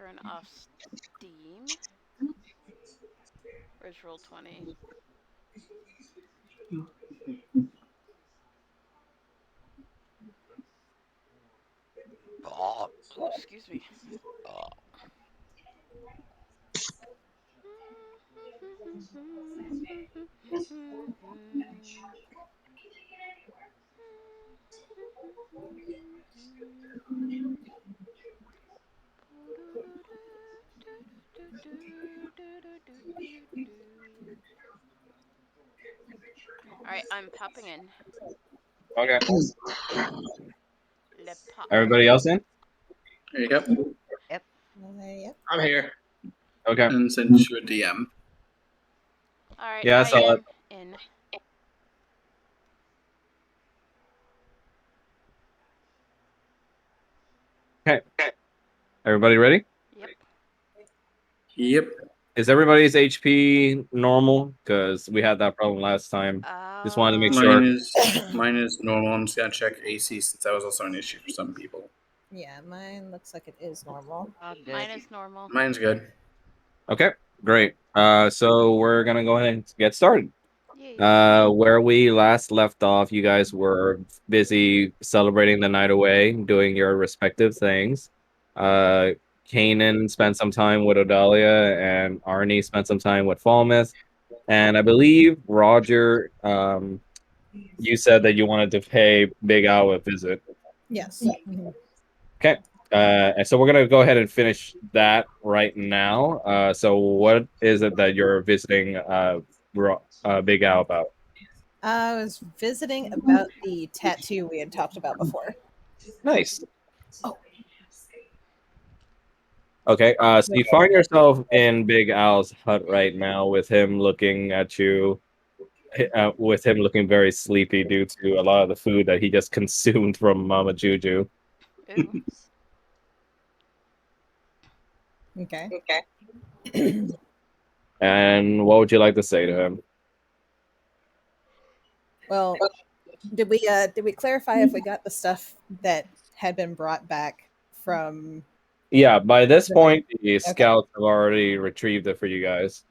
turn off Steam. Where's Roll20? Oh, excuse me. Oh. Alright, I'm popping in. Okay. Le pop. Everybody else in? There you go. Yep. Yep. I'm here. Okay. And send you a DM. Alright, Yeah, I I saw am it. in. Okay. Everybody ready? Yep. Yep. Is everybody's HP normal? Because we had that problem last time. Just wanted to make sure. Mine is normal. I'm just gonna check AC since that was also an issue for some people. Yeah, mine looks like it is normal. All good. Mine is normal. Mine's good. Okay, great. So we're gonna go ahead and get started. Yay. Where we last left off, you guys were busy celebrating the night away, doing your respective things. Kanan spent some time with Odalia, and Arnie spent some time with Falmouth. And I believe, Roger, you said that you wanted to pay Big Al a visit. Yes. Okay. And so we're going to go ahead and finish that right now. So what is it that you're visiting Big Al about? I was visiting about the tattoo we had talked about before. Nice. Oh. Okay, so you find yourself in Big Al's hut right now with him looking at you, with him looking very sleepy due to a lot of the food that he just consumed from Mama Juju. Ooh. Okay. And what would you like to say to him? Well, did we clarify if we got the stuff that had been brought back from? Yeah, by this point, the scouts have already retrieved it for you guys.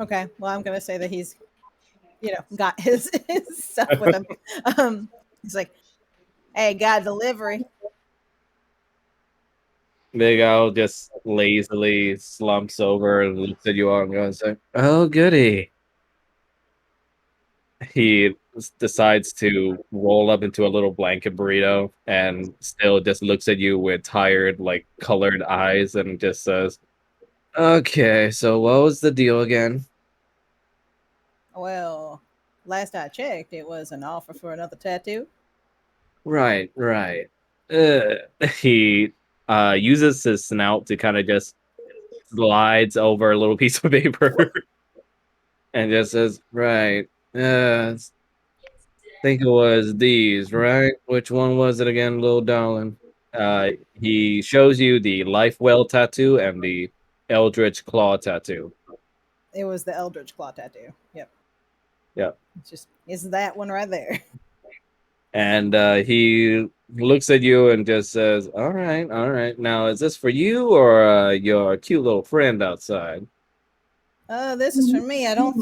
Okay, well, I'm gonna say that he's, got his stuff with him. He's like, "Hey, got delivery." Big Al just lazily slumps over and looks at you all and goes, "Oh, goody." He decides to roll up into a little blanket burrito and still just looks at you with tired, like, colored eyes and just says, "Okay, so what was the deal again?" Well, last I checked, it was an offer for another tattoo. Right. He uses his snout to kind of just slides over a little piece of paper and just says, "Right. Think it was these, right? Which one was it again, little darling?" He shows you the Life Well tattoo and the Eldritch Claw tattoo. It was the Eldritch Claw tattoo. Yep. Yep. It's that one right there. And he looks at you and just says, all right. Now, is this for you or your cute little friend outside?" This is for me. I don't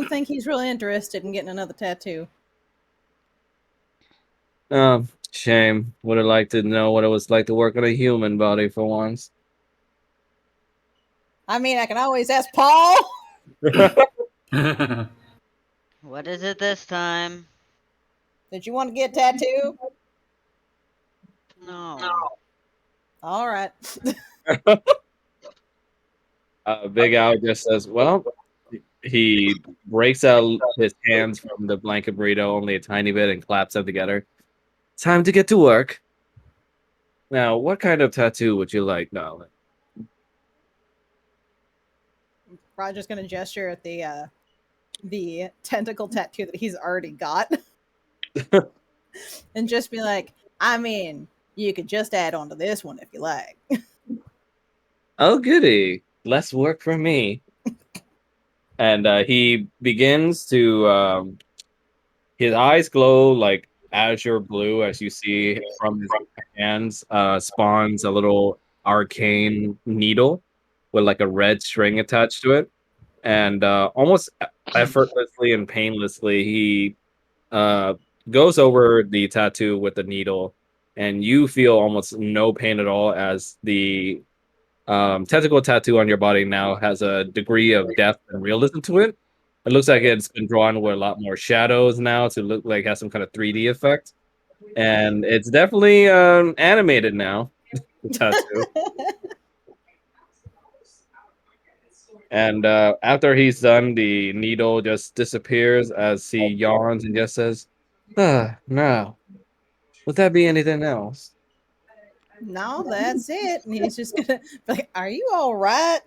think he's really interested in getting another tattoo. Oh, shame. Would have liked to know what it was like to work on a human body for once. I mean, I can always ask Paul. What is it this time? Did you want to get a tattoo? No. All right. Big Al just says, well, he breaks out his hands from the blanket burrito only a tiny bit and claps them together. Time to get to work. Now, what kind of tattoo would you like, darling? Roger's gonna gesture at the tentacle tattoo that he's already got, and just be like, I mean, you could just add on to this one if you like. Oh, goody. Less work for me. And he begins to, his eyes glow like azure blue, as you see from his hands, spawns a little arcane needle with like a red string attached to it, and almost effortlessly and painlessly, he uh, goes over the tattoo with the needle, and you feel almost no pain at all as the tentacle tattoo on your body now has a degree of depth and realism to it. It looks like it's been drawn with a lot more shadows now to look like it has some kind of 3D effect. And it's definitely animated now, the tattoo. And after he's done, the needle just disappears as he yawns and just says, "Ah, now, would that be anything else?" No, that's it. And he's just gonna be like, "Are you all right?"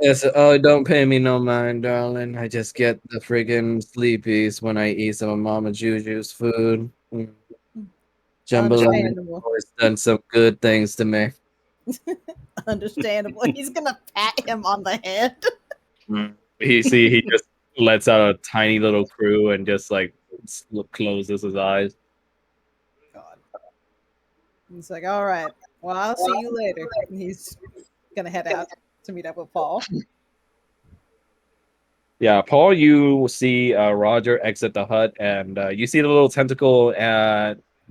Yes, oh, don't pay me no mind, darling. I just get the friggin' sleepies when I eat some of Mama Juju's food. Jambalaya Understandable. always done some good things to me. Understandable. He's gonna pat him on the head. He just lets out a tiny little crew and just like closes his eyes. God. He's like, "All right. Well, I'll see you later." And he's gonna head out to meet up with Paul. Yeah, Paul, you see Roger exit the hut, and you see the little tentacle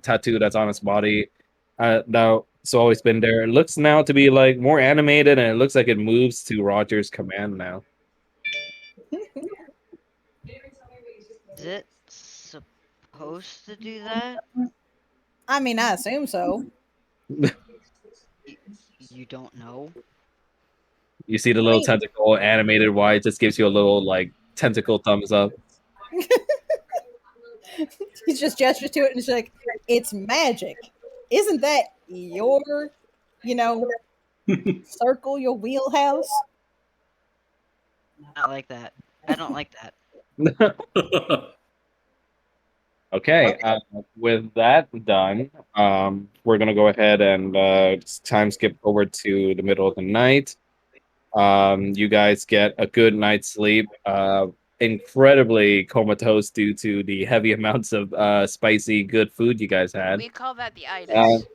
tattoo that's on his body. Now, it's always been there. It looks now to be like more animated, and it looks like it moves to Roger's command now. Is it supposed to do that? I mean, I assume so. You don't know? You see the I little mean, tentacle animated wide, it just gives you a little like tentacle thumbs up. he's just gestures to it and he's like, "It's magic. Isn't that your, you know, circle, your wheelhouse?" Not like that. I don't like that. Okay, with that done, we're gonna go ahead and time skip over to the middle of the night. You guys get a good night's sleep. Incredibly comatose due to the heavy amounts of spicy good food you guys had. We call that the Uh, itis.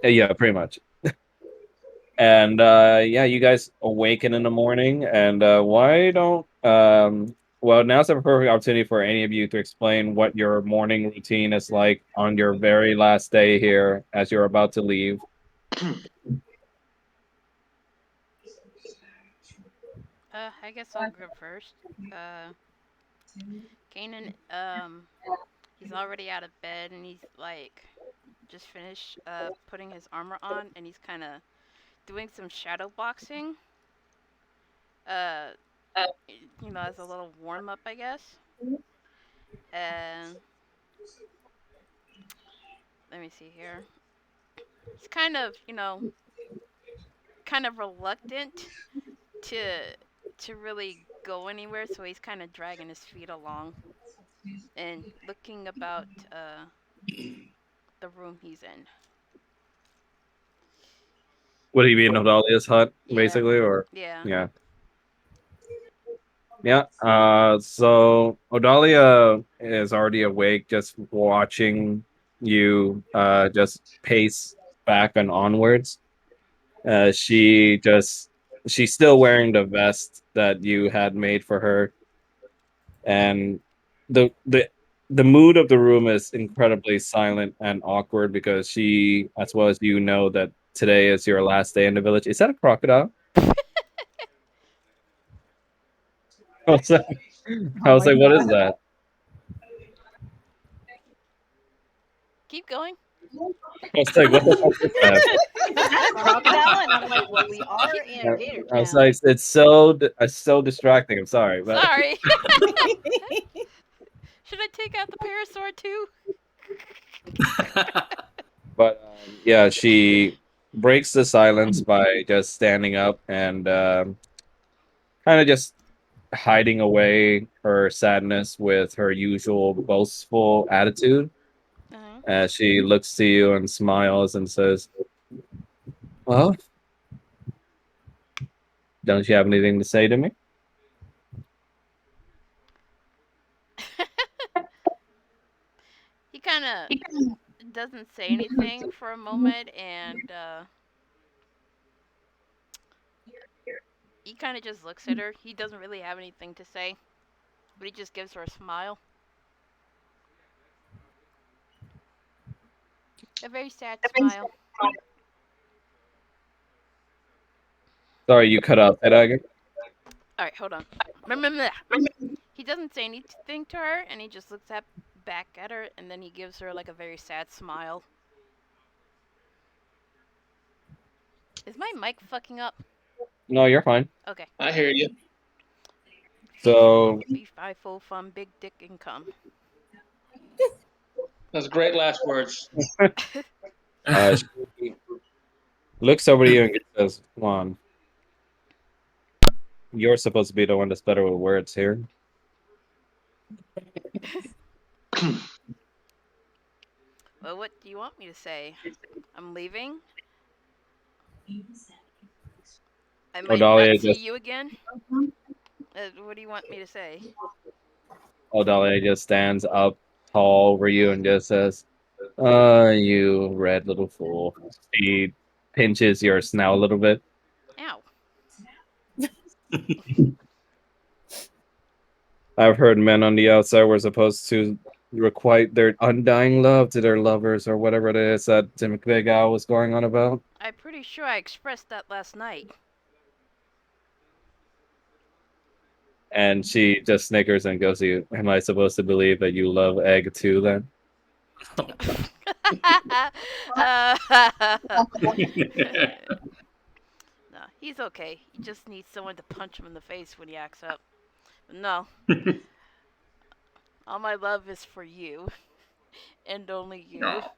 yeah, pretty much. And yeah, you guys awaken in the morning, and why don't well, now's the perfect opportunity for any of you to explain what your morning routine is like on your very last day here as you're about to leave. I guess I'll go first. Uh, Kanan, he's already out of bed and he's like just finished putting his armor on and he's kind of doing some shadow boxing. Uh, as a little warm up, I guess. And let me see here. He's kind of reluctant to really go anywhere, so he's kind of dragging his feet along and looking about the room he's in. Would he be in Odalia's hut, Yeah, basically, or yeah. yeah? Yeah. So Odalia is already awake, just watching you just pace back and onwards. She's still wearing the vest that you had made for her, and the the the mood of the room is incredibly silent and awkward because she, as well as you, know that today is your last day in the village. Is that a crocodile? I was like, I Oh was my like, what is god. that? Keep going. I was like, what the fuck is that? Is that a crocodile? And I'm like, well, we are in Gator I was Town. like, it's so distracting. I'm sorry, but Sorry. Should I take out the parasaur too? yeah, she breaks the silence by just standing up and kind of just hiding away her sadness with her usual boastful attitude. Uh-huh. As she looks to you and smiles and says, "Well, don't you have anything to say to me?" doesn't say anything for a moment, and he kind of just looks at her. He doesn't really have anything to say, but he just gives her a smile. A very sad smile. Sorry, you cut out. Say that again. Alright, hold on. He doesn't say anything to her, and he just looks back at her, and then he gives her like a very sad smile. Is my mic fucking up? No, you're fine. Okay. I hear you. So Fee, fi, fo, fum, big dick income. That's great last words. she looks over to you and says, "Come on, you're supposed to be the one that's better with words here." Well, what do you want me to say? I'm leaving. I might not Odalia see just you again. What do you want me to say? Odalia just stands up tall over you and just says, you red little fool." She pinches your snout a little bit. Ow. I've heard men on the outside were supposed to requite their undying love to their lovers or whatever it is that Tim Big Al was going on about. I'm pretty sure I expressed that last night. And she just snickers and goes to you, "Am I supposed to believe that you love egg too then?" No, he's okay. He just needs someone to punch him in the face when he acts up. But no, all my love is for you, and only you. No.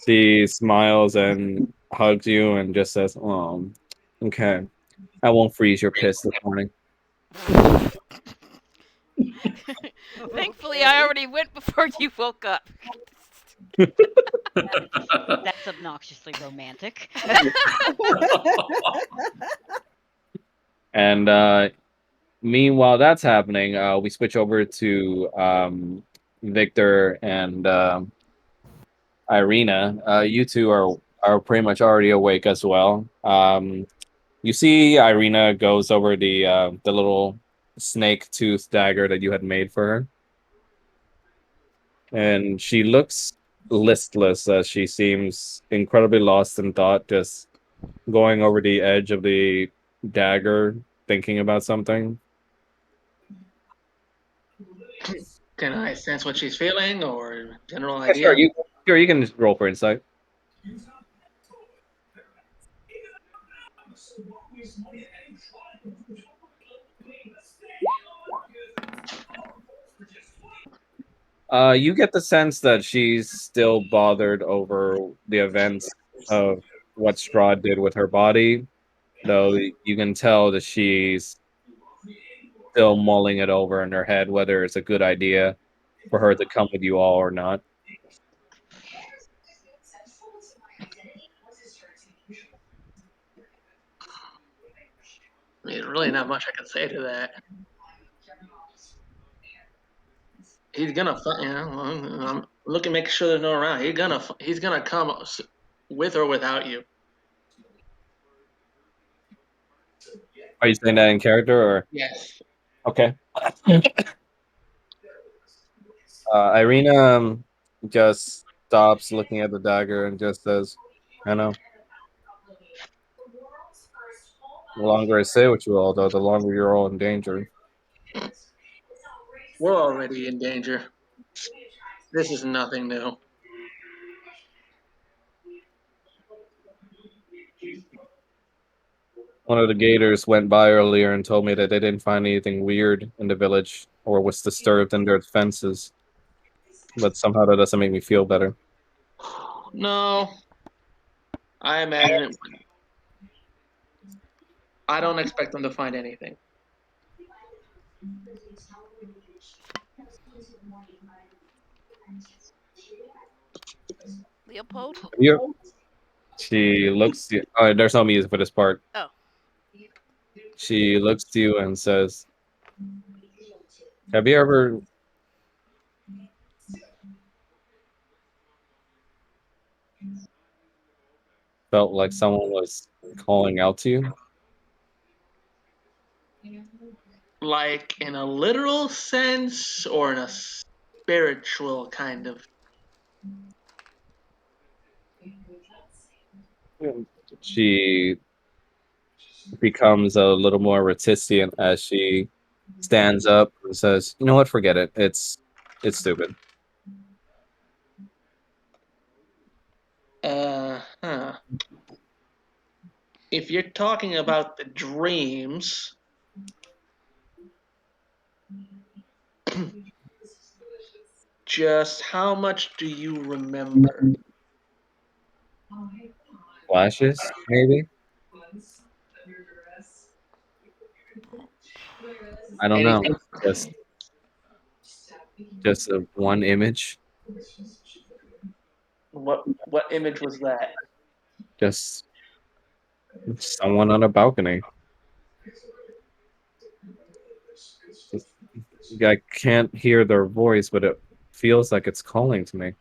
She smiles and hugs you and just says, "Oh, okay. I won't freeze your piss this morning." Thankfully, I already went before you woke up. That's obnoxiously romantic. And meanwhile that's happening, we switch over to Victor and Irina. You two are pretty much already awake as well. You see Irina goes over the little snake tooth dagger that you had made for her, and she looks listless as she seems incredibly lost in thought, just going over the edge of the dagger, thinking about something. Can I sense what she's feeling or general Yeah, idea? sure, you can just roll for insight. You get the sense that she's still bothered over the events of what Strahd did with her body, though you can tell that she's still mulling it over in her head whether it's a good idea for her to come with you all or not. I mean, really not much I can say to that. He's gonna, I'm looking, making sure there's no one around. He's gonna come with or without you. Are you saying that in character or Yes. okay? Irina just stops looking at the dagger and just says, "I know. The longer I stay with you all, though, the longer you're all in danger." We're already in danger. This is nothing new. One of the gators went by earlier and told me that they didn't find anything weird in the village or was disturbed in their defenses. But somehow that doesn't make me feel better. No, I imagine it. I don't expect them to find anything. Leopold? Yep. She looks. Oh, there's no music for this part. Oh. She looks to you and says, "Have you ever Felt like someone was calling out to you. Like in a literal sense or in a spiritual kind of? She becomes a little more reticent as she stands up and says, "You know what? Forget it. It's stupid." Huh. If you're talking about the dreams, just how much do you remember? Flashes, maybe. I don't know. Anything? Just just a one image. What image was that? Just someone on a balcony. I can't hear their voice, but it feels like it's calling to me.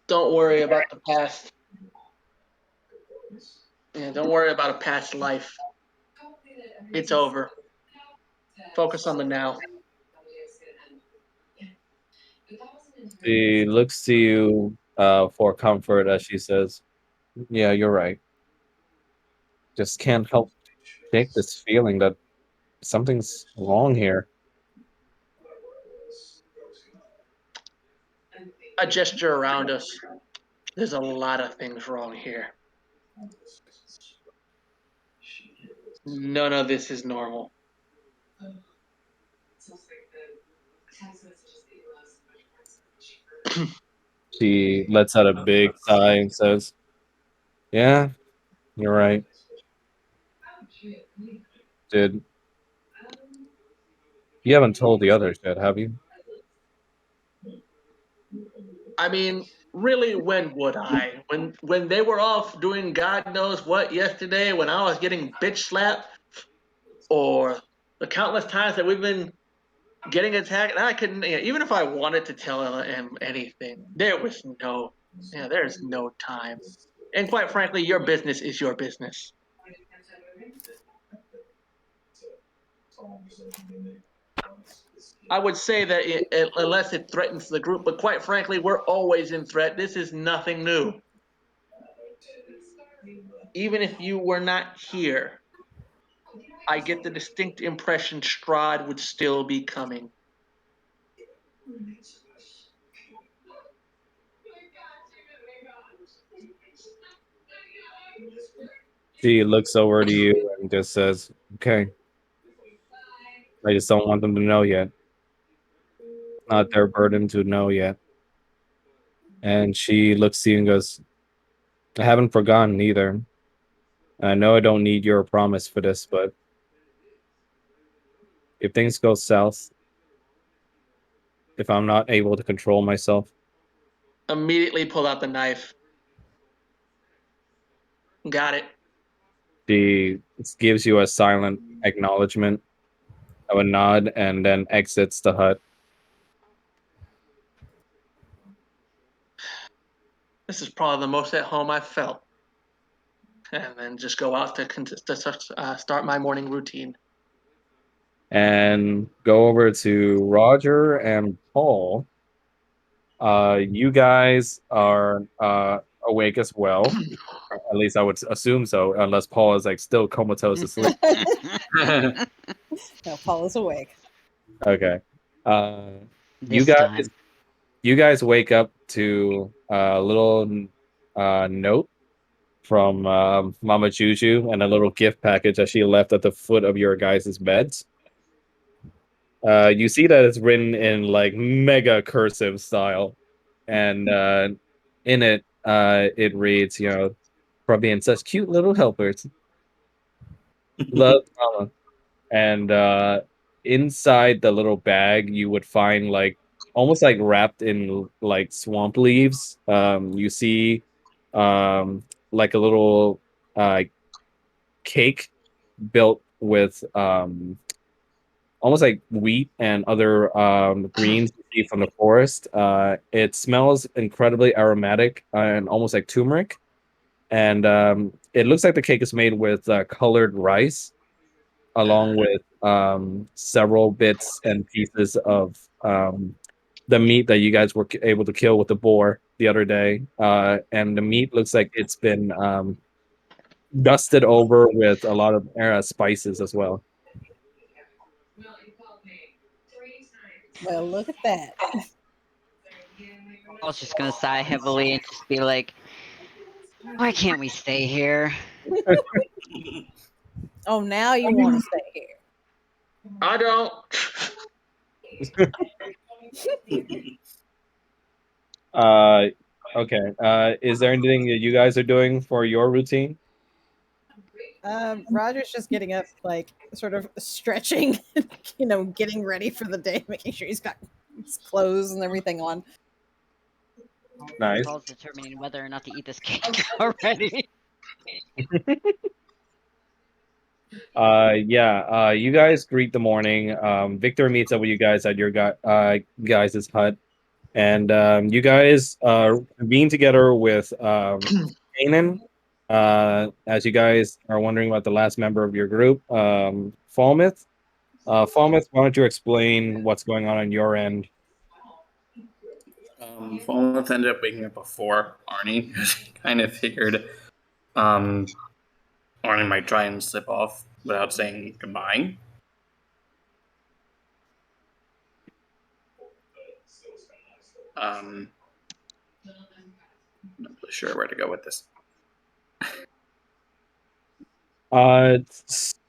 Don't worry about the past. Yeah, don't worry about a past life. It's over. Focus on the now. She looks to you for comfort as she says, "Yeah, you're right. Just can't help shake this feeling that something's wrong here." A gesture around us. There's a lot of things wrong here. None of this is normal. She lets out a big sigh and says, "Yeah, you're right. Did you haven't told the others yet, have you?" I mean, really, when would I? When they were off doing God knows what yesterday, when I was getting bitch slapped, or the countless times that we've been getting attacked, and I couldn't. Even if I wanted to tell him anything, there was no. Yeah, there's no time. And quite frankly, your business is your business. I would say that unless it threatens the group, but quite frankly, we're always in threat. This is nothing new. Even if you were not here, I get the distinct impression Strahd would still be coming. She looks over to you and just says, "Okay, I just don't want them to know yet. Not their burden to know yet." And she looks to you and goes, "I haven't forgotten either. I know I don't need your promise for this, but if things go south, if I'm not able to control myself." Immediately pull out the knife. Got it. She gives you a silent acknowledgement of a nod and then exits the hut. This is probably the most at home I've felt. And then just go out to start my morning routine. And go over to Roger and Paul. You guys are awake as well. At least I would assume so, unless Paul is like still comatose asleep. No, Paul is awake. Okay. You This guys time. you guys wake up to a little note from Mama Juju and a little gift package that she left at the foot of your guys' beds. You see that it's written in like mega cursive style, and in it, it reads, "For being such cute little helpers, love, Mama." And inside the little bag, you would find like almost like wrapped in like swamp leaves. You see, like a little uh cake built with almost like wheat and other greens you see from the forest. It smells incredibly aromatic and almost like turmeric. And it looks like the cake is made with colored rice, along with several bits and pieces of the meat that you guys were able to kill with the boar the other day. And the meat looks like it's been dusted over with a lot of spices as well. Well, look at that. I was just gonna sigh heavily and just be like, "Why can't we stay here?" Oh, now you want to stay here. I don't. Uh, okay. Is there anything that you guys are doing for your routine? Roger's just getting up, like sort of stretching, getting ready for the day, making sure he's got his clothes and everything on. Nice. Paul's determining whether or not to eat this cake already. Yeah. You guys greet the morning. Victor meets up with you guys at your guys' hut, and you guys convene together with Kanan. As you guys are wondering about the last member of your group, Falmouth. Falmouth, why don't you explain what's going on your end? Falmouth ended up waking up before Arnie because he kind of figured Arnie might try and slip off without saying goodbye. I'm not really sure where to go with this.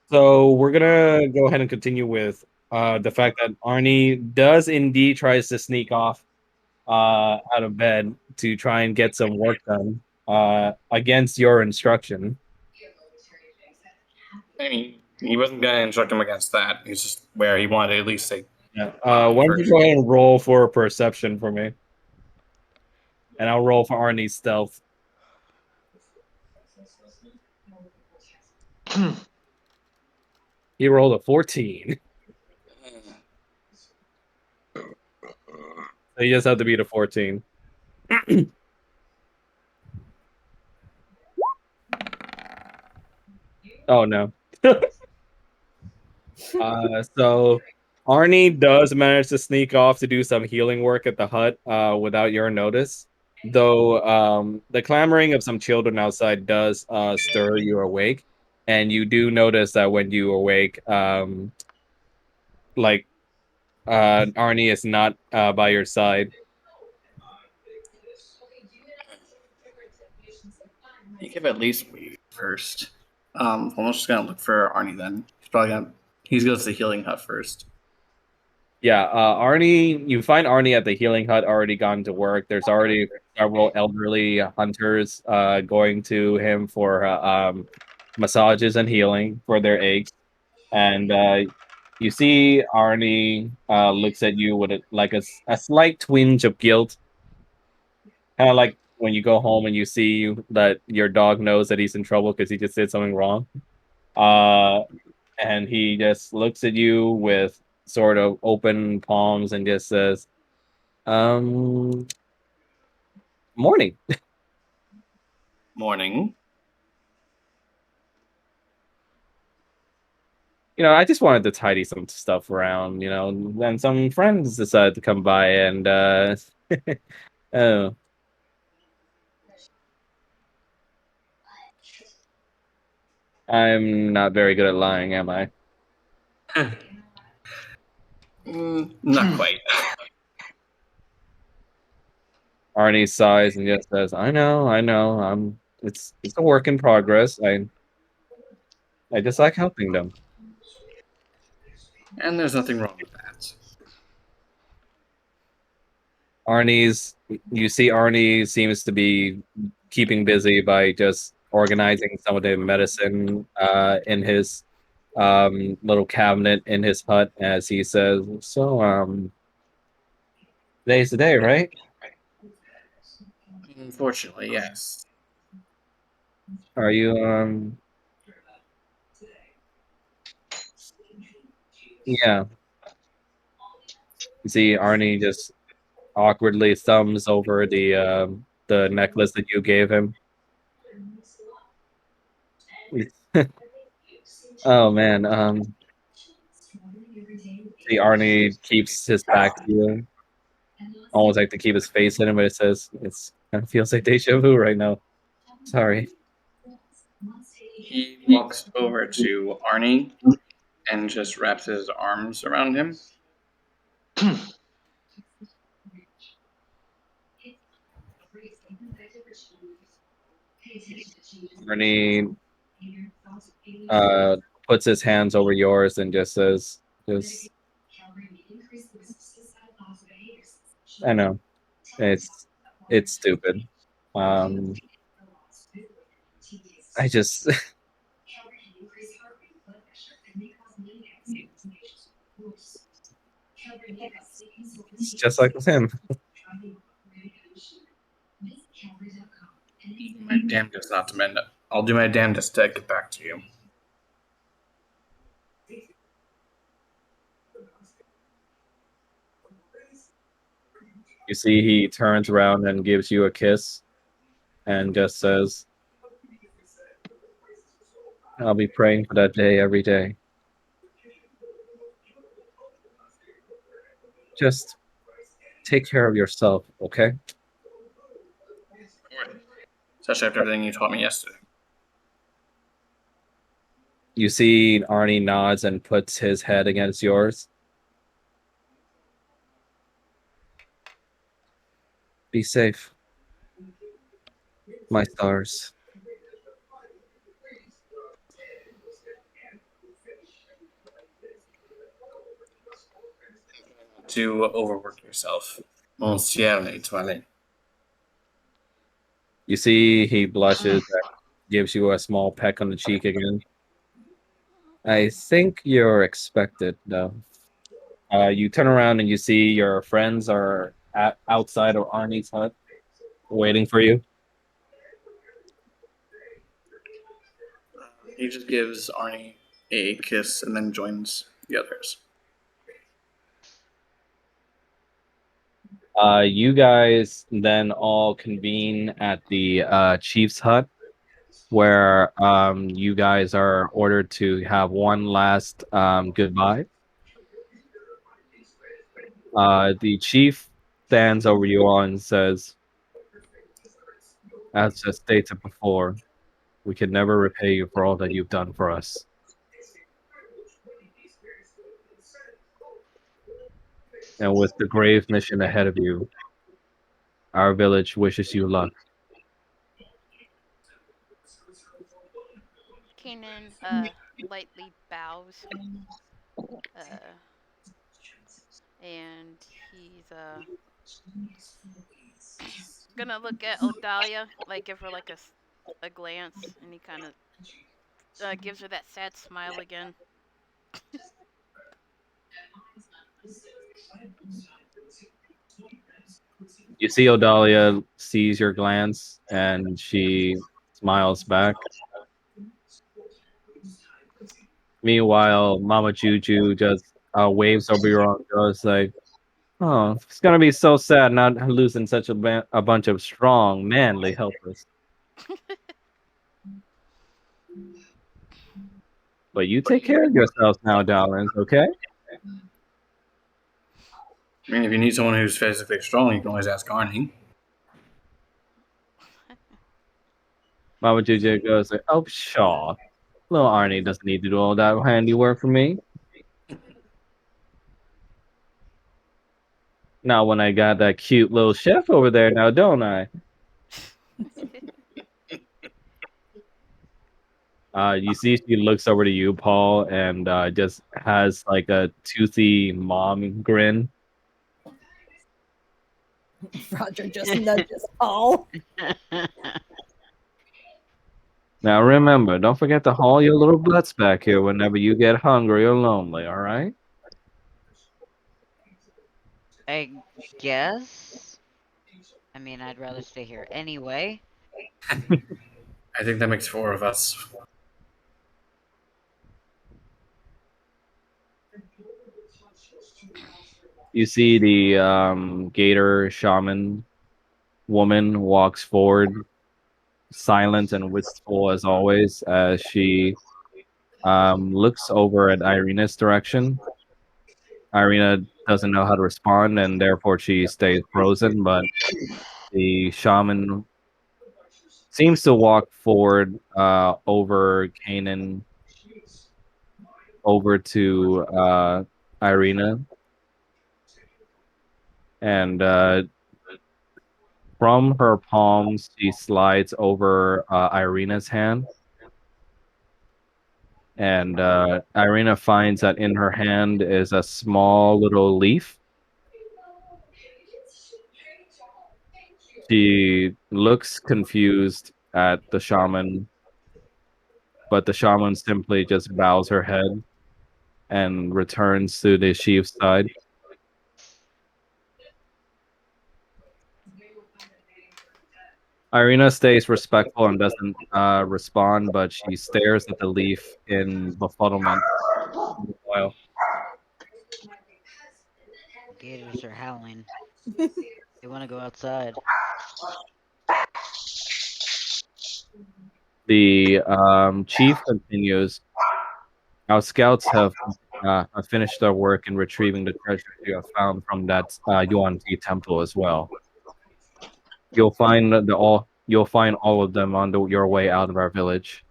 So we're gonna go ahead and continue with the fact that Arnie does indeed tries to sneak off out of bed to try and get some work done against your instruction. I mean, he wasn't going to instruct him against that. He's just where he wanted to at least say. Yeah. Why don't you go ahead and roll for perception for me, and I'll roll for Arnie's stealth. He rolled a 14. So you just have to beat a 14. Oh no. So Arnie does manage to sneak off to do some healing work at the hut without your notice. Though the clamoring of some children outside does stir you awake. And you do notice that when you awake, like Arnie is not by your side. You could at least wait first. I'm just gonna look for Arnie then. He goes to the healing hut first. Yeah, Arnie, you find Arnie at the healing hut already gone to work. There's already several elderly hunters going to him for massages and healing for their aches. And you see Arnie looks at you with a slight twinge of guilt, kind of like when you go home and you see that your dog knows that he's in trouble because he just did something wrong. Uh, and he just looks at you with sort of open palms and just says, "Um, morning." Morning. I just wanted to tidy some stuff around, and some friends decided to come by and oh, I'm not very good at lying, am I? Not quite. Arnie sighs and just says, "I know, I know. It's a work in progress. I just like helping them." And there's nothing wrong with that. You see Arnie seems to be keeping busy by just organizing some of the medicine in his little cabinet in his hut as he says, "So today's the day, right?" Unfortunately, yes. Are you Yeah. You see Arnie just awkwardly thumbs over the necklace that you gave him. Oh man, see Arnie keeps his back to you, almost like to keep his face in it, but it says it's kind of feels like deja vu right now. Sorry. He walks over to Arnie and just wraps his arms around him. Arnie puts his hands over yours and just says, just I know. It's stupid. Um I just it's just like with him. My damnedest not to mend it. I'll do my damnedest to get back to you. You see he turns around and gives you a kiss and just says, I'll be praying for that day every day. Just take care of yourself, okay? Especially after everything you taught me yesterday. You see Arnie nods and puts his head against yours. Be safe. My stars. To overwork yourself. Mon ciel étoilé. You see he blushes and gives you a small peck on the cheek again. I think you're expected, though. You turn around and you see your friends are outside of Arnie's hut, waiting for you. He just gives Arnie a kiss and then joins the others. You guys then all convene at the chief's hut, where you guys are ordered to have one last goodbye. The chief stands over you all and says, as I stated before, we can never repay you for all that you've done for us. And with the grave mission ahead of you, our village wishes you luck. Kanan lightly bows. Uh, and he's gonna look at Odalia, like give her like a glance, and he kind of gives her that sad smile again. You see Odalia sees your glance and she smiles back. Meanwhile, Mama Juju just waves over your arm, goes like, "Oh, it's gonna be so sad not losing such a bunch of strong, manly helpers." But you take care of yourselves now, darlings, okay? I mean, if you need someone who's physically strong, you can always ask Arnie. Mama Juju goes like, "Oh, pshaw. Little Arnie doesn't need to do all that handiwork for me. Not when I got that cute little chef over there now, don't I?" You see she looks over to you, Paul, and just has like a toothy mom grin. Roger just nudges Paul. Now remember, don't forget to haul your little butts back here whenever you get hungry or lonely, all right? I guess. I mean, I'd rather stay here anyway. I think that makes 4 of us. You see the gator shaman woman walks forward, silent and wistful as always, as she looks over at Irina's direction. Irina doesn't know how to respond, and therefore she stays frozen. But the shaman seems to walk forward over Kanan, over to Irina, and from her palms she slides over Irina's hand, and Irina finds that in her hand is a small little leaf. She looks confused at the shaman, but the shaman simply just bows her head and returns to the chief's side. Irina stays respectful and doesn't respond, but she stares at the leaf in befuddlement for a while. Gators are howling. They want to go outside. The chief continues. Our scouts have finished their work in retrieving the treasure you have found from that Yuan Ti temple as well. You'll find all of them on your way out of our village.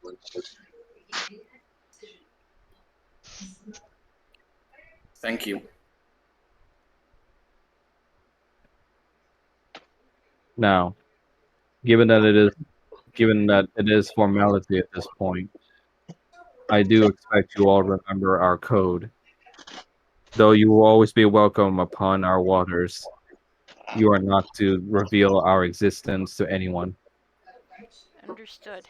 Thank you. Now, given that it is formality at this point, I do expect you all remember our code. Though you will always be welcome upon our waters, you are not to reveal our existence to anyone. Understood.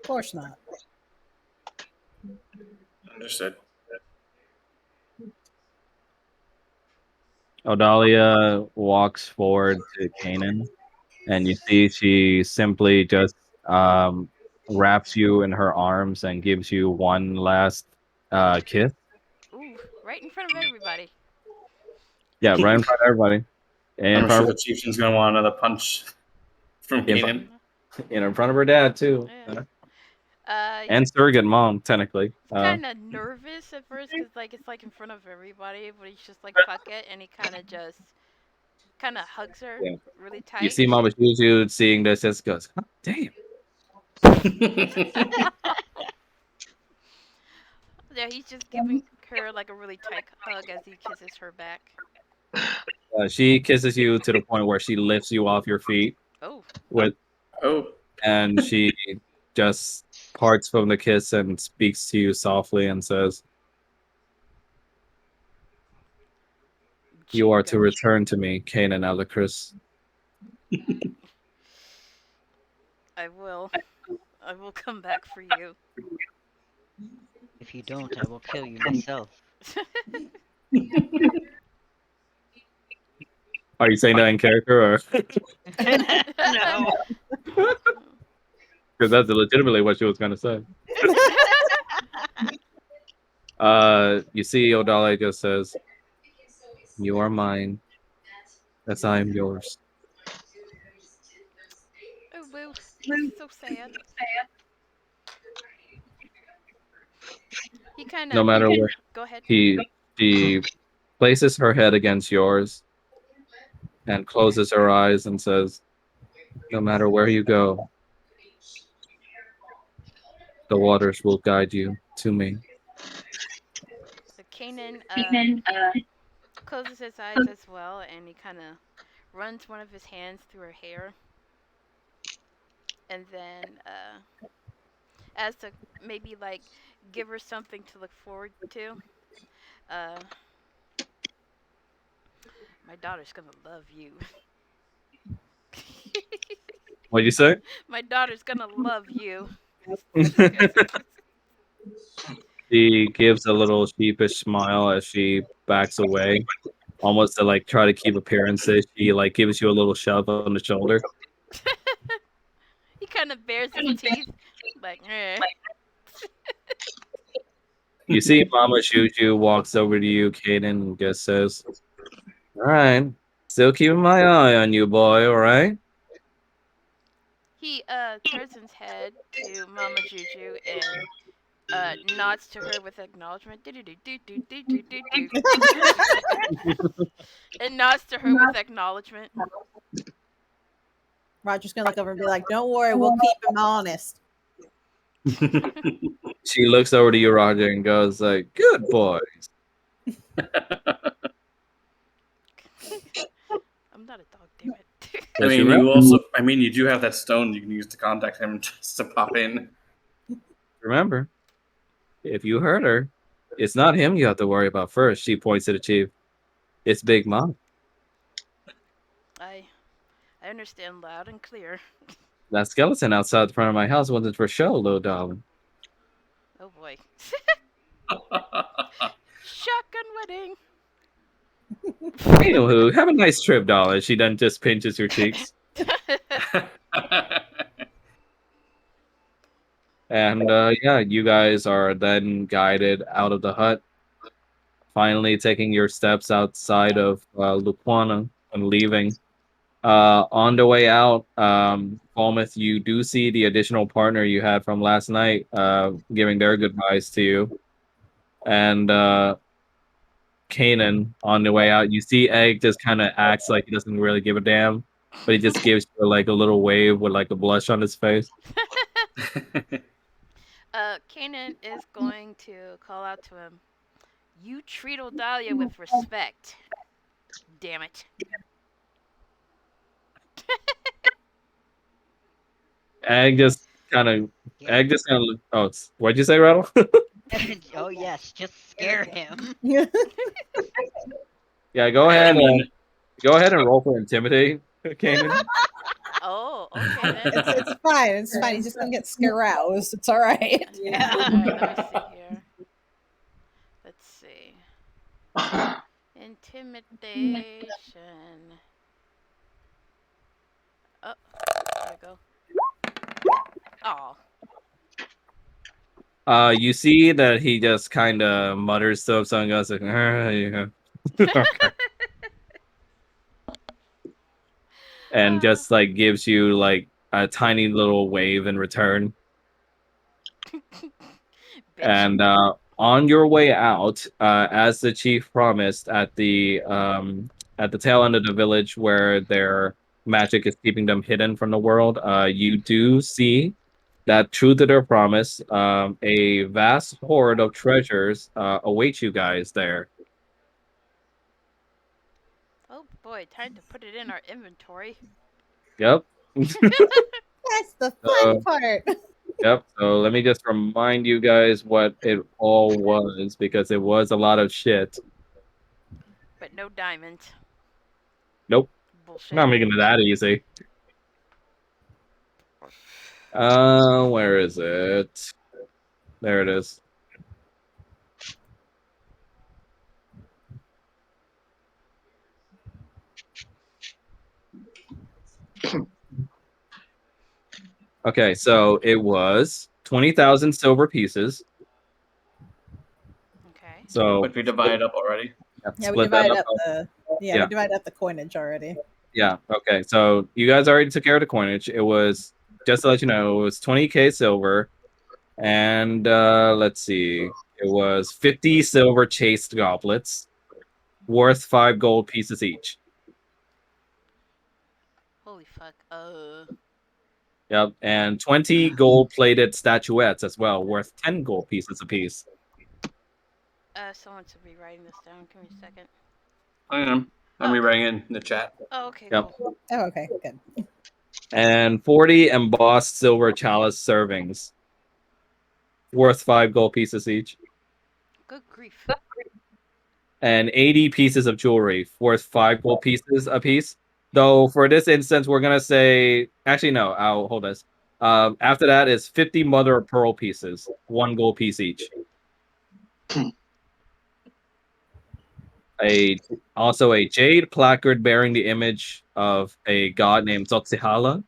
Of course not. Understood. Odalia walks forward to Kanan, and you see she simply just um, wraps you in her arms and gives you one last kiss. Ooh, right in front of everybody. Yeah, right in front of everybody. In I'm sure front the chieftain's gonna want another punch from in, Kanan. in front of her dad too, Yeah. and surrogate mom technically. He's kind of nervous at first because like it's like in front of everybody, but he's just like fuck it, and he kind of hugs her Yeah. really You tight. see Mama Juju seeing this, just goes, "Huh, damn." Yeah, he's just giving her like a really tight hug as he kisses her back. She kisses you to the point where she lifts you off your feet Oh, with, Oh, and she just parts from the kiss and speaks to you softly and says, "You are to Jingo. return to me, Kanan Alucris." I will. I will come back for you. If you don't, I will kill you myself. Are you saying that in character, or No. because that's legitimately what she was gonna say? You see, Odale just says, "You are mine, as I am yours." Oh, boo. This is so sad. He kind No of. matter where Go ahead. she places her head against yours and closes her eyes and says, "No matter where you go, the waters will guide you to me." So Kanan closes his eyes as well, and he kind of runs one of his hands through her hair, and then as to maybe like give her something to look forward to. Uh, my daughter's gonna love you. What'd you say? My daughter's gonna love you. She gives a little sheepish smile as she backs away, almost to like try to keep appearances. She like gives you a little shove on the shoulder. He kind of bares his teeth, like, eh. You see Mama Juju walks over to you, Kaden, and just says, "All right, still keeping my eye on you, boy. All right." He turns his head to Mama Juju and nods to her with acknowledgement. Do do do do do do do do do. And nods to her with acknowledgement. Roger's gonna look over and be like, "Don't worry, we'll keep him honest." She looks over to you, Roger, and goes like, "Good boy." I'm not a dog, damn it. I Yes, you mean, remember? you do have that stone you can use to contact him just to pop in. Remember, if you hurt her, it's not him you have to worry about first. She points to the chief. It's Big Mom. I understand loud and clear. That skeleton outside the front of my house wasn't for show, little darling. Oh boy. Shotgun wedding. Anywho, have a nice trip, darling. She then just pinches your cheeks. And yeah, you guys are then guided out of the hut, finally taking your steps outside of Luquana and leaving. On the way out, Falmouth, you do see the additional partner you had from last night giving their goodbyes to you. And Kanan, on the way out, you see Egg just kind of acts like he doesn't really give a damn, but he just gives you like a little wave with like a blush on his face. Kanan is going to call out to him. You treat Odalia with respect. Damn it. Egg just kind of, oh, what'd you say, Rattle? Oh yes, just scare him. Yeah, go ahead and roll for intimidate, Kanan. Oh, okay then. It's fine. It's fine. He's just gonna get scaroused. It's all right. Yeah. Alright, let me see here. Let's see. Intimidation. Oh, there we go. Oh. You see that he just kind of mutters to himself and goes like, yeah. Okay. And just like gives you like a tiny little wave in return. And on your way out, as the chief promised at the tail end of the village where their magic is keeping them hidden from the world, you do see that true to their promise, a vast hoard of treasures awaits you guys there. Oh boy, time to put it in our inventory. Yep. That's the fun part. Yep. So let me just remind you guys what it all was, because it was a lot of shit. But no diamonds. Nope. Bullshit. Not making it that easy. Where is it? There it is. Okay, so it was 20,000 silver pieces. Okay. So But we divided up already. Yeah, we split that divided up. up we divided up the coinage already. Yeah, okay. So you guys already took care of the coinage. It was, just to let you know, it was 20k silver. And let's see. It was 50 silver chased goblets worth 5 gold pieces each. Holy fuck. Yep, and 20 gold-plated statuettes as well, worth 10 gold pieces apiece. Someone should be writing this down. Give me a second. I am. I'm rewriting it in the chat. Oh, okay, Yep. cool. Oh, okay, good. And 40 embossed silver chalice servings, worth 5 gold pieces each. Good grief. And 80 pieces of jewelry, worth 5 gold pieces apiece. Though for this instance, we're gonna say, actually no, I'll hold this. After that is 50 mother of pearl pieces, 1 gold piece each. Also a jade placard bearing the image of a god named Zotzihala.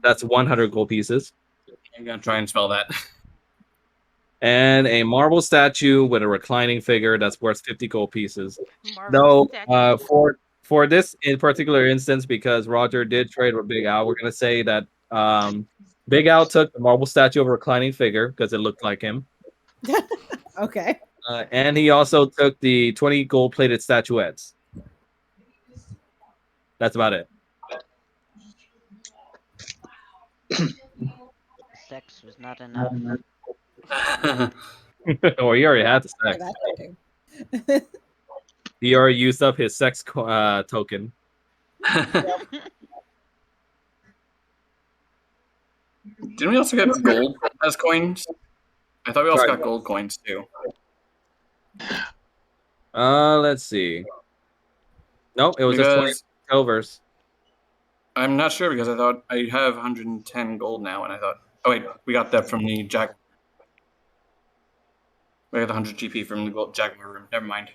That's 100 gold pieces. I'm gonna try and spell that. and a marble statue with a reclining figure that's worth 50 gold pieces. Marble Though, statue. for this in particular instance, because Roger did trade with Big Al, we're gonna say that Big Al took the marble statue of a reclining figure because it looked like him, Okay. and he also took the 20 gold-plated statuettes. That's about it. Sex was not enough. Or he already had the Yeah, sex. that too. He already used up his sex token. Didn't we also get gold as coins? I thought we also Sorry. got gold coins too. Let's see. Nope, it was just 20 Because silvers. I'm not sure because I thought I have 110 gold now, and I thought, oh wait, we got that from the Jack. We got the 100 GP from the gold Jaguar room. Never mind.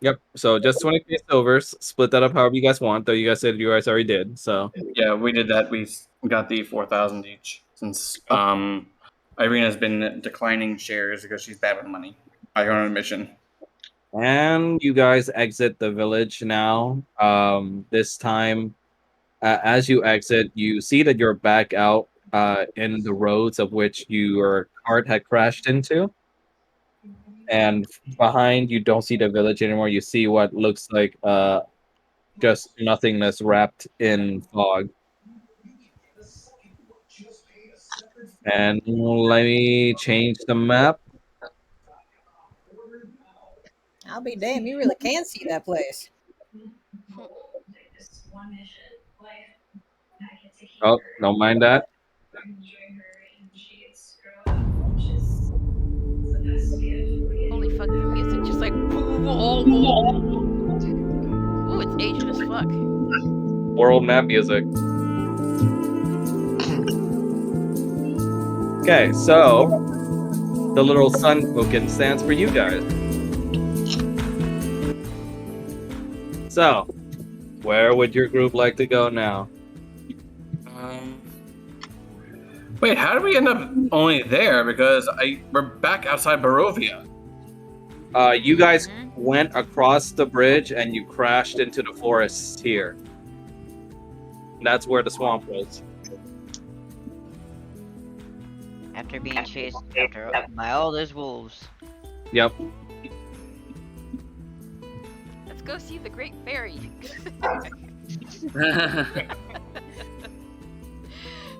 Yep. So just 20k silvers. Split that up however you guys want. Though you guys said you guys already did. So Yeah, we did that. We got the 4,000 each since Irina's been declining shares because she's bad with money. By her own admission. and you guys exit the village now. This time, as you exit, you see that you're back out in the roads of which your cart had crashed into. And behind you don't see the village anymore. You see what looks like just nothingness wrapped in fog. And let me change the map. I'll be damned. You really can see that place. Oh, don't mind that. Holy fuck, the music just like. Ooh, it's Asian as fuck. World map music. Okay, so the little sun token stands for you guys. So, where would your group like to go now? Wait, how did we end up only there? Because we're back outside Barovia. You guys went across the bridge and you crashed into the forests here. That's where the swamp was. After being chased by all those wolves. Yep. Let's go see the Great Fairy.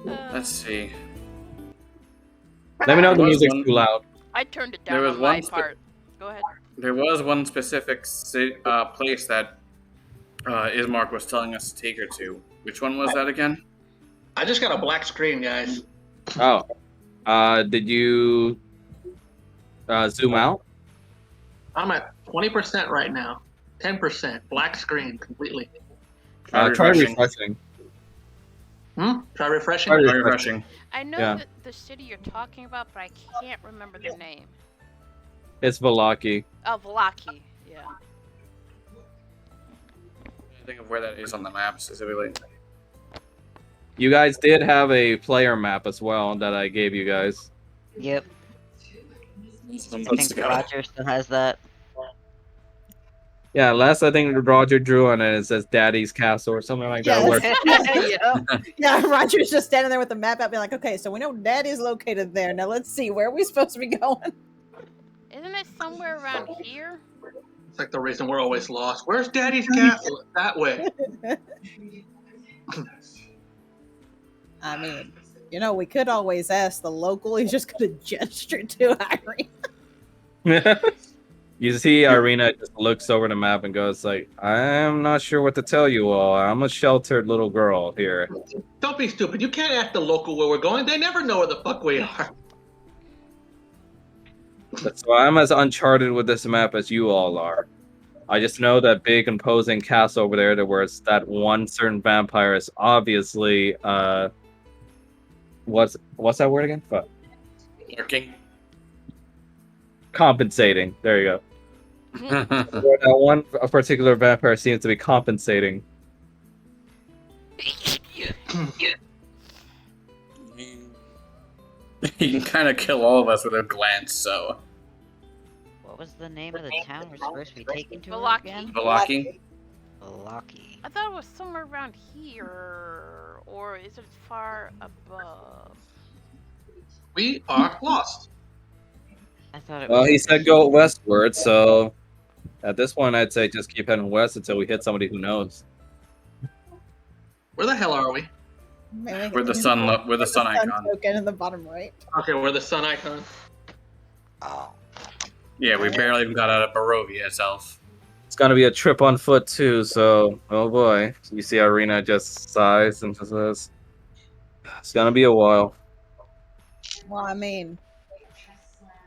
Let's see. Let me know if the There was music's one- too loud. I turned it There down was on my one part. Go ahead. There was one specific place that Ismark was telling us to take her to. Which one was that again? I just got a black screen, guys. Oh. Did you zoom out? I'm at 20% right now. 10%. Black screen completely. Try refreshing. refreshing. Try refreshing. Try Try refreshing. I know Yeah. the city you're talking about, but I can't remember the name. It's Valaki. Oh, Valaki. Yeah. Think of where that is on the map specifically. You guys did have a player map as well that I gave you guys. Yep. I Let's think go. Roger still has that. Yeah, last I think Roger drew on it, it says Daddy's Castle or something like that. Yes. Where Yeah, Roger's just standing there with the map out, being like, okay, so we know Dad is located there. Now let's see, where are we supposed to be going? Isn't it somewhere around here? It's like the reason we're always lost. Where's Daddy's castle? That way. I mean, you know, we could always ask the local. He's just going to gesture to Irene. you see Irina just looks over the map and goes like, I'm not sure what to tell you all. I'm a sheltered little girl here. Don't be stupid. You can't ask the local where we're going. They never know where the fuck we are. So I'm as uncharted with this map as you all are. I just know that big imposing castle over there where it's that one certain vampire is obviously what's that word again? Fuck. Lurking. Compensating. There you go. Where that one particular vampire seems to be compensating. He can kind of kill all of us with a glance. So What was the name of the town we're supposed to be taking to her Valaki. again? Valaki. Valaki. I thought it was somewhere around here, or is it far above? We are lost. I thought it Well, was he over said here. go westward, so at this point, I'd say just keep heading west until we hit somebody who knows. Where the hell are we? Where the sun icon. token in the bottom right. Okay, we're the sun icon. Oh. Yeah, we barely even got out of Barovia itself. It's gonna be a trip on foot too, so oh boy. You see Irina just sighs and says, it's gonna be a while. Well, I mean,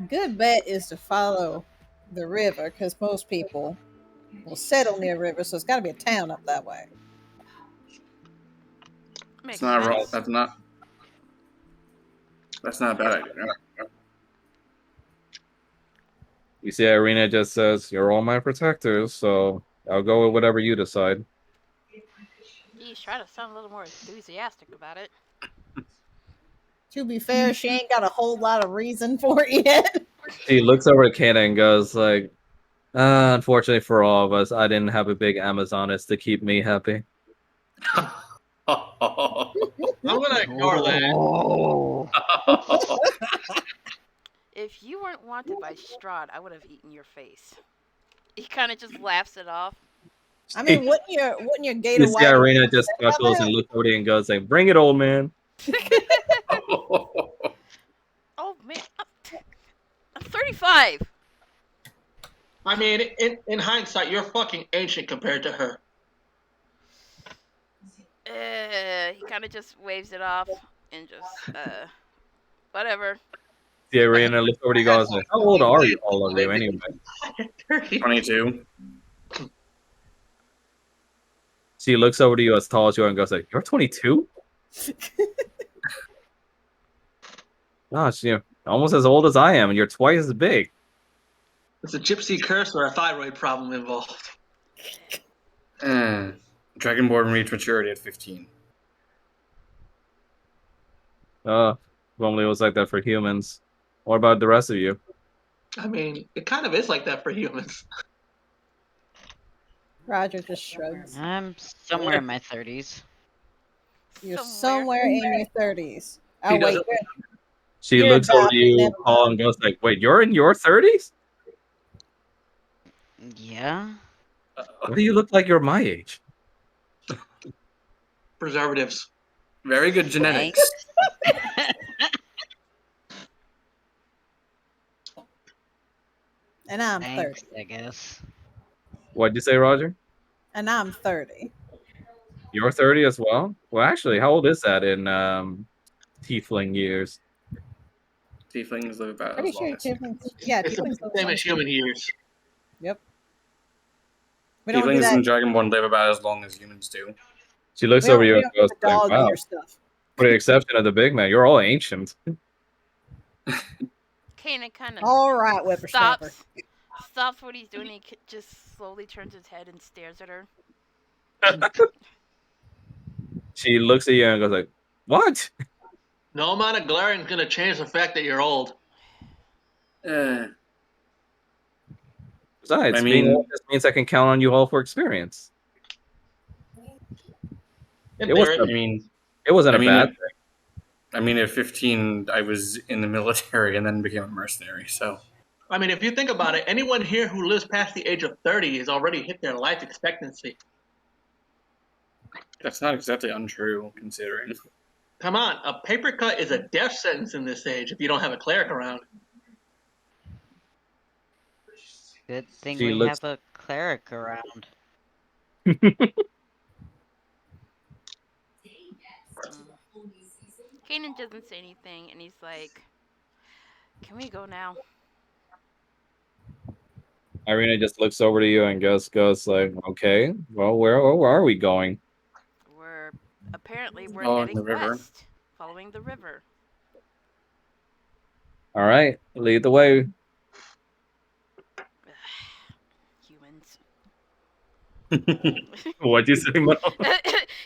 good bet is to follow the river because most people will settle near river, so it's got to be a town up that way. Makes It's not wrong. sense. That's not a bad idea. You see Irina just says, you're all my protectors, so I'll go with whatever you decide. Geez, try to sound a little more enthusiastic about it. To be fair, she ain't got a whole lot of reason for it yet. She looks over at Kana and goes like, unfortunately for all of us, I didn't have a big Amazoness to keep me happy. I'm gonna ignore that. Oh. If you weren't wanted by Strahd, I would have eaten your face. He kind of just laughs it off. I mean, wouldn't your You gator see white Irina just chuckles and looks over at you and goes like, bring it, old man. Oh man, I'm 35. I mean, in hindsight, you're fucking ancient compared to her. He kind of just waves it off and just whatever. See Irina looks over to you and goes like, how old are you, all of you anyway? 22. She looks over to you as tall as you are and goes like, you're 22? Gosh, you're almost as old as I am, and you're twice as big. It's a gypsy curse or a thyroid problem involved. Dragonborn reach maturity at 15. If only it was like that for humans. What about the rest of you? I mean, it kind of is like that for humans. Roger just shrugs. I'm somewhere in my 30s. You're somewhere in your 30s. Oh, He wait. doesn't- She You're looks over about to you, never Paul, and goes like, wait, you're in your 30s? Yeah. What do you look like you're my age? Preservatives. Very good genetics. And I'm Thanks, 30. I guess. What'd you say, Roger? And I'm 30. You're 30 as well? Well, actually, how old is that in tiefling years? Tieflings live about Pretty as sure long as tieflings. Yeah, It's tieflings. the same as human years. Yep. We don't do Tieflings that. and Dragonborn live about as long as humans do. She looks We over don't, you we and don't goes do the like, dog wow, ear stuff. for the exception of the big man, you're all ancient. Kanan kind of All right, whippersnapper. stops what he's doing. He just slowly turns his head and stares at her. She looks at you and goes like, what? No amount of glaring is going to change the fact that you're old. Besides, I being mean- old just means I can count on you all for experience. In It wasn't theory. a, I mean, it wasn't I a mean, bad it- thing. I mean, at 15, I was in the military and then became a mercenary. So I mean, if you think about it, anyone here who lives past the age of 30 has already hit their life expectancy. that's not exactly untrue, considering. Come on, a paper cut is a death sentence in this age if you don't have a cleric around. Good thing She we looks- have a cleric around. Kanan doesn't say anything, and he's like, "Can we go now?" Irina just looks over to you and goes like, okay, well, where are we going? We're apparently Oh, heading the river. west, following the river. All right, lead the way. Humans. What'd you say, Mo?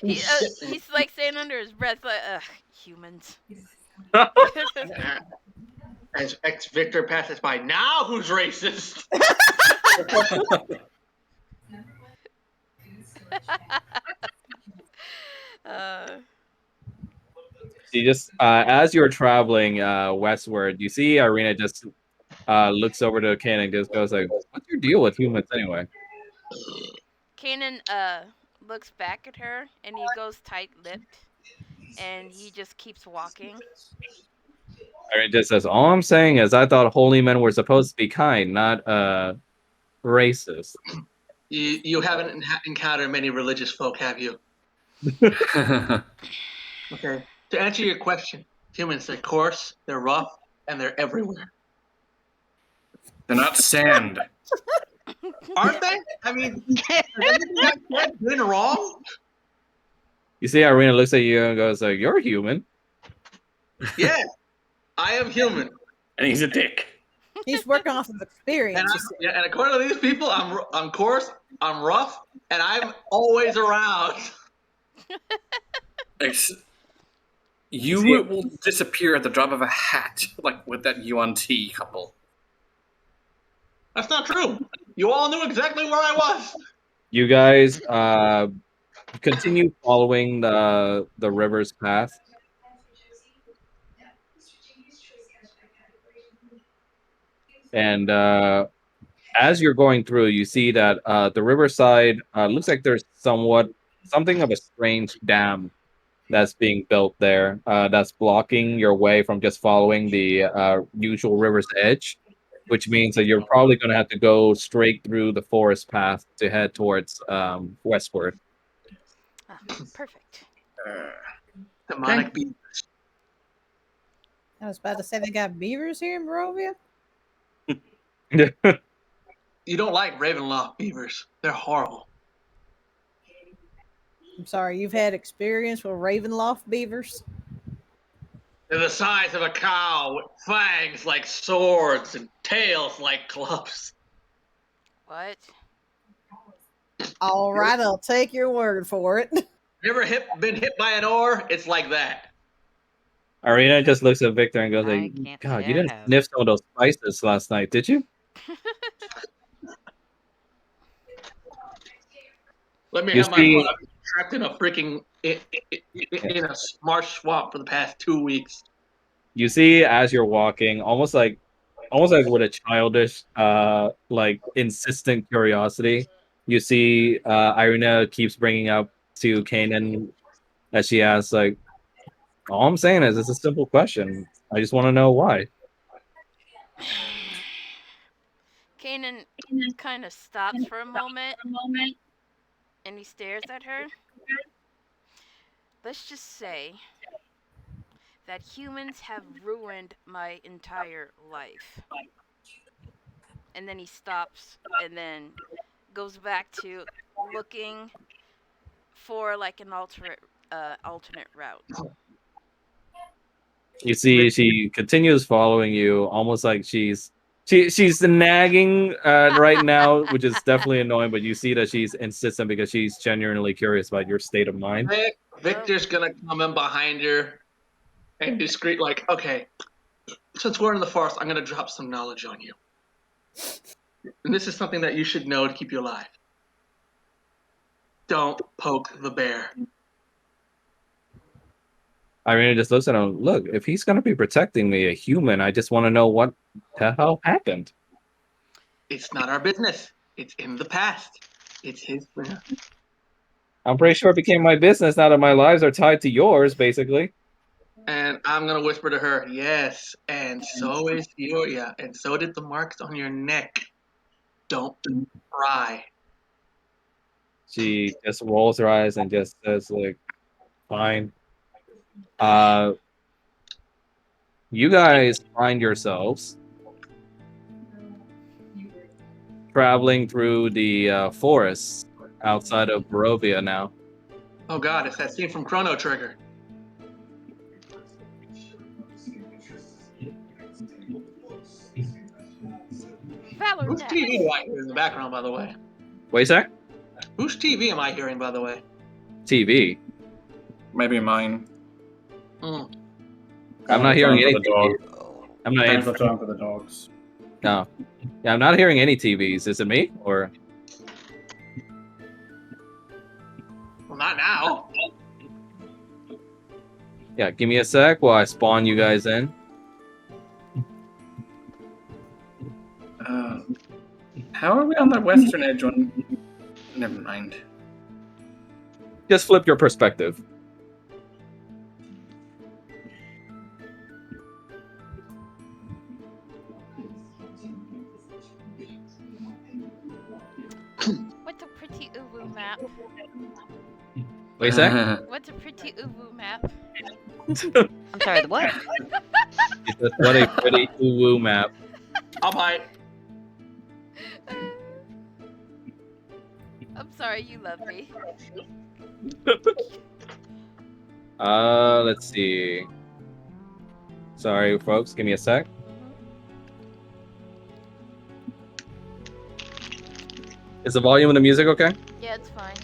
He's like saying under his breath, like, "Ugh, humans." As ex Victor passes by, now who's racist? uh, You just as you're traveling westward, you see Irina just looks over to Ken and just goes like, "What's your deal with humans anyway?" Kanan looks back at her and he goes tight-lipped and he just keeps walking. Irina just says, "All I'm saying is I thought holy men were supposed to be kind, not racist." You haven't encountered many religious folk, have you? They're Okay. To answer your question, humans, they're coarse, they're rough, and they're everywhere. not sand. Aren't they? I mean, has anything I've said been wrong? You see Irina looks at you and goes like, "You're human." Yeah, I am human. And he's a dick. He's working off of And experience. You see. yeah, and according to these people, I'm coarse, I'm rough, and I'm always around. Ex- See- You will disappear at the drop of a hat, like with that UNT couple. That's not true. You all knew exactly where I was. You guys continue following the river's path. And as you're going through, you see that the riverside looks like there's something of a strange dam that's being built there that's blocking your way from just following the usual river's edge, which means that you're probably going to have to go straight through the forest path to head towards westward. Ah, perfect. Demonic beast. I was about to say they got beavers here in Barovia. You don't like Ravenloft beavers. They're horrible. I'm sorry, you've had experience with Ravenloft beavers? They're the size of a cow with fangs like swords and tails like clubs. What? All right, I'll take your word for it. Never been hit by an oar? It's like that. Arena just looks at Victor and goes I like, can't "God, say you I didn't have. sniff some of those spices last night, did you?" Let me You have my see, fun. I've been trapped in a freaking in a marsh swamp for the past 2 weeks. you see as you're walking, almost like with a childish, like insistent curiosity. You see, Irina keeps bringing up to Kanan that she asks, like, "All I'm saying is, it's a simple question. I just want to know why." Kanan kind of stops for a moment and he stares at her. Let's just say that humans have ruined my entire life. And then he stops and then goes back to looking for like an alternate route. You see, she continues following you, almost like she's nagging right now, which is definitely annoying. But you see that she's insistent because she's genuinely curious about your state of mind. Victor's gonna come in behind her and discreet, like, okay, since we're in the forest, I'm gonna drop some knowledge on you. And this is something that you should know to keep you alive. Don't poke the bear. Irina just looks at him. Look, if he's gonna be protecting me, a human, I just want to know what the hell happened. It's not our business. It's in the past. It's his. I'm pretty sure it became my business now that my lives are tied to yours, basically. And I'm gonna whisper to her, yes, and so is your and so did the marks on your neck. Don't cry. She just rolls her eyes and just says, like, fine. Uh, you guys find yourselves traveling through the forests outside of Barovia now. Oh God, it's that scene from Chrono Trigger. Valor Whose net. TV do I hear in the background, by the way? Wait a sec. Whose TV am I hearing, by the way? TV. Maybe mine. Mm. I'm not hearing any For the dog. TVs. I'm not. Trying to switch on for the dogs. No. Yeah, I'm not hearing any TVs. Is it me or? Well, not now. Yeah, give me a sec while I spawn you guys in. How are we on the western edge when? Never mind. Just flip your perspective. What's a pretty uwu map? What you say? What's a pretty uwu map? I'm sorry, the what? It's just what a pretty woo map. I'll buy it. I'm sorry, you love me. Let's see. Sorry, folks. Give me a sec. Is the volume of the music okay? Yeah, it's fine.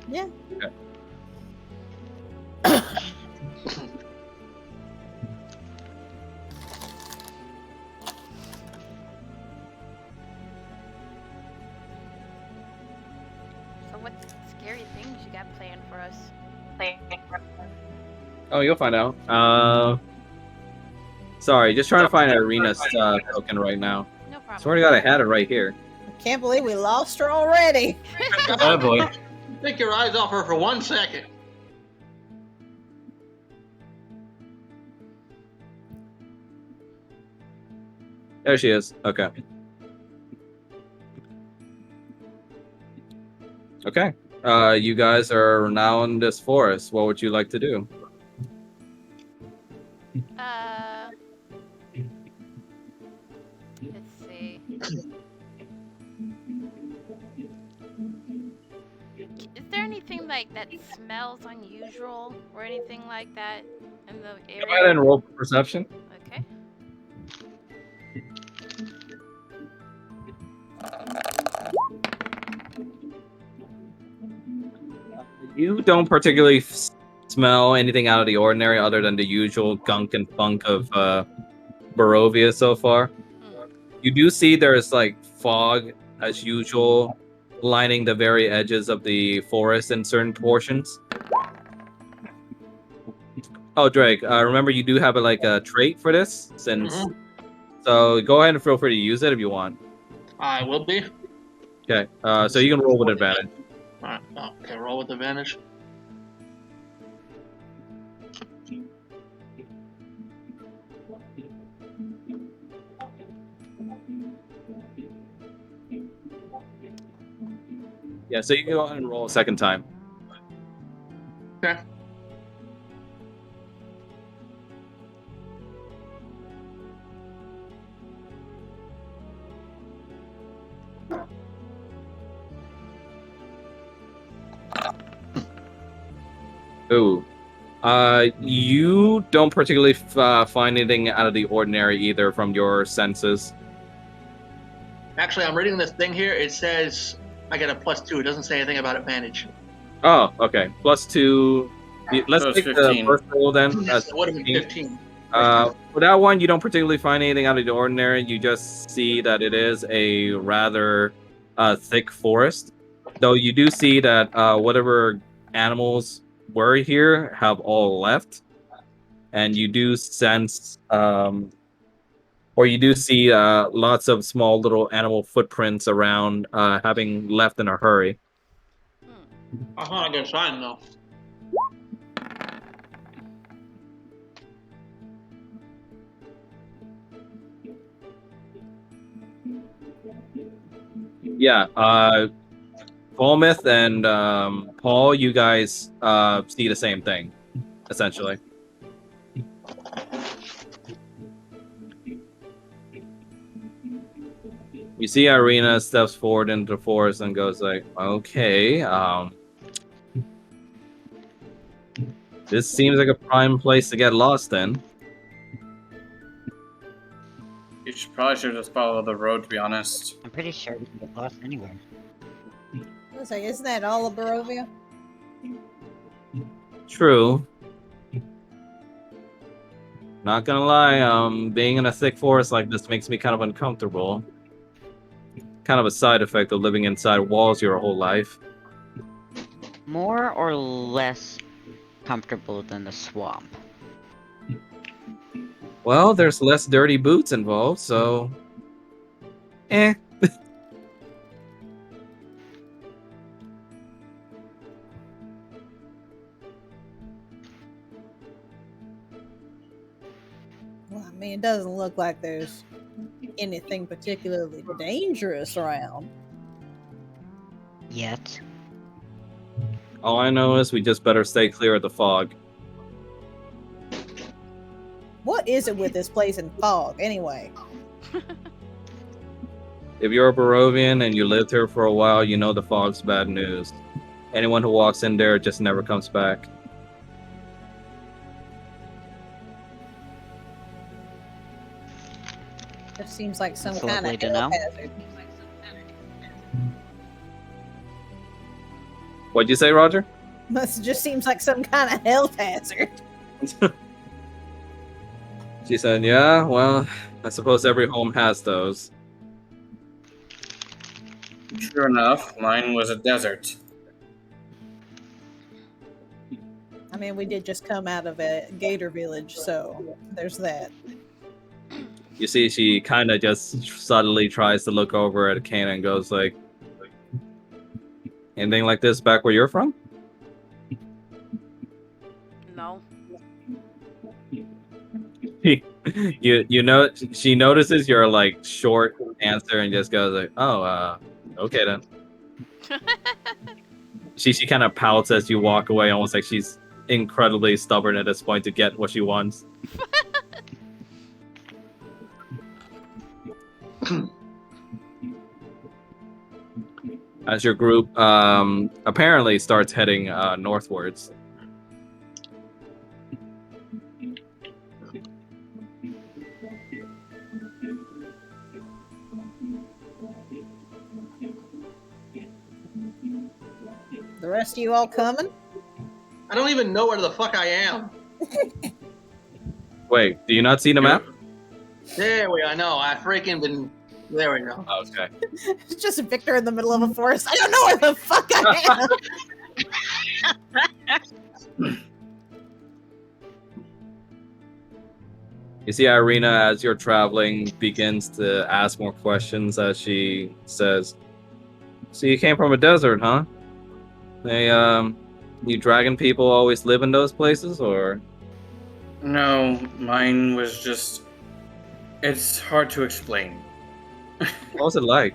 Yeah. Okay. So what scary things you got planned for us? Oh, you'll find out. Sorry, just trying to find Irina's token right now. No problem. Swear to God, I had it right here. Can't believe we lost her already. Oh boy. Take your eyes off her for 1 second. There she is. Okay. Okay. You guys are now in this forest. What would you like to do? Let's see. Is there anything like that smells unusual or anything like that in the area? Go ahead and roll for perception. Okay. You don't particularly smell anything out of the ordinary other than the usual gunk and funk of Barovia so far. You do see there's like fog as usual lining the very edges of the forest in certain portions. Oh, Drake, remember you do have a trait for this since so go ahead and feel free to use it if you want. I will be. Okay, so you can roll with advantage. Alright, okay, roll with advantage. Yeah, so you can go ahead and roll a second time. Okay. Ooh. You don't particularly find anything out of the ordinary either from your senses. Actually, I'm reading this thing here. It says I get a +2. It doesn't say anything about advantage. Oh, okay. +2. Let's So it's take the 15. first roll then. Yes, it would have been 15. For that one, you don't particularly find anything out of the ordinary. You just see that it is a rather thick forest. Though you do see that whatever animals were here have all left. And you do sense, or you do see lots of small little animal footprints around having left in a hurry. That's not a good sign, though. Yeah, Paulmouth and Paul, you guys see the same thing, essentially. You see Irina steps forward into the forest and goes like, okay, this seems like a prime place to get lost in. You probably should just follow the road, to be honest. I'm pretty sure we can get lost anywhere. I was like, isn't that all of Barovia? True. Not gonna lie, being in a thick forest like this makes me kind of uncomfortable. Kind of a side effect of living inside walls your whole life. More or less comfortable than the swamp? Well, there's less dirty boots involved, so... Eh. Well, I mean, it doesn't look like there's anything particularly dangerous around. Yet. All I know is we just better stay clear of the fog. What is it with this place and fog, anyway? If you're a Barovian and you lived here for a while, you know the fog's bad news. Anyone who walks in there just never comes back. It seems like some That's kind lovely of to health know. hazard. What'd you say, Roger? This just seems like some kind of health hazard. She said, yeah, well, I suppose every home has those. Sure enough, mine was a desert. I mean, we did just come out of a gator village, so there's that. You see, she kind of just subtly tries to look over at Kana and goes like, anything like this back where you're from? No. You know, she notices your like short answer and just goes like, oh, okay then. She kind of pouts as you walk away, almost like she's incredibly stubborn at this point to get what she wants. As your group apparently starts heading northwards. The rest of you all coming? I don't even know where the fuck I am. Wait, do you not see the map? There we are. No, I freaking been. There we go. Okay. It's just Victor in the middle of a forest. I don't know where the fuck I am. You see Irina, as you're traveling, begins to ask more questions as she says, so you came from a desert, huh? You dragon people always live in those places, or? No, mine was just. It's hard to explain. What was it like?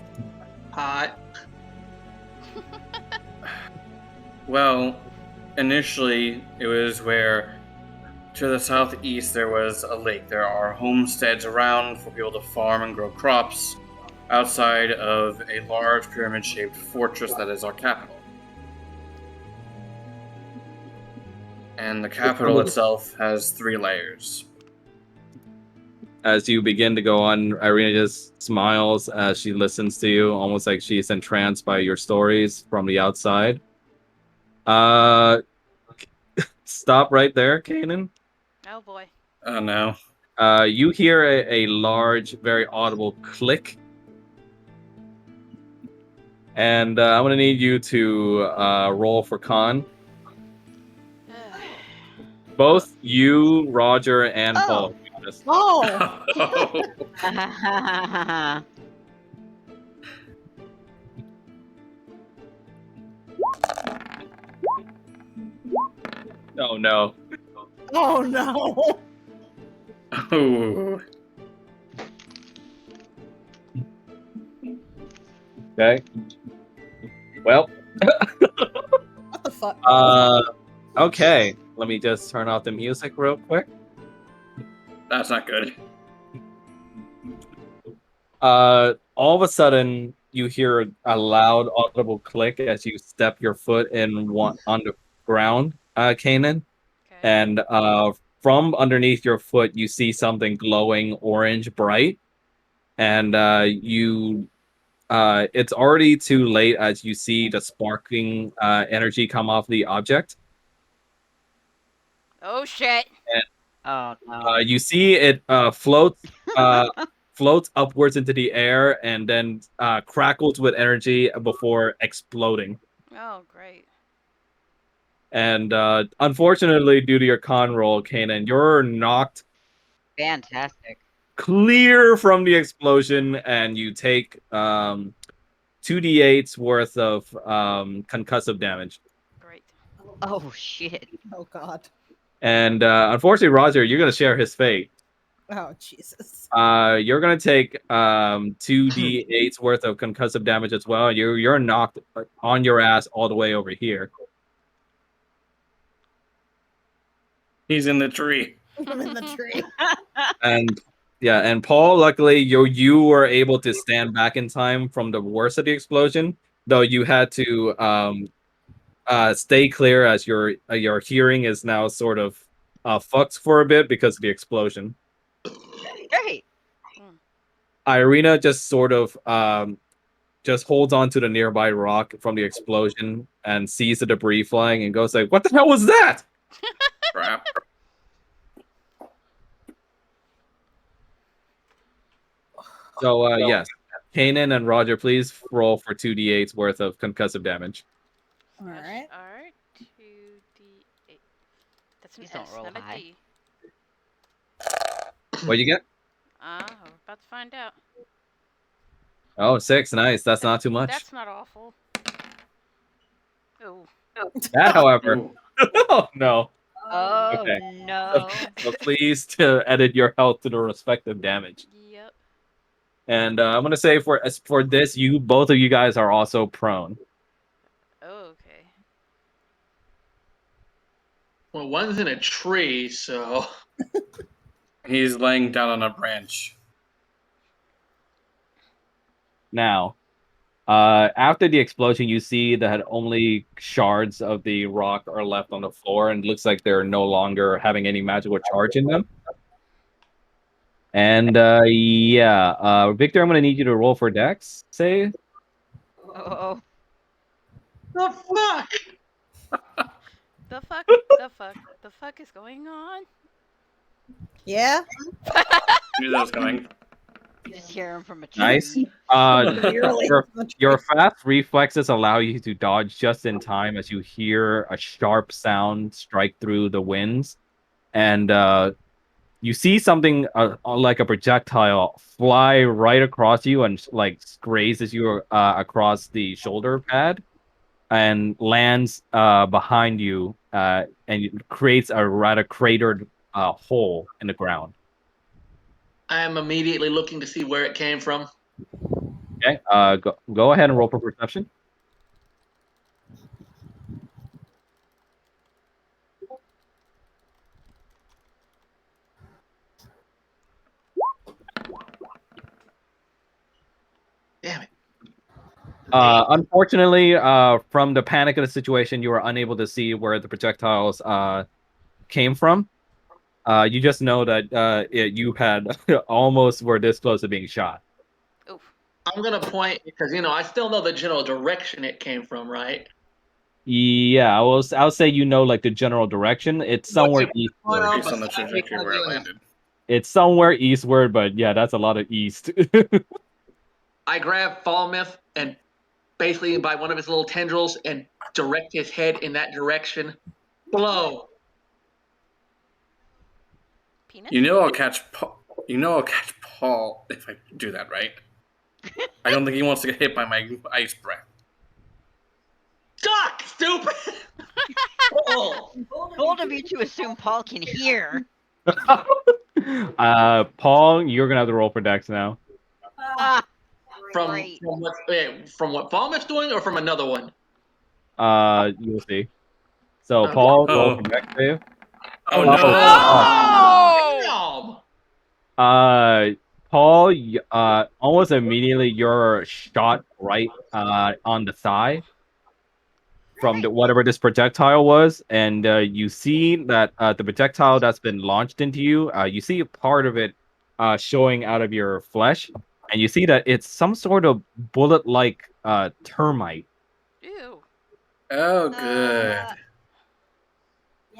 Hot. Well, initially, it was where to the southeast there was a lake. There are homesteads around for people to farm and grow crops outside of a large pyramid-shaped fortress that is our capital. And the capital itself has 3 layers. As you begin to go on, Irina just smiles as she listens to you, almost like she's entranced by your stories from the outside. Stop right there, Kanan. Oh boy. Oh no. You hear a large, very audible click. And I'm going to need you to roll for con. Both you, Roger, and Paul. Oh! Oh, no. Oh no! Oh. Okay. Well. What the fuck? Okay. Let me just turn off the music real quick. That's not good. All of a sudden, you hear a loud, audible click as you step your foot on the ground, Kanan. Okay. And from underneath your foot, you see something glowing orange bright. And it's already too late as you see the sparking energy come off the object. Oh shit. Oh no. You see it floats upwards into the air and then crackles with energy before exploding. Oh, great. And unfortunately, due to your con roll, Kanan, you're knocked Fantastic. clear from the explosion, and you take 2d8s worth of concussive damage. Great. Oh shit. Oh God. And unfortunately, Roger, you're gonna share his fate. Oh Jesus. You're gonna take 2d8s worth of concussive damage as well. You're knocked on your ass all the way over here. He's in the tree. I'm in the tree. And yeah, and Paul, luckily you were able to stand back in time from the worst of the explosion, though you had to stay clear as your hearing is now sort of fucked for a bit because of the explosion. Great. Irina just sort of just holds on to the nearby rock from the explosion and sees the debris flying and goes like, "What the hell was that?" Crap. So yes, Kanan and Roger, please roll for 2d8s worth of concussive damage. All right. All right. 2d8. That's an Please don't S, roll not a high. D. What you get? We're about to find out. Oh, 6. Nice. That's not too much. That's not awful. Oh. That, however, Ooh. oh no. Oh Okay. no. So please to edit your health to the respective damage. Yep. And I'm gonna say for this, both of you guys are also prone. Oh, okay. Well, one's in a tree, so He's laying down on a branch. Now, after the explosion, you see that only shards of the rock are left on the floor, and it looks like they're no longer having any magical charge in them. And yeah, Victor, I'm gonna need you to roll for Dex. Say, Oh. the fuck. The fuck? The fuck? The fuck is going on? Yeah. Knew that was coming. You just hear him from a tree. nice. Really? Your fast reflexes allow you to dodge just in time as you hear a sharp sound strike through the winds, and you see something like a projectile fly right across you and like grazes you across the shoulder pad and lands behind you and it creates a rather cratered hole in the ground. I am immediately looking to see where it came from. Okay, go ahead and roll for perception. Damn it. Unfortunately, from the panic of the situation, you were unable to see where the projectiles came from. You just know that you had almost were this close to being shot. Oof. I'm gonna point because I still know the general direction it came from, right? Yeah, I'll say like the general direction. It's somewhere eastward. Based on the trajectory where I landed. It's somewhere eastward, but yeah, that's a lot of east. I grab Falmouth and basically by one of his little tendrils and direct his head in that direction. Blow. Peanut? You know I'll catch Paul. Paul if I do that, right? I don't think he wants to get hit by my ice breath. Duck, stupid. Oh. Bold of you to assume Paul can hear. Paul, you're gonna have to roll for Dex now. Ah, From great. from what Falmouth's doing or from another one? You'll see. So Okay. Paul, roll Oh. for Dex save. Oh Oh, damn. Paul, almost immediately you're shot right on the thigh from whatever this projectile was, and you see that the projectile that's been launched into you, you see part of it showing out of your flesh, and you see that it's some sort of bullet-like termite. Ew. Oh, good.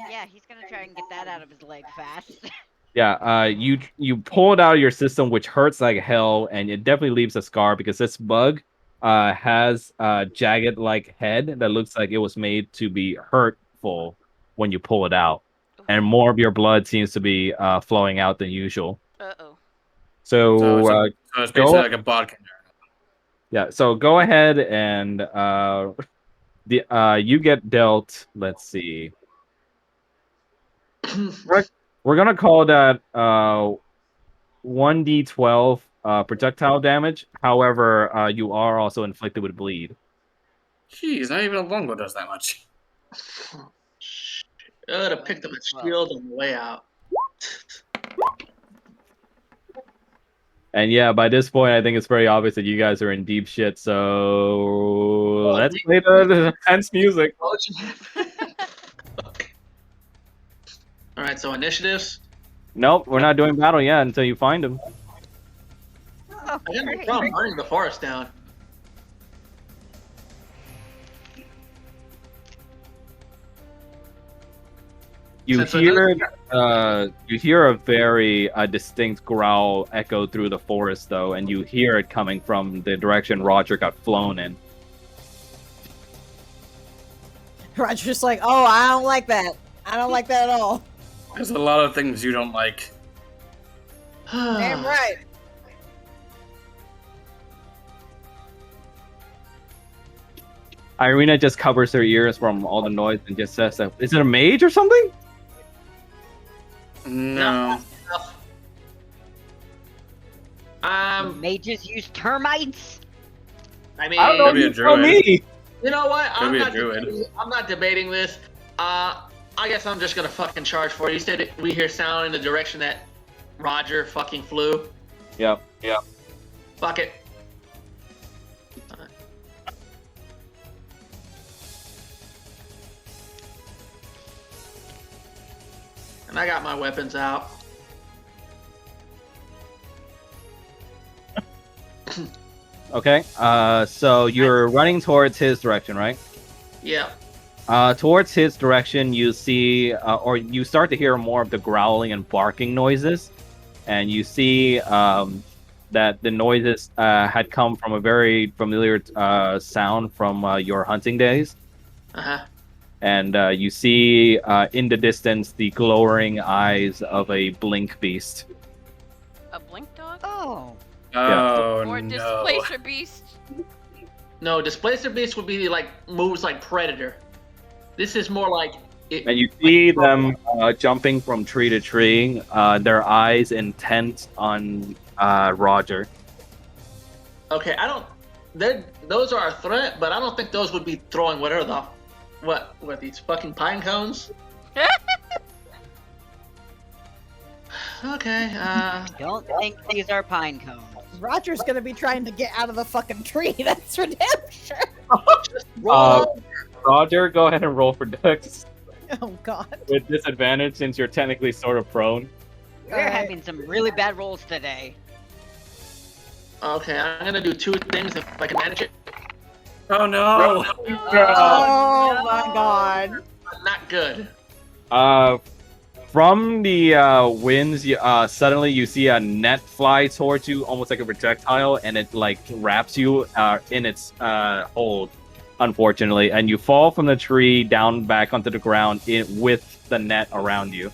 Yeah, he's gonna try and get that out of his leg fast. Yeah, you pull it out of your system, which hurts like hell, and it definitely leaves a scar because this bug has a jagged like head that looks like it was made to be hurtful when you pull it out, and more of your blood seems to be flowing out than usual. Uh-oh. So So it's basically go like a bodkin. yeah, so go ahead and you get dealt. Let's see. We're gonna call that 1d12 projectile damage. However, you are also inflicted with bleed. Jeez, not even a longbow does that much. I would have picked up a shield on the way out. And yeah, by this point, I think it's very obvious that you guys are in deep shit. So let's play the tense music. All right, so initiatives. Nope, we're not doing battle yet until you find him. Oh, I got no great. problem burning the forest down. You Since I hear a very distinct growl echo through the forest, though, and you hear it coming from the direction Roger got flown in. Roger's just like, oh, I don't like that. I don't like that at all. There's a lot of things you don't like. Damn right. Irina just covers her ears from all the noise and just says, "Is it a mage or something?" No. Mages use termites? I mean, I don't know. Could be a You tell druid. me. you know what? Could be a druid. I'm not debating this. I guess I'm just gonna fucking charge for it. You said we hear sound in the direction that Roger fucking flew. Yep. Fuck it. And I got my weapons out. Okay. So you're running towards his direction, right? Yeah. Towards his direction, you see, or you start to hear more of the growling and barking noises, and you see that the noises had come from a very familiar sound from your hunting days. Uh-huh. And you see in the distance the glowering eyes of a blink beast. A blink dog? Oh. Oh, Or no. displacer beast? No, Displacer Beast would be like moves like Predator. This is more like And you see them jumping from tree to tree, their eyes intent on Roger. Okay, I don't. Those are a threat, but I don't think those would be throwing whatever the. What these fucking pine cones? Okay. I don't think these are pine cones. Roger's gonna be trying to get out of the fucking tree. That's redemption. Roger, go ahead and roll for Dex Oh god. with disadvantage since you're technically sort of prone. We're Alright. having some really bad rolls today. Okay, I'm gonna do two things if I can manage it. Oh, no. Oh my god. Not good. From the winds, suddenly you see a net fly towards you, almost like a projectile, and it like wraps you in its hold, unfortunately, and you fall from the tree down back onto the ground with the net around you.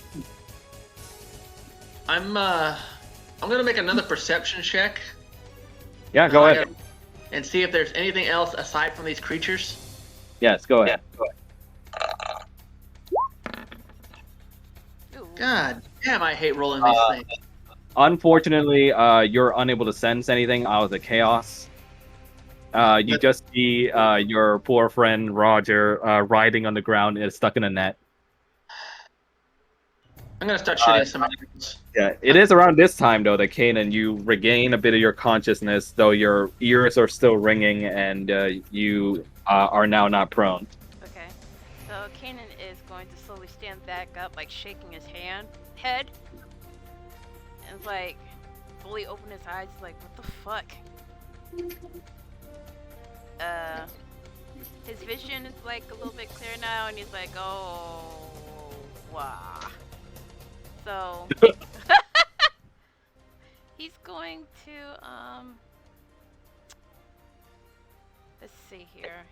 I'm gonna make another perception check. Yeah, go ahead. And see if there's anything else aside from these creatures. Yes, go ahead. Ooh. God damn, I hate rolling these things. Unfortunately, you're unable to sense anything out of the chaos. You just see your poor friend Roger riding on the ground and stuck in a net. I'm gonna start shooting some animals. Yeah, it is around this time though that Kanan, you regain a bit of your consciousness, though your ears are still ringing and you are now not prone. Okay. So Kanan is going to slowly stand back up, like shaking his head. And like fully open his eyes, like, what the fuck? His vision is like a little bit clear now, and he's like, oh, Wah. So he's going to let's see here.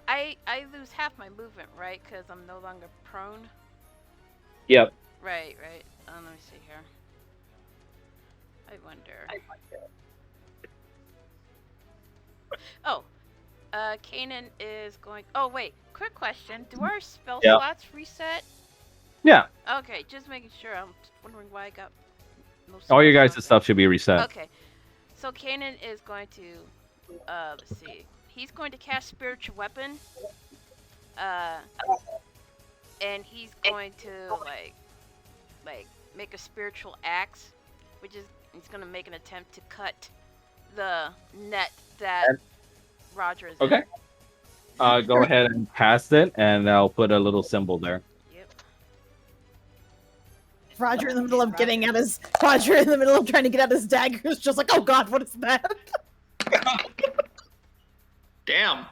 I lose half my movement, right? Because I'm no longer prone. Yep. Right, right. Let me see here. I wonder. Oh, Kanan is going. Oh wait, quick question. Do our spell Yep. slots reset? Yeah. Okay, just making sure. I'm wondering why I got most. All spell your guys' slots. stuff should be reset. Okay, so Kanan is going to. Let's see. He's going to cast spiritual weapon. Uh, and he's going to like make a spiritual axe, which is he's gonna make an attempt to cut the net that Roger is Okay. in. Go ahead and cast it, and I'll put a little symbol there. Yep. Roger in the middle of getting at his Roger in the middle of trying to get at his dagger is just like, oh god, what is that? Damn.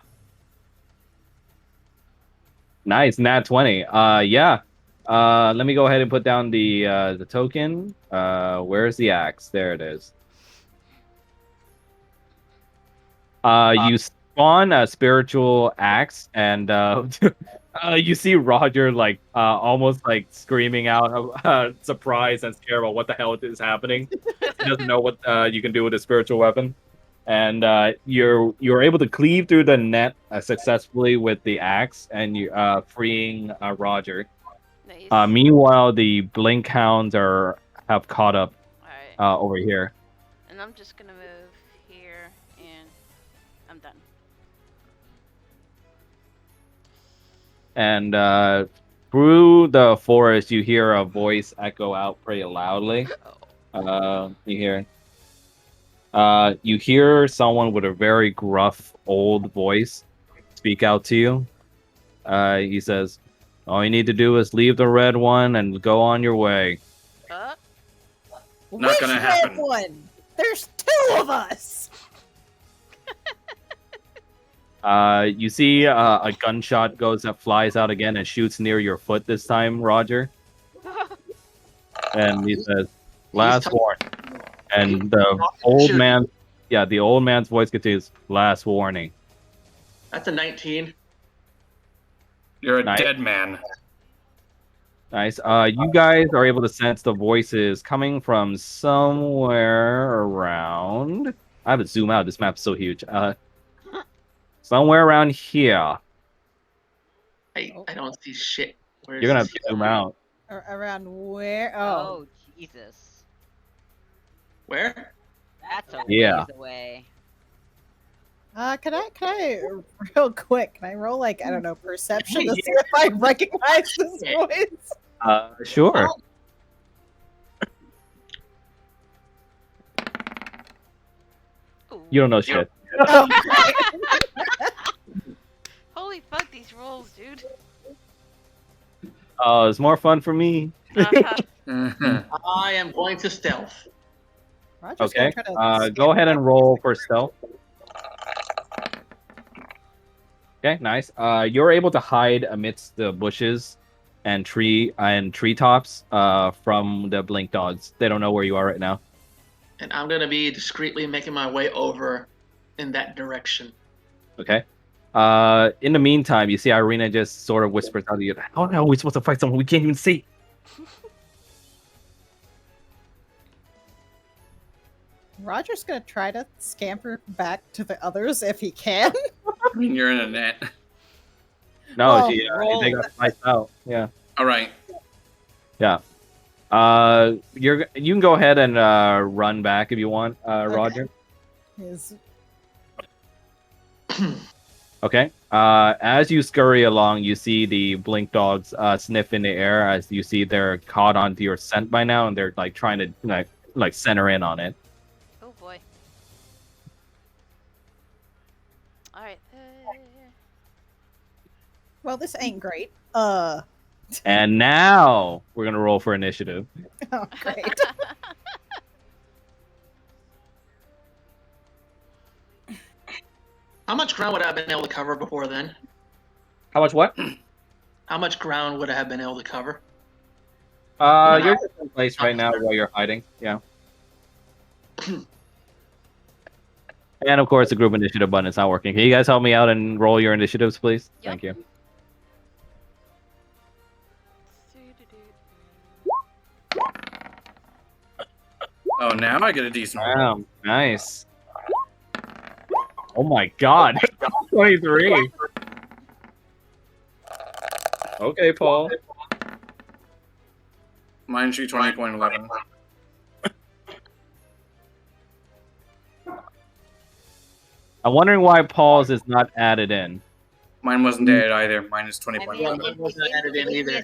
Nice, nat 20. Yeah. Let me go ahead and put down the token. Where's the axe? There it is. You spawn a spiritual axe, and you see Roger like almost like screaming out, surprised and scared about what the hell is happening. He doesn't know what you can do with a spiritual weapon, and you're able to cleave through the net successfully with the axe, and you freeing Roger. Nice. Meanwhile, the blink hounds have caught up Alright. over here. And I'm just gonna move here and I'm done. And through the forest, you hear a voice echo out pretty loudly. You hear someone with a very gruff, old voice speak out to you. He says, "All you need to do is leave the red one and go on your way." Uh, Not Which gonna red happen. one? There's two of us. You see a gunshot flies out again and shoots near your foot this time, Roger. And he says, "Last talking- warning." And the old man's voice continues, "Last warning." That's a 19. You're a Nice. dead man. Nice. You guys are able to sense the voices coming from somewhere around. I have to zoom out. This map's so huge. Somewhere around here. I don't see shit. Where's You're gonna have this? to zoom out. Around where? Oh. Oh, Jesus. Where? That's a Yeah. ways away. Can I real quick? Can I roll like I don't know perception to see if I recognize this voice? Sure. ooh. You don't know shit. Oh, Holy fuck, these rolls, dude. It's more fun for me. Uh-huh. Mhm. I am going to stealth. Roger's Okay. gonna try to Go ahead and roll for stealth. Okay, nice. You're able to hide amidst the bushes and treetops from the blink dogs. They don't know where you are right now. And I'm going to be discreetly making my way over in that direction. Okay. In the meantime, you see Irina just sort of whispers out to you, "How are we supposed to fight someone we can't even see?" Roger's gonna try to scamper back to the others if he can. I mean, you're in a net. No, Well, they got spiced out. Yeah. All right. Yeah. You can go ahead and run back if you want, Roger. His Okay. As you scurry along, you see the blink dogs sniff in the air. As you see, they're caught onto your scent by now, and they're like trying to like center in on it. Oh boy. Alright. well, this ain't great. And now we're gonna roll for initiative. Oh, great. How much ground would I have been able to cover before then? How much what? How much ground would I have been able to cover? You're just in place right now while you're hiding. Yeah. And of course, the group initiative button is not working. Can you guys help me out and roll your initiatives, please? Yep. Thank you. Oh, now I get a decent roll. Wow, nice. Oh my god, 23. Okay, Paul. Mine should be 20.11. I'm wondering why Paul's is not added in. Mine wasn't dead either. Mine is I mean, 20.11. it wasn't added in either.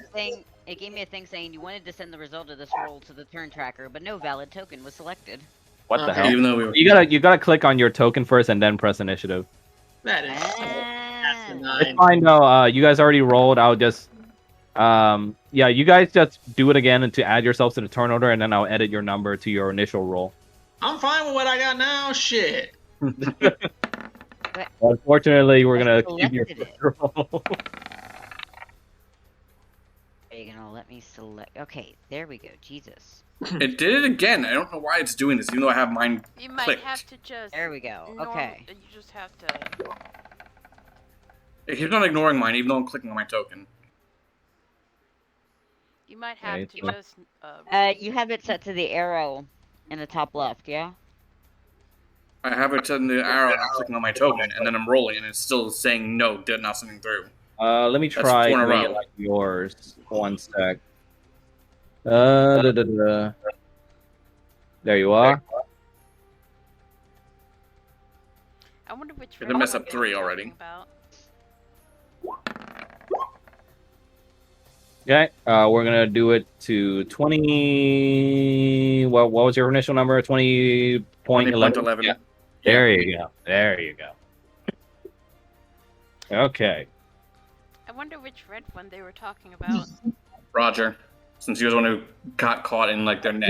it gave me a thing saying you wanted to send the result of this roll to the turn tracker, but no valid token was selected. What the Okay. hell? Even though we were. You gotta click on your token first and then press initiative. That is. That's Ah. a It's 9. fine though. You guys already rolled. I'll just yeah, you guys just do it again and to add yourselves to the turn order, and then I'll edit your number to your initial roll. I'm fine with what I got now. Shit. Unfortunately, we're I gonna keep your selected it. roll. Are you gonna let me select? Okay, there we go. Jesus. It did it again. I don't know why it's doing this, even though I have mine You might clicked. have to just. There we go. norm- Okay. You just have to. It keeps on ignoring mine, even though I'm clicking on my token. You might have Okay, to so- just. You have it set to the arrow in the top left, yeah? I have it in the arrow and I'm clicking on my token, and then I'm rolling, and it's still saying no, did not sending through. Let me That's try 4 in a doing row. it like yours. One sec. There you are. I wonder which. Did red I mess one up they 3 were already? talking about. Okay, we're gonna do it to 20. What was your initial number? 20.11. 20.11. Yeah. There you go. There you go. Okay. I wonder which red one they were talking about. Roger. Since he was the one who got caught in like their net.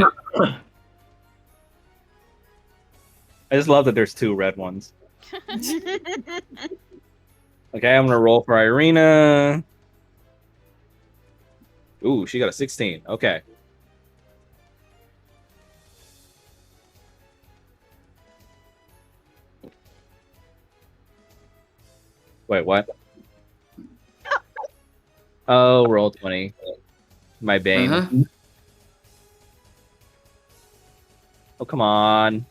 I just love that there's 2 red ones. Okay, I'm gonna roll for Irina. Ooh, she got a 16. Okay. Wait, what? Oh, roll 20. My bane. Uh-huh. Oh, come on.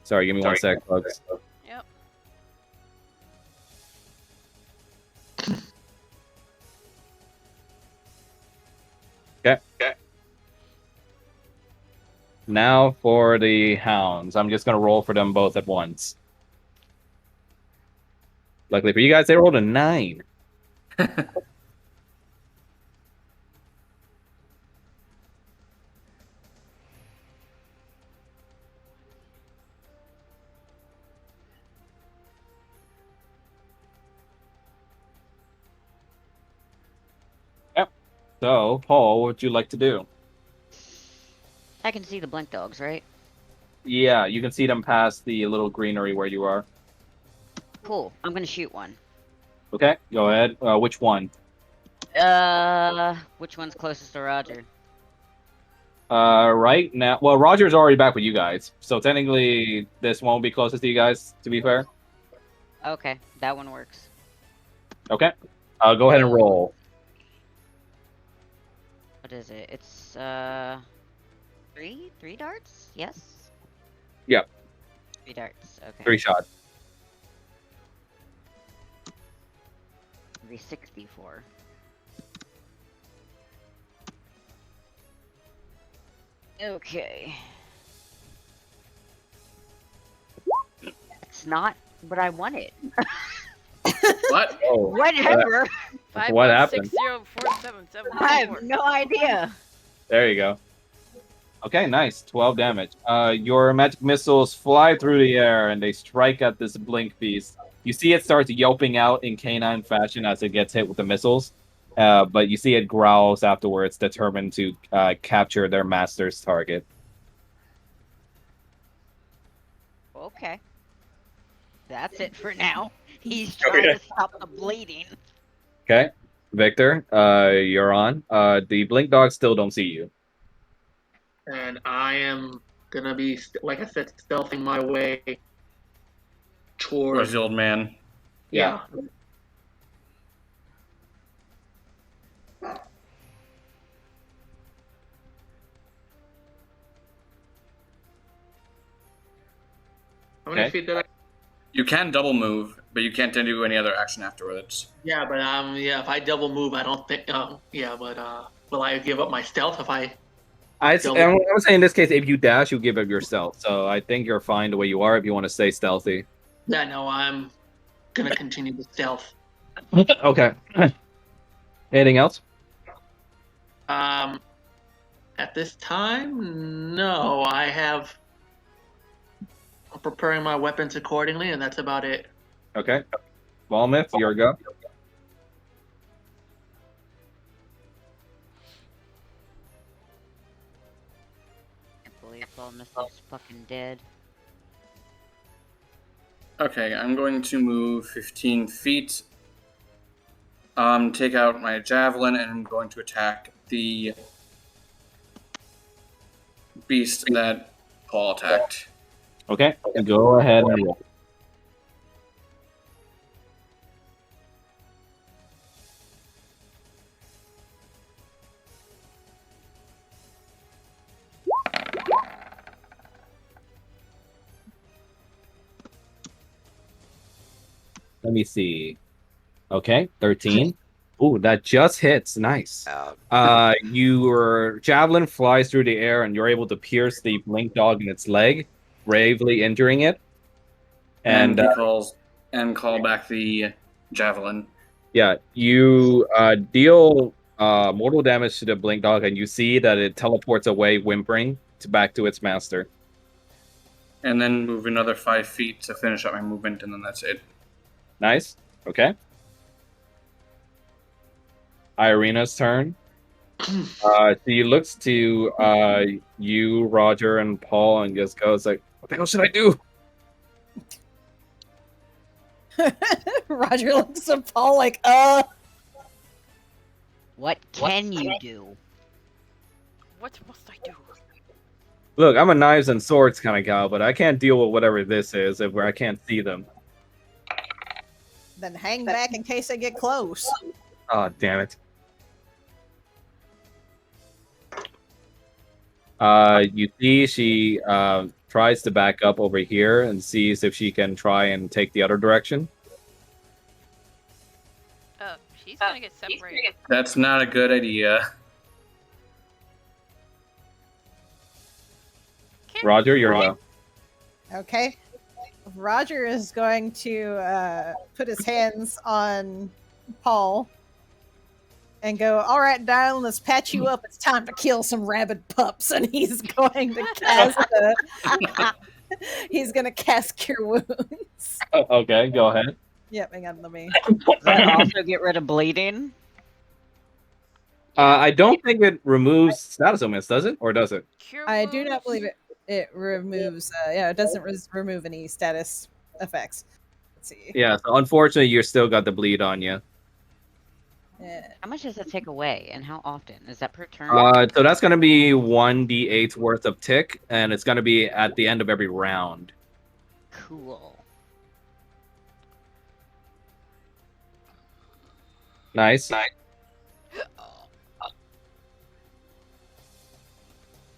Sorry, give me 1 sec, folks. Yep. Okay. Now for the hounds. I'm just gonna roll for them both at once. Luckily for you guys, they rolled a 9. Yep. So, Paul, what would you like to do? I can see the blink dogs, right? Yeah, you can see them past the little greenery where you are. Cool. I'm gonna shoot one. Okay, go ahead. Which one? Which one's closest to Roger? Right now, well, Roger's already back with you guys, so technically this won't be closest to you guys. To be fair. Okay, that one works. Okay. Go ahead and roll. What is it? It's three darts? Yes. Yep. 3 darts. Okay. 3 shots. 364. Okay. It's not what I wanted. What? Oh, Whatever. What happened? 51604774. I have no idea. there you go. Okay, nice. 12 damage. Your magic missiles fly through the air and they strike at this blink beast. You see it starts yelping out in canine fashion as it gets hit with the missiles, but you see it growls afterwards, determined to capture their master's target. Okay. That's it for now. He's trying to stop the bleeding. Okay. Victor, you're on. The blink dogs still don't see you. And I am gonna be, like I said, stealthing my way Where's towards. the old man? Yeah. How many Okay. feet did I? You can double move, but you can't do any other action afterwards. Yeah, but yeah, if I double move, I don't think. Yeah, but will I give up my stealth if I? I'm Double. saying in this case, if you dash, you give up your stealth. So I think you're fine the way you are if you want to stay stealthy. Yeah, no, I'm gonna continue the stealth. Okay. Anything else? At this time, no. I'm preparing my weapons accordingly, and that's about it. Okay. Valmith, your go. I believe Balmus is fucking dead. Okay, I'm going to move 15 feet. Take out my javelin, and I'm going to attack the beast that Paul attacked. Okay. Go ahead and roll. Let me see. Okay, 13. Ooh, that just hits. Nice. Your javelin flies through the air, and you're able to pierce the blink dog in its leg, gravely injuring it. And he calls and call back the javelin. Yeah, you deal mortal damage to the blink dog, and you see that it teleports away, whimpering, back to its master. And then move another 5 feet to finish up my movement, and then that's it. Nice. Okay. Irina's turn. She looks to you, Roger, and Paul, and just goes like, "What the hell should I do?" Roger looks at Paul like, What can you do? What must I do? Look, I'm a knives and swords kind of guy, but I can't deal with whatever this is where I can't see them. then hang back in case they get close. Oh, damn it. You see she tries to back up over here and sees if she can try and take the other direction. She's gonna get separated. That's not a good idea. Roger, you're go. Okay. Roger is going to put his hands on Paul and go, "All right, darling, let's patch you up. It's time to kill some rabid pups." And he's going to cast he's going to cast Cure Wounds. Okay, go ahead. Yep, hang on, let me. Does that also get rid of bleeding? I don't think it removes status ailments, does it? Or does it? Cure I do not wounds? believe it removes, it doesn't remove any status effects. Let's see. Yeah, so unfortunately, you're still got the bleed on you. Yeah. How much does that take away, and how often? Is that per turn? So that's going to be 1d8 worth of tick, and it's going to be at the end of every round. Cool. Nice.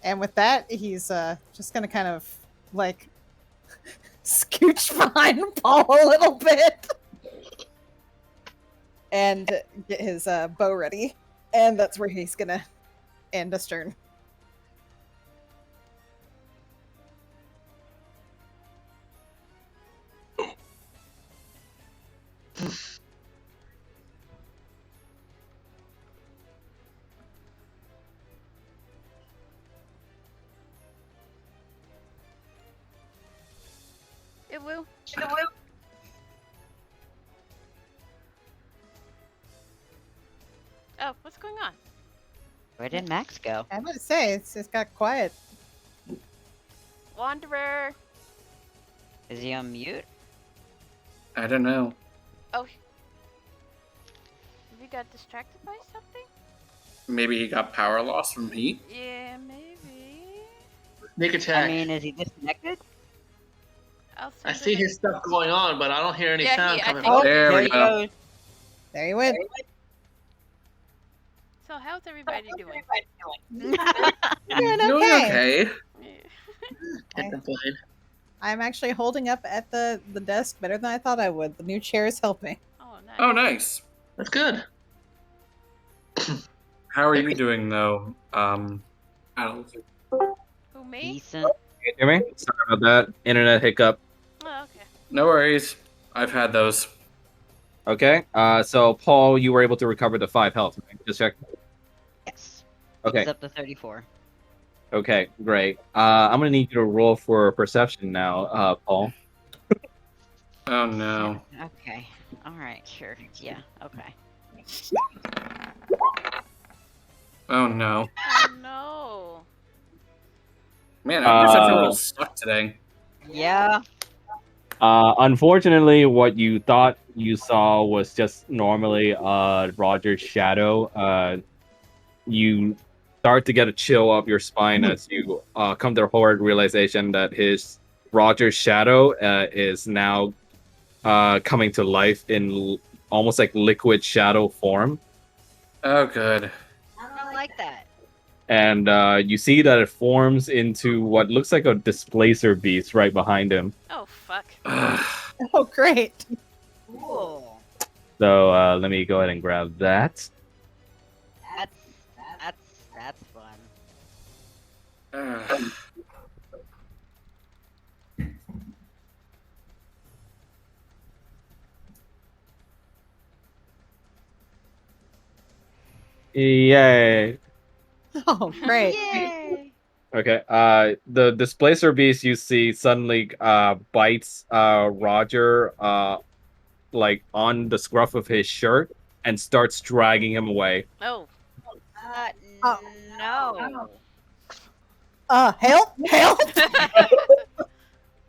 And with that, he's just gonna kind of like scooch behind Paul a little bit and get his bow ready. And that's where he's gonna end his turn. It will. Oh, what's going on? Where did Max go? I'm gonna say it's got quiet. Wanderer. Is he on mute? I don't know. Oh, we got distracted by something? Maybe he got power loss from heat. Yeah, maybe. Sneak I attack. mean, is he disconnected? I'll I send see him his stuff going on, but I don't hear any Yeah, sound I coming think from he it. There we he go. goes. There you went. So how's everybody doing? Doing Doing okay. okay. Can't complain. I'm actually holding up at the desk better than I thought I would. The new chair is helping. Oh, nice. Oh, nice. That's good. How are you doing though? Adult? Who, me? Decent. Can you hear me? Sorry about that. Internet hiccup. Oh, okay. No worries. I've had those. Okay. So Paul, you were able to recover the 5 health, right? Just check. Yes. Okay. He's up to 34. Okay, great. I'm gonna need you to roll for perception now, Paul. Oh no. Okay. All right. Sure. Yeah. Okay. Oh no. Oh, no. Man, our perception rolls suck today. Yeah. Unfortunately, what you thought you saw was just normally Roger's shadow. You start to get a chill up your spine as you come to the horrid realization that his Roger's shadow is now coming to life in almost like liquid shadow form. Oh good. I don't like that. And you see that it forms into what looks like a displacer beast right behind him. Oh, fuck. Ugh. Oh, great. Cool. So let me go ahead and grab that. That's fun. Ugh. Yay! Oh, great. Yay! Okay. The displacer beast you see suddenly bites Roger like on the scruff of his shirt and starts dragging him away. Oh. Oh. No. Help! Help!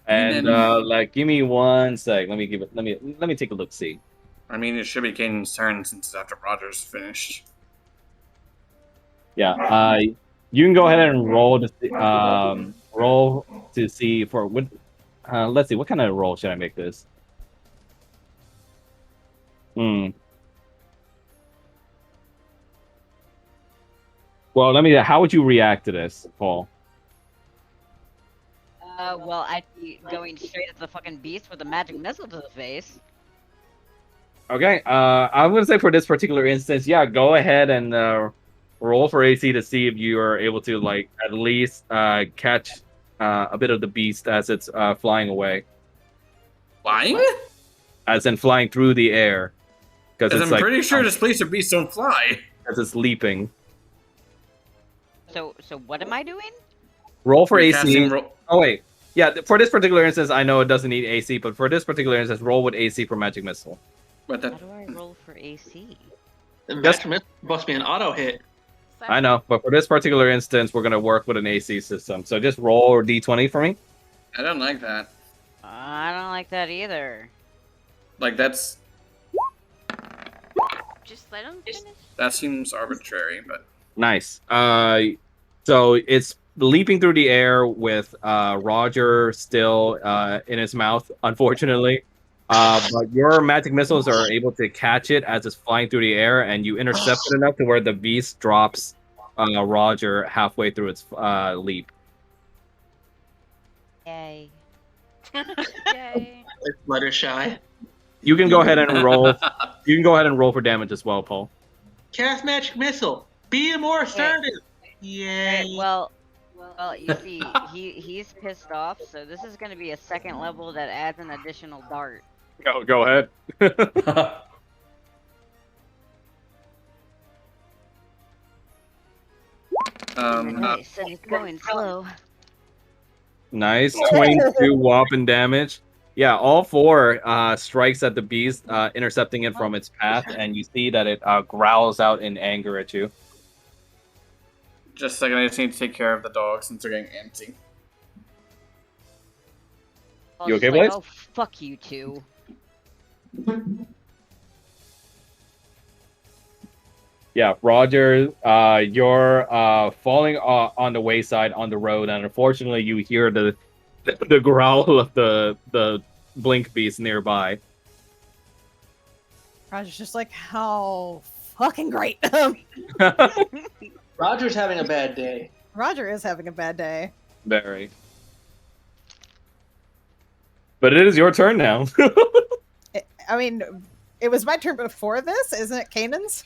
And Kanan. like, give me 1 sec. Let me take a look. See. I mean, it should be Kanan's turn since it's after Roger's finished. Yeah. You can go ahead and roll to see, roll to see for what. Let's see. What kind of roll should I make this? Hmm. Well, let me. How would you react to this, Paul? Well, I'd be going straight at the fucking beast with a magic missile to the face. Okay. I'm gonna say for this particular instance, yeah, go ahead and roll for AC to see if you are able to like at least catch a bit of the beast as it's flying away, Flying? as in flying through the air, because Because it's I'm like pretty sure displacer beasts don't fly. as it's leaping. So what am I doing? Roll for You're AC. casting Oh wait, yeah. For this particular instance, I know it doesn't need AC, but for this particular instance, roll with AC for magic missile. But How that do I roll for AC? The Master Missile is supposed to be an auto hit. I know, but for this particular instance, we're gonna work with an AC system. So just roll D20 for me. I don't like that. I don't like that either. Like that's Just let him finish. that seems arbitrary, but Nice. So it's leaping through the air with Roger still in his mouth, unfortunately. But your magic missiles are able to catch it as it's flying through the air, and you intercept it enough to where the beast drops Roger halfway through its leap. Yay. Yay. It's Fluttershy. You can go ahead and roll. You can go ahead and roll for damage as well, Paul. Cast Magic Missile. Be more assertive. Yay. Right, well, you see, he's pissed off, so this is gonna be a second level that adds an additional dart. Go ahead. Nice, and he's going slow. Nice. 22 whopping damage. Yeah, all 4 strikes at the beast, intercepting it from its path, and you see that it growls out in anger at you. just a second, I just need to take care of the dog since they're getting antsy. I You was okay, just like, Blaze? oh, fuck you two. Yeah, Roger, you're falling on the wayside on the road, and unfortunately, you hear the growl of the blink beast nearby. Roger's just like, oh, fucking great. Roger's having a bad day. Roger is having a bad day. Very. But it is your turn now. I mean, it was my turn before this, isn't it Kanan's?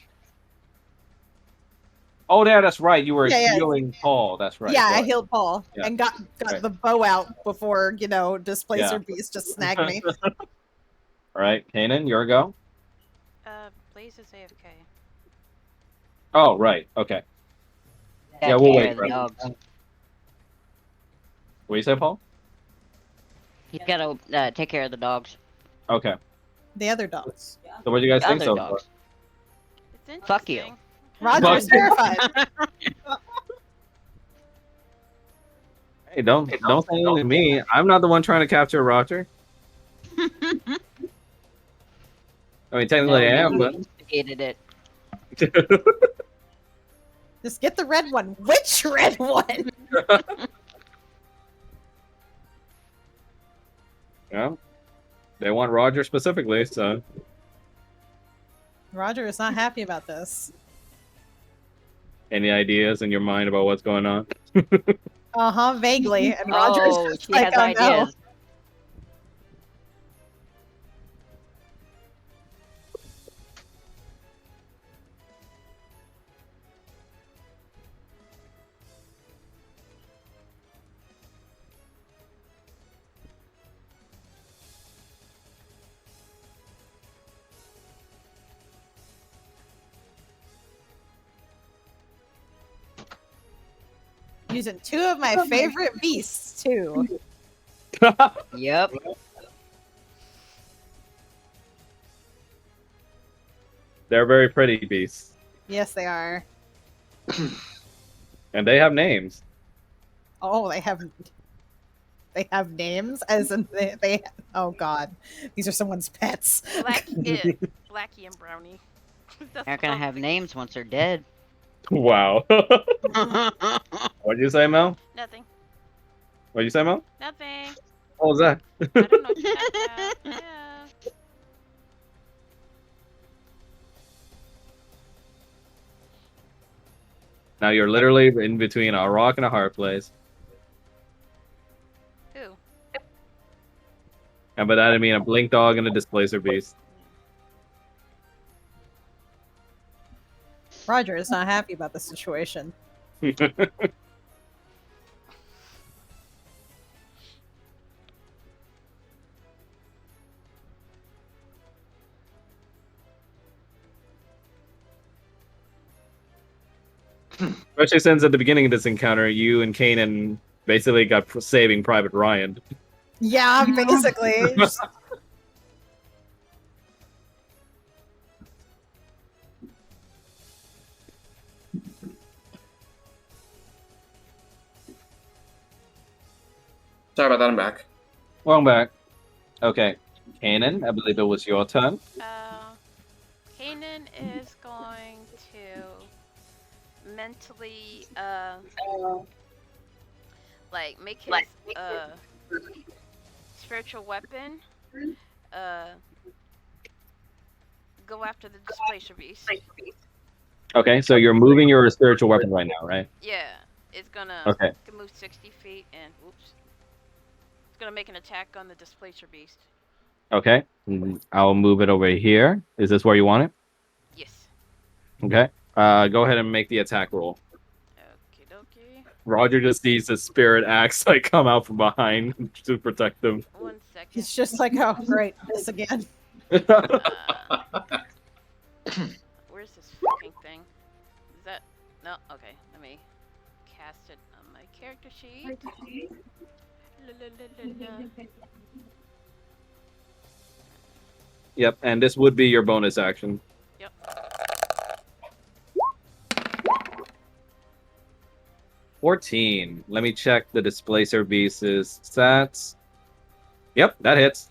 Oh, yeah, that's right. You were Yeah. healing Paul. That's right. Yeah, Go I ahead. healed Paul and got Right. the bow out before, Displacer Beast just snagged me. All right, Kanan, your go. Blaze is AFK. Oh, right. Okay. Yeah, we'll take wait. care of the Right. dogs. What do you say, Paul? He's gotta take care of the dogs. Okay. The other dogs. So what do you guys The think other so dogs. It's interesting. Fuck you. Roger's terrified. Hey, don't say anything to me. I'm not the one trying to capture Roger. I mean, technically I am, you but instigated it. Just get the red one. Which red one? yeah, they want Roger specifically. So Roger is not happy about this. any ideas in your mind about what's going on? Vaguely. And Roger's Oh, just she like, has oh, ideas. Using two of my favorite beasts, too. Yep. They're very pretty beasts, Yes, they are. and they have names. Oh, they have names, as in they oh god, these are someone's pets. Blackie and Brownie. That's They're gonna have lovely. names once they're dead. Wow. What'd you say, Mel? Nothing. What'd you say, Mel? Nothing. What was that? I don't know what you're talking about. Yeah. Now you're literally in between a rock and a hard place. Who? And by that I mean a blink dog and a displacer beast. Roger is not happy about the situation. Especially since at the beginning of this encounter, you and Kanan basically got saving Private Ryan. Yeah, basically. Just- Sorry about that. I'm back. Welcome back. Okay, Kanan, I believe it was your turn. Kanan is going to mentally like make his spiritual weapon go after the displacer beast. Okay, so you're moving your spiritual weapon right now, right? Yeah, it's gonna Okay. can move 60 feet and oops. It's gonna make an attack on the displacer beast. Okay, I'll move it over here. Is this where you want it? Yes. Okay. Go ahead and make the attack roll. Okie dokie. Roger just sees the spirit axe like come out from behind to protect him. 1 second. He's just like, oh great, this again. Where's this fucking thing? Is that no? Okay, let me cast it on my character sheet. La, la, la, la, la. Yep, and this would be your bonus action. Yep. 14. Let me check the displacer beast's stats. Yep, that hits.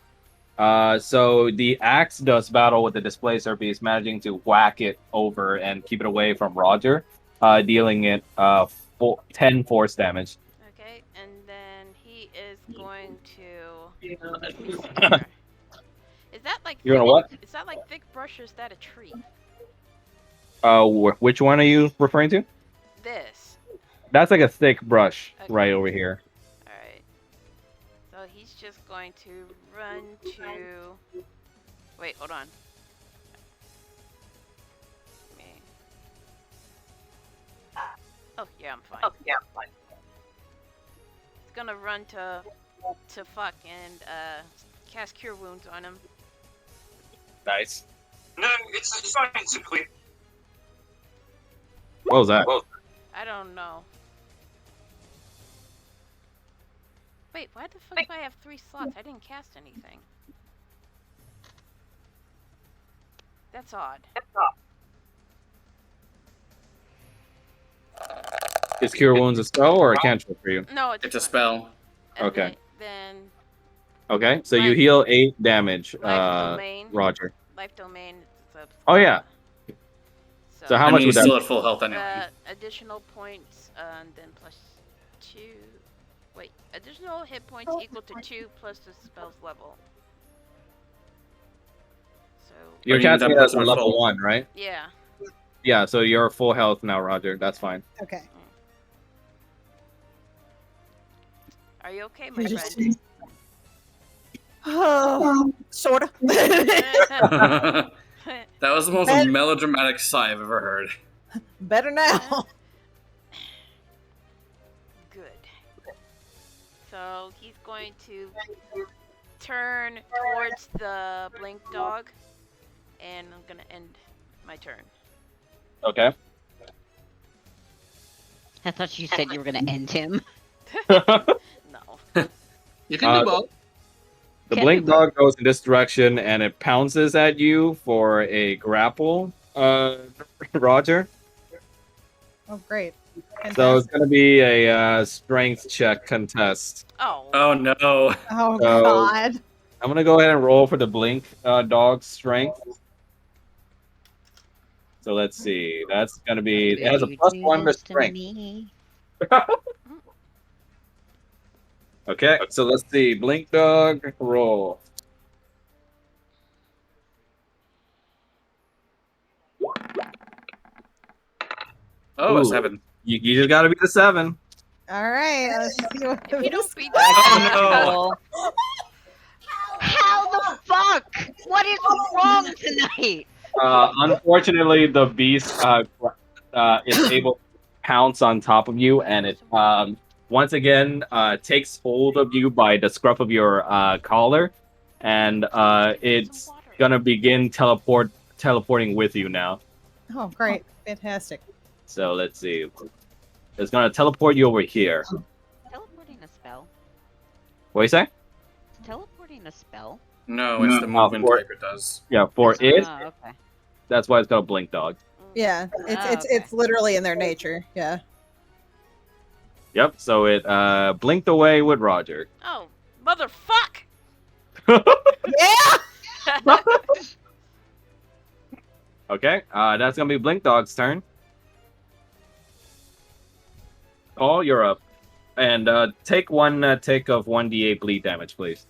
So the axe does battle with the displacer beast, managing to whack it over and keep it away from Roger, dealing it 10 force damage. Okay, and then he is going to. Let me see here. Is that like You're thick? gonna what? Is that like thick brush or is that a tree? Which one are you referring to? This. That's like a thick brush Okay. right over here. Alright. So he's just going to run to. Wait, hold on. Me. Oh, yeah, I'm fine. He's gonna run to fuck and cast Cure Wounds on him. Nice. No, it's fine. It's clear. What was that? I don't know. Wait, why the fuck do I have 3 slots? I didn't cast anything. That's odd. Is Cure Wounds a spell or a cantrip for you? No, It's a spell. And Okay. Then Okay, so you Life- heal 8 damage, Life Domain. Roger. Life Domain. Oh, yeah. So how I much mean, would he's still that? at full health anyway. Additional points, and then plus 2. Wait, additional hit points equal to 2 plus the spell's level. So You're Or you can casting it dump as a plus level full. 1, right? yeah. Yeah, so you're full health now, Roger. That's fine. Okay. Are you okay, my You just- friend? Oh, sort of. That was the most Ben- melodramatic sigh I've ever heard. Better now. Good. So he's going to turn towards the blink dog, and I'm gonna end my turn. Okay. I thought you said you were gonna end him. No. You can do both. The Can blink do dog goes in this direction and it pounces at you for a grapple, Roger. Oh, great. So it's Fantastic. going to be a strength check contest. Oh. Oh no. Oh, So- God. I'm going to go ahead and roll for the blink dog's strength. So let's see. That's going to be. It has a +1 to strength. Okay, so let's see. Blink dog, roll. Oh, Ooh. a 7. You just got to be the 7. All right. Let's see what If you this don't beat that, Oh no. How the fuck? What is wrong tonight? Unfortunately, the beast is able to pounce on top of you, and it once again takes hold of you by the scruff of your collar, and it's gonna begin teleporting with you now. Oh, great. Fantastic. So let's see. It's gonna teleport you over here. Teleporting a spell. What do you say? Is teleporting a spell? No, it's the movement for- type it does. Yeah, for it. Oh, okay. That's why it's called Blink Dog. Yeah. It's Oh, it's okay. it's literally in their nature. Yeah. Yep. So it blinked away with Roger. Oh, motherfuck! Yeah. Okay. That's gonna be Blink Dog's turn. Oh, you're up. And take one tick of 1d8 bleed damage, please.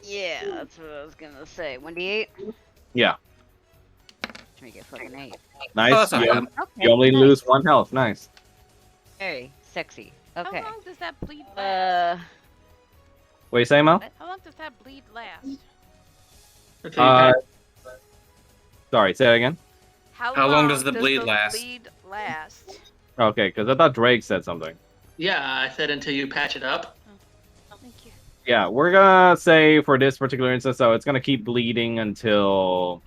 Yeah, that's what I was gonna say. 1d8? Yeah. Let me get fucking 8. Nice. Oh, that's not you, bad. Okay, you only nice. lose 1 health. Nice. Very sexy. Okay. How long does that bleed last? What you say, Mel? How long does that bleed last? Until you Sorry, say that again. How long does the bleed last? Bleed last? Okay, because I thought Drake said something. Yeah, I said until you patch it up. Thank you. Yeah, we're gonna say for this particular instance, so it's gonna keep bleeding until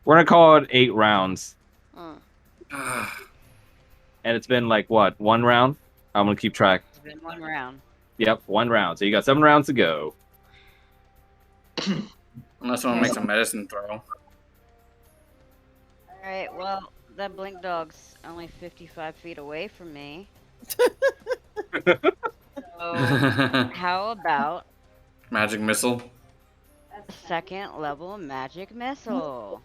we're gonna call it 8 rounds, Mm. and it's been like what 1 round? I'm gonna keep track. It's been 1 round. Yep, 1 round. So you got 7 rounds to go. Unless someone makes a medicine throw. Alright, well, that blink dog's only 55 feet away from me. So, how about Magic missile. Second level magic missile.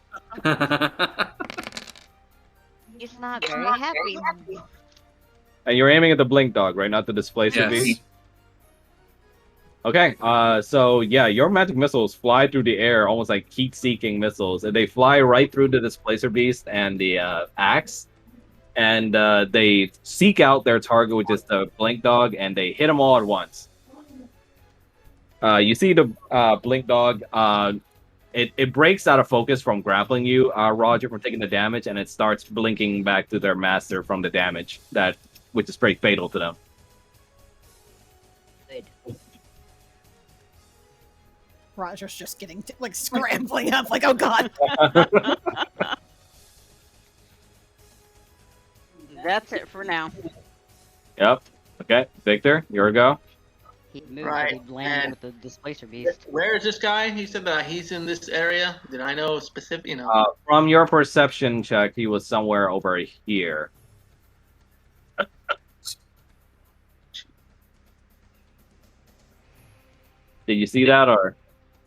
He's not very happy. And you're aiming at the blink dog, right? Not the displacer Yes. beast. Okay. So yeah, your magic missiles fly through the air, almost like heat-seeking missiles, and they fly right through the displacer beast and the axe, and they seek out their target, which is the blink dog, and they hit them all at once. You see the blink dog. It breaks out of focus from grappling you, Roger, from taking the damage, and it starts blinking back to their master from the damage which is pretty fatal to them. Good. Roger's just getting like scrambling up, like, oh god. That's it for now. Yep. Okay, Victor, your go. He moved, Right, but he landed and- with the displacer beast. Where is this guy? He said that he's in this area. Did I know specific? You know. From your perception check, he was somewhere over here. Did you see that, or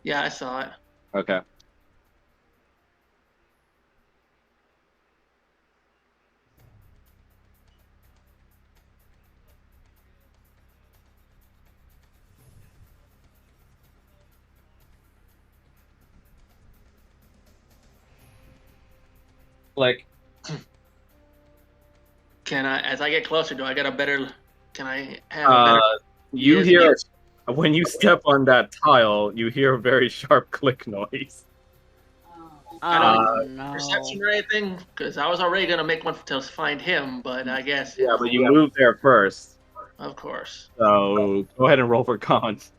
Yeah, I saw it. okay? Like, Can I, as I get closer, do I get a better? Can I have a better? you Yes, hear yes. when you step on that tile, you hear a very sharp click noise. Oh no. Perception or anything? Because I was already gonna make one to find him, but I guess. Yeah, but you moved there first, Of course. so go ahead and roll for cons.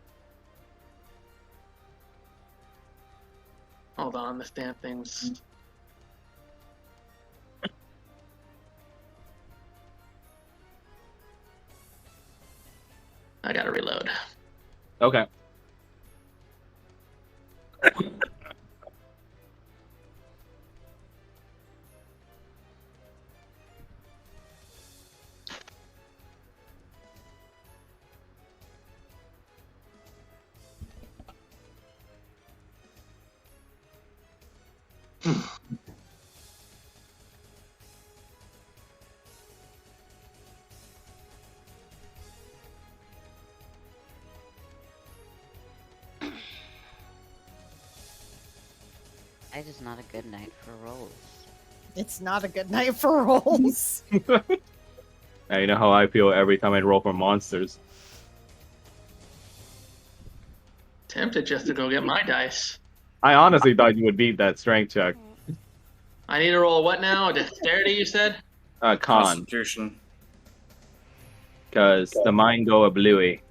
Hold on, this damn thing's. I gotta reload. Okay. It's just not a good night for rolls. It's not a good night for rolls. Now you know how I feel every time I roll for monsters. Tempted just to go get my dice. I honestly thought you would beat that strength check. I need to roll what now? A dexterity, you said? Con, Constitution. because the mind go a bluey.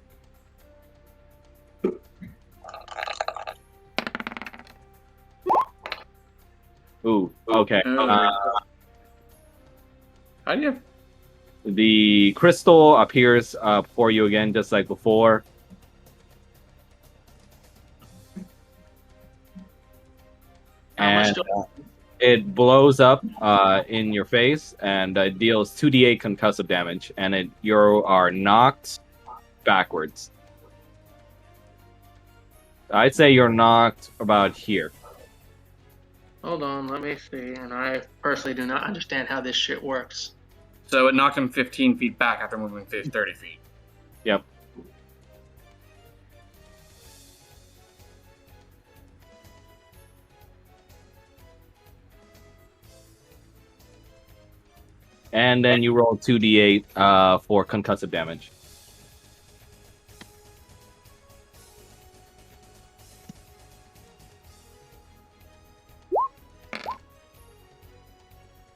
Ooh, okay. How do you? The crystal appears for you again, just like before. How much And do it blows up in your face and deals 2d8 concussive damage, and you are knocked backwards. I'd say you're knocked about here. Hold on, let me see. And I personally do not understand how this shit works. So it knocked him 15 feet back after moving 30 feet. Yep. And then you roll 2d8 for concussive damage.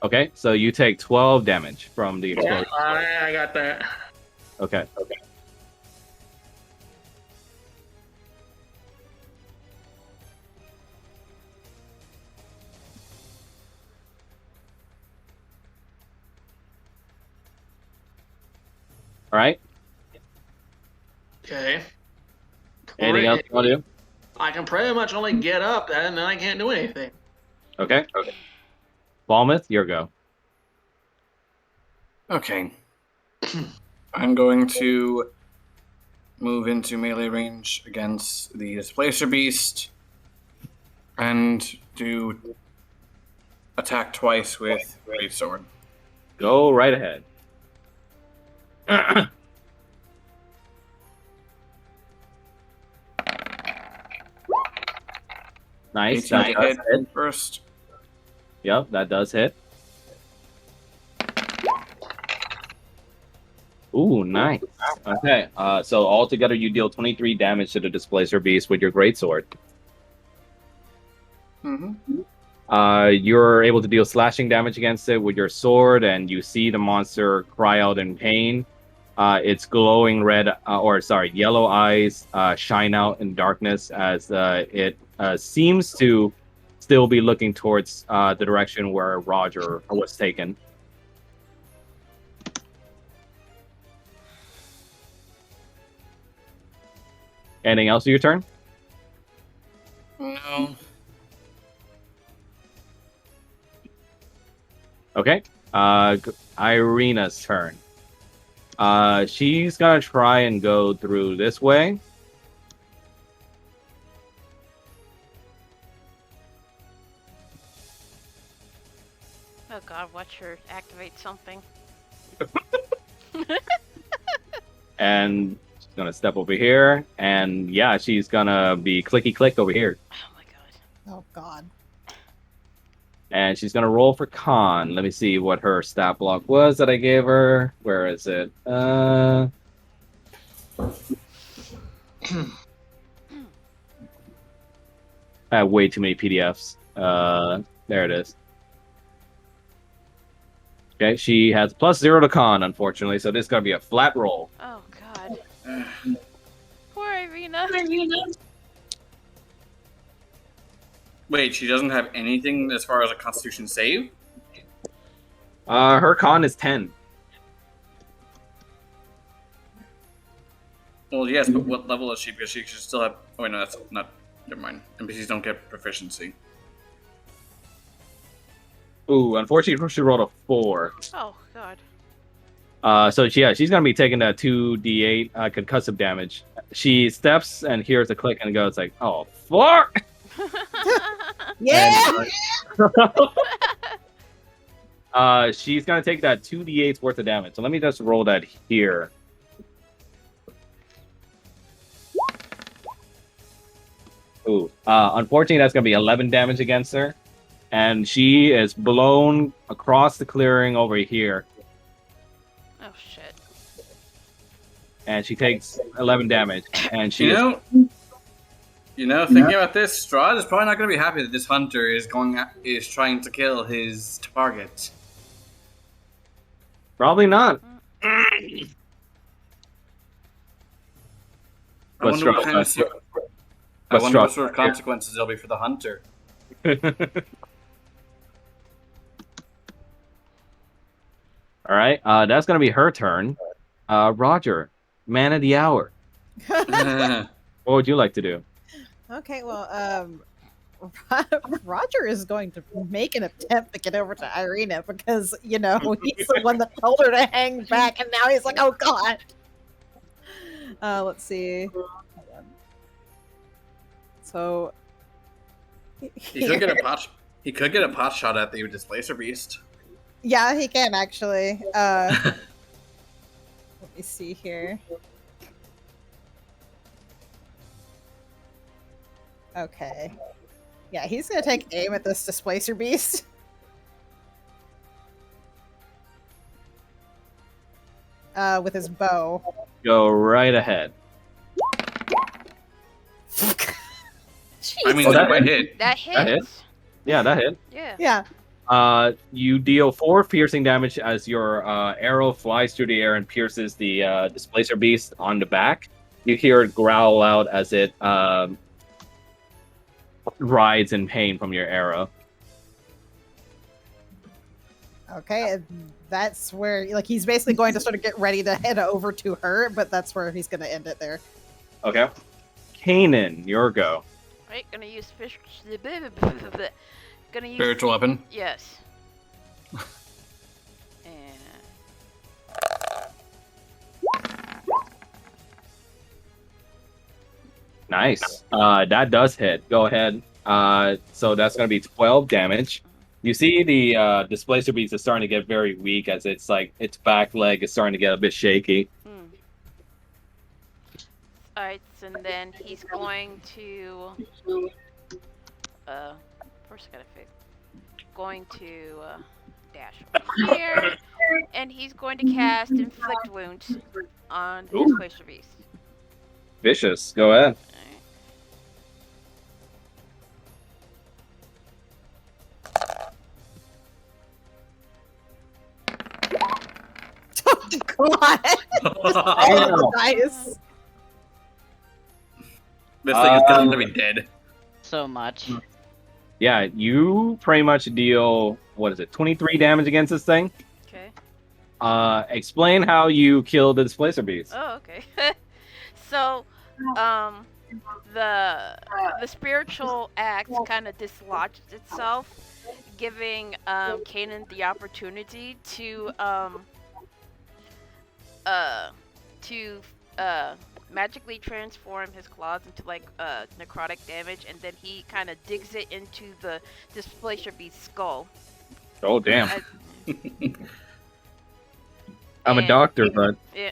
Okay, so you take 12 damage from the Yeah, explosion. I got that. Okay. All right. Okay. Anything else you want to do? I can pretty much only get up, and then I can't do anything. Okay. Falmouth, your go. Okay. I'm going to move into melee range against the Displacer Beast and do attack twice with Greatsword. Go right ahead. Nice. 18 That to does hit hit. first. Yep, that does hit. Ooh, nice. Okay, so altogether you deal 23 damage to the Displacer Beast with your Greatsword. You're able to deal slashing damage against it with your sword, and you see the monster cry out in pain. Its glowing yellow eyes shine out in darkness as it seems to still be looking towards the direction where Roger was taken. Anything else for your turn? No. Okay. Irina's turn. She's gonna try and go through this way. Oh god, watch her activate something. And she's gonna step over here, and yeah, she's gonna be clicky click over here. Oh my god. Oh God. And she's gonna roll for con. Let me see what her stat block was that I gave her. Where is it? I have way too many PDFs. There it is. Okay, she has +0 to con, unfortunately, so this is gonna be a flat roll. Oh god. Poor Irina. Wait, she doesn't have anything as far as a Constitution save? Her con is 10. Well, yes, but what level is she? Because she should still have. Oh, wait, no, that's not. Never mind. NPCs don't get proficiency. Ooh, unfortunately, she rolled a 4. Oh god. So yeah, she's gonna be taking that 2d8 concussive damage. She steps and hears a click and goes like, "Oh fuck!" Yeah. And, she's gonna take that 2d8's worth of damage. So let me just roll that here. Ooh, unfortunately, that's gonna be 11 damage against her, and she is blown across the clearing over here. Oh shit. And she takes 11 damage, and she Thinking about this, Strahd is probably not going to be happy that this hunter is trying to kill his target. Probably not. I What's wonder what kind of What's what sort of consequences there'll be for the hunter. All right, that's gonna be her turn. Roger, man of the hour. What would you like to do? Okay, well, Roger is going to make an attempt to get over to Irina because, you know, he's the one that told her to hang back, and now he's like, oh god. Let's see. So He could get a pot shot at the Displacer Beast. yeah, he can actually. Let me see here. Okay. Yeah, he's gonna take aim at this Displacer Beast. With his bow. Go right ahead. I mean, that might hit. That hits. That hit? Yeah, that hit. Yeah. Yeah. You deal 4 piercing damage as your arrow flies through the air and pierces the Displacer Beast on the back. You hear it growl out as it writhes in pain from your arrow. Okay, and that's where, like, he's basically going to sort of get ready to head over to her, but that's where he's going to end it there. Okay. Kanan, your go. Right, gonna use Spiritual weapon. Yes. And Nice. That does hit. Go ahead. So that's gonna be 12 damage. You see the displacer beast is starting to get very weak as it's like its back leg is starting to get a bit shaky. Alright, and then he's going to first I gotta fix going to dash over here, and he's going to cast inflict wounds on the Ooh. displacer beast. Vicious. Go ahead. Alright. God. All the dice. This thing is gonna be dead. So much. Yeah, you pretty much deal, what is it, 23 damage against this thing? Okay. Explain how you kill the displacer beast. Oh, okay. So, the spiritual axe kind of dislodged itself, giving Kanan the opportunity to magically transform his claws into like necrotic damage, and then he kind of digs it into the displacer beast's skull. Oh, damn. I'm a And- doctor, but... Yeah.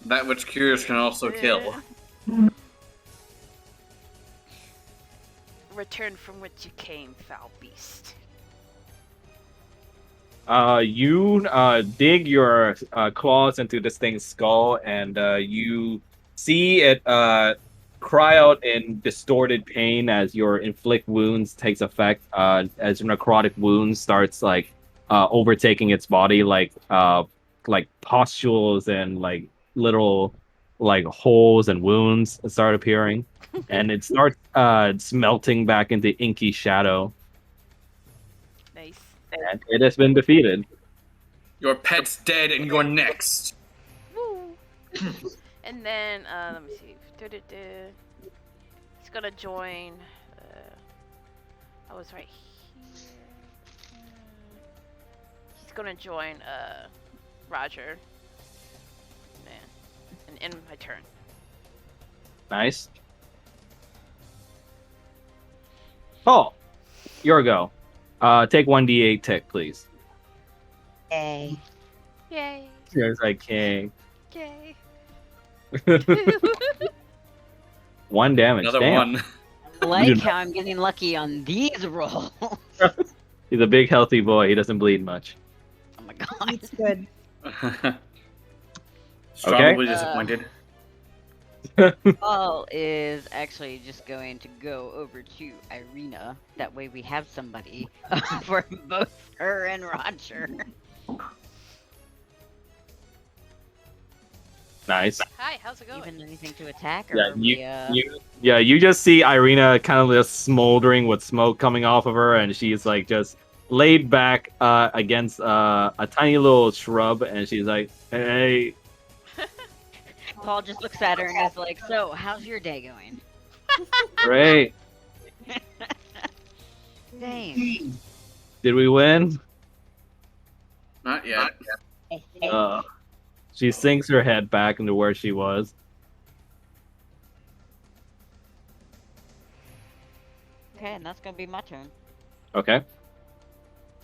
That which cures can also kill. Return from which you came, foul beast. You dig your claws into this thing's skull, and you see it cry out in distorted pain as your inflict wounds takes effect. As necrotic wounds starts like overtaking its body, like pustules and like little like holes and wounds start appearing, and it starts smelting back into inky shadow. Nice. And it has been defeated. Your pet's dead and you're next. Woo. And then let me see. He's gonna join. I was right here. He's gonna join Roger. And end my turn. Nice. Oh, your go. Take 1d8 tick, please. Yay. Yay! There's like king. Yay! 1 damage. Another Damn. one. I like how I'm getting lucky on these rolls. He's a big, healthy boy. He doesn't bleed much. Oh my god. It's good. Strongly disappointed. Paul is actually just going to go over to Irina. That way we have somebody for both her and Roger. Nice. Hi, how's it going? Even anything to attack? Or Yeah, are we, you just see Irina kind of just smoldering with smoke coming off of her, and she's like just laid back against a tiny little shrub, and she's like, "Hey." Paul just looks at her and is like, "So, how's your day going?" Great. Dang. Did we win? Not yet. She sinks her head back into where she was. Okay, and that's gonna be my turn. Okay.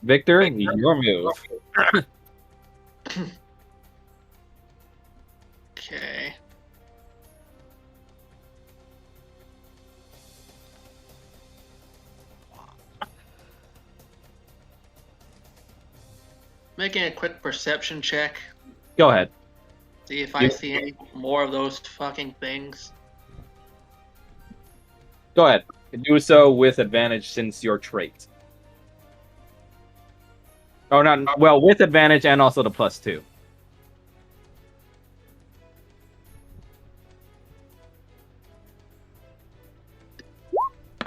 Victor, your move. Okay. Making a quick perception check. Go ahead. See if I see any more of those fucking things. Go ahead. Do so with advantage since your trait. Oh, not well, with advantage and also the +2.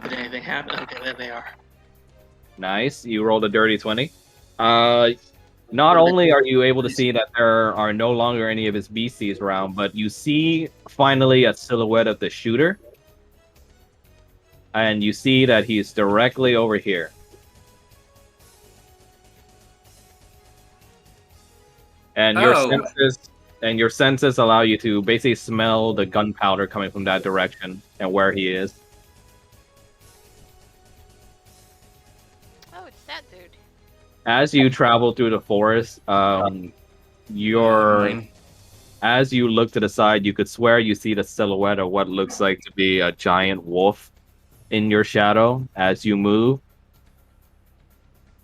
Did anything happen? Okay, there they are. Nice. You rolled a dirty 20. Not only are you able to see that there are no longer any of his beasties around, but you see finally a silhouette of the shooter. And you see that he's directly over here. And your Oh. senses and your senses allow you to basically smell the gunpowder coming from that direction and where he is. Oh, it's that dude. As you travel through the forest, Mine. as you look to the side, you could swear you see the silhouette of what looks like to be a giant wolf in your shadow as you move.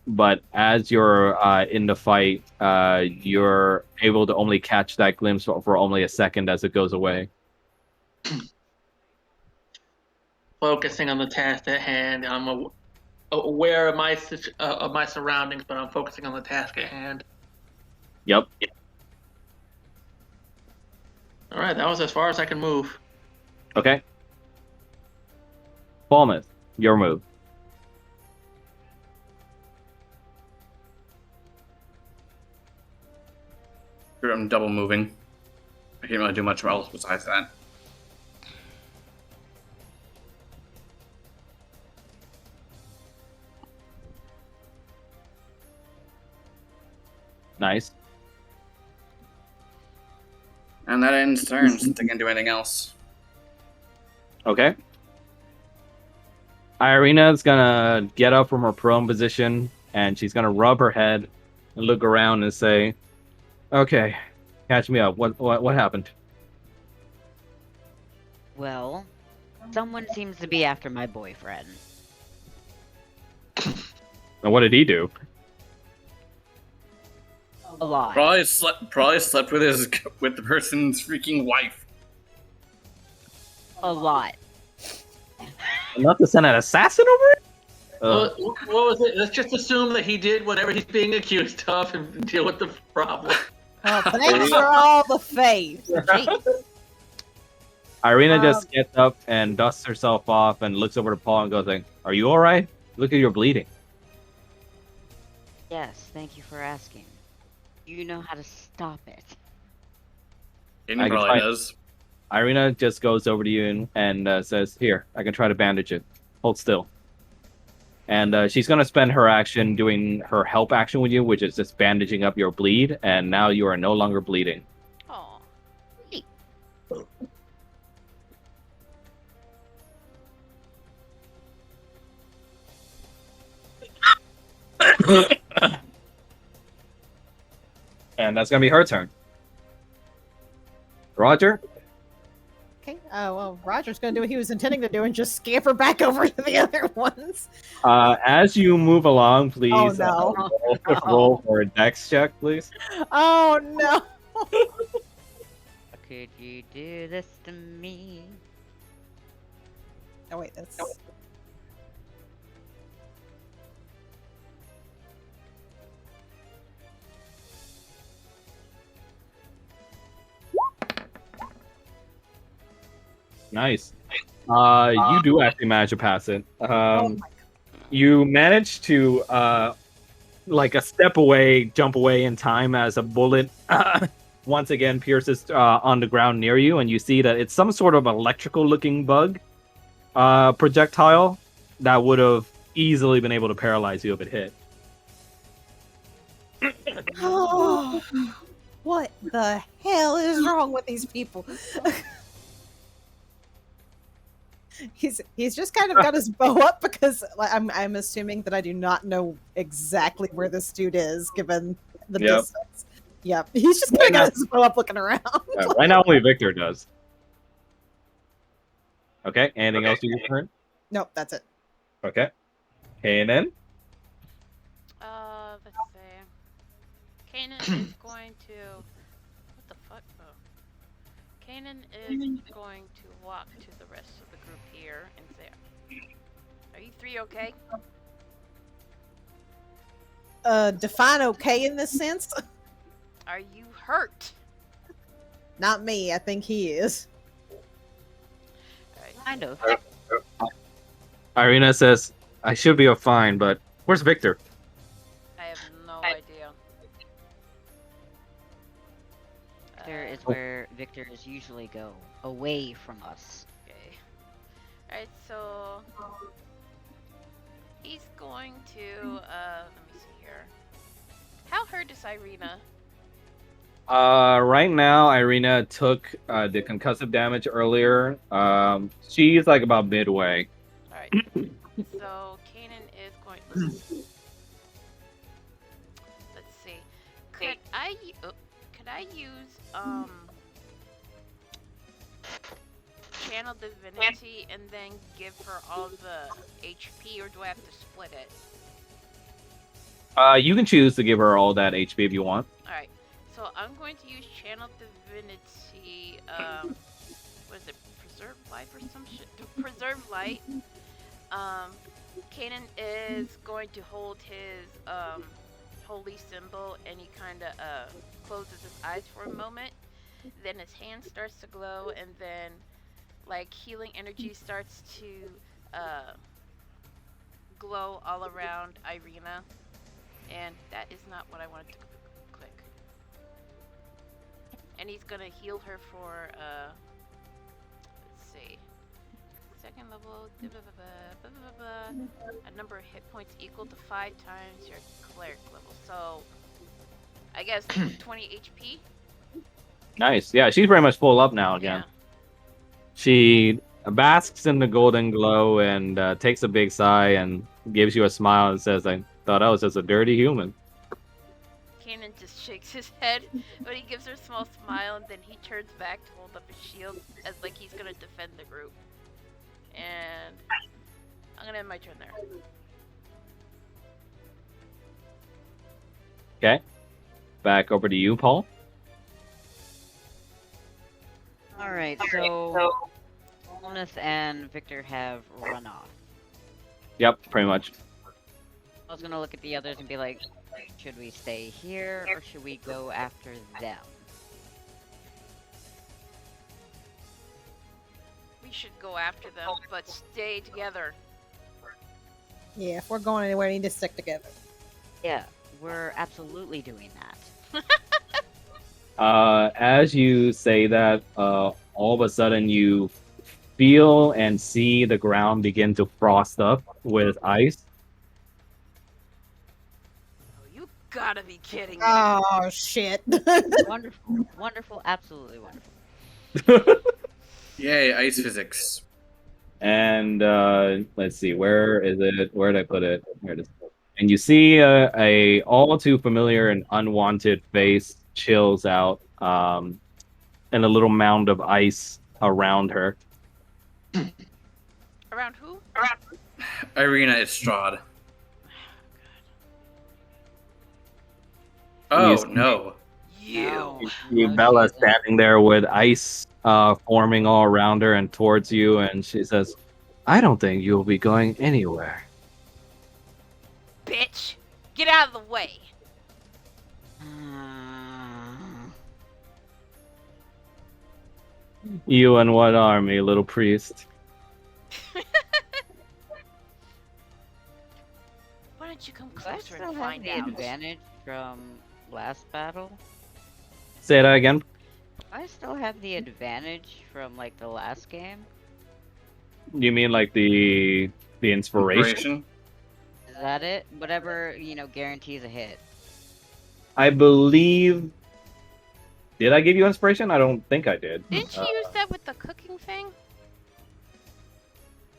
But as you're in the fight, you're able to only catch that glimpse for only a second as it goes away. Focusing on the task at hand. I'm aware of my surroundings, but I'm focusing on the task at hand. Yep. All right, that was as far as I can move. Okay. Falmouth, your move. I'm double moving. I can't really do much else besides that. Nice. And that ends turns. Since I can't do anything else. Okay. Irina's gonna get up from her prone position and she's gonna rub her head and look around and say, "Okay, catch me up. What happened?" Well, someone seems to be after my boyfriend. And what did he do? A lot. Probably slept with the person's freaking wife. A lot. Enough to send an assassin over it? What was it? Let's just assume that he did whatever he's being accused of and deal with the problem. Oh, thanks for all the faith. Jeez. Irina just gets up and dusts herself off and looks over to Paul and goes like, "Are you all right? Look at your bleeding." Yes, thank you for asking. You know how to stop it. He I can probably find- does. Irina just goes over to you and says, "Here, I can try to bandage it. Hold still." And she's going to spend her action doing her help action with you, which is just bandaging up your bleed, and now you are no longer bleeding. Oh. And that's going to be her turn. Roger? Okay. Well, Roger's going to do what he was intending to do and just scamper back over to the other ones. As you move along, please Oh, no. roll for a dex check, please. Oh, no. Could you do this to me? Oh, wait, that's... Nice. You do actually manage to pass it. oh, my You manage to like a step away, jump away in time as a bullet once again pierces on the ground near you, and you see that it's some sort of electrical-looking bug projectile that would have easily been able to paralyze you if it hit. Oh, what the hell is wrong with these people? He's just kind of got his bow up because like, I'm assuming that I do not know exactly where this dude is given the Yep. distance. Yep, he's just kind of got his bow up looking around. Right now, only Victor does. Okay. Anything else you can? Nope, that's it. Okay. Kanan. Let's see. Kanan is going to. What the fuck? Oh. Kanan is going to walk to the rest of the group here and say, "Are you three okay?" Define okay in this sense. Are you hurt? Not me. I think he is. Alright. Kind of. Irina says, "I should be fine, but where's Victor?" I have no idea. There is where victors usually go, away from us. Okay. Alright, so he's going to let me see here. How hurt is Irina? Right now, Irina took the concussive damage earlier. She's like about midway. All right. So Kanan is going. Let's see. Could I? Could I use channel divinity and then give her all the HP, or do I have to split it? You can choose to give her all that HP if you want. All right. So I'm going to use channel divinity. What is it? Preserve life or some shit? Preserve light. Kanan is going to hold his holy symbol, and he kind of closes his eyes for a moment. Then his hand starts to glow, and then like healing energy starts to glow all around Irina. And that is not what I wanted to click. And he's gonna heal her for let's see, second level, a number of hit points equal to 5 times your cleric level. So I guess 20 HP. Nice. Yeah, she's pretty much full up now again. Yeah. She basks in the golden glow and takes a big sigh and gives you a smile and says, "I thought I was just a dirty human." Kanan just shakes his head, but he gives her a small smile, and then he turns back to hold up his shield as like he's gonna defend the group. And I'm gonna end my turn there. Okay. Back over to you, Paul. All right, so Jonas and Victor have run off. Yep, pretty much. I was gonna look at the others and be like, should we stay here or should we go after them? We should go after them, but stay together. Yeah, if we're going anywhere, we need to stick together. Yeah, we're absolutely doing that. As you say that, all of a sudden you feel and see the ground begin to frost up with ice. Oh, you gotta be kidding me. Oh shit! Wonderful, wonderful, absolutely wonderful. Yay, ice physics. And let's see, where is it? Where did I put it? Here it is. And you see a all too familiar and unwanted face chills out, and a little mound of ice around her. Around who? Irina, it's Strahd. Oh, no. You. You Bella standing there with ice forming all around her and towards you, and she says, "I don't think you'll be going anywhere." Bitch! Get out of the way! You and what army, little priest? Why don't you come Do I closer still and have find the out? advantage from last battle? Say that again. Do I still have the advantage from like the last game? You mean like the inspiration? Is that it? Whatever, guarantees a hit. I believe. Did I give you inspiration? I don't think I did. Didn't you use that with the cooking thing?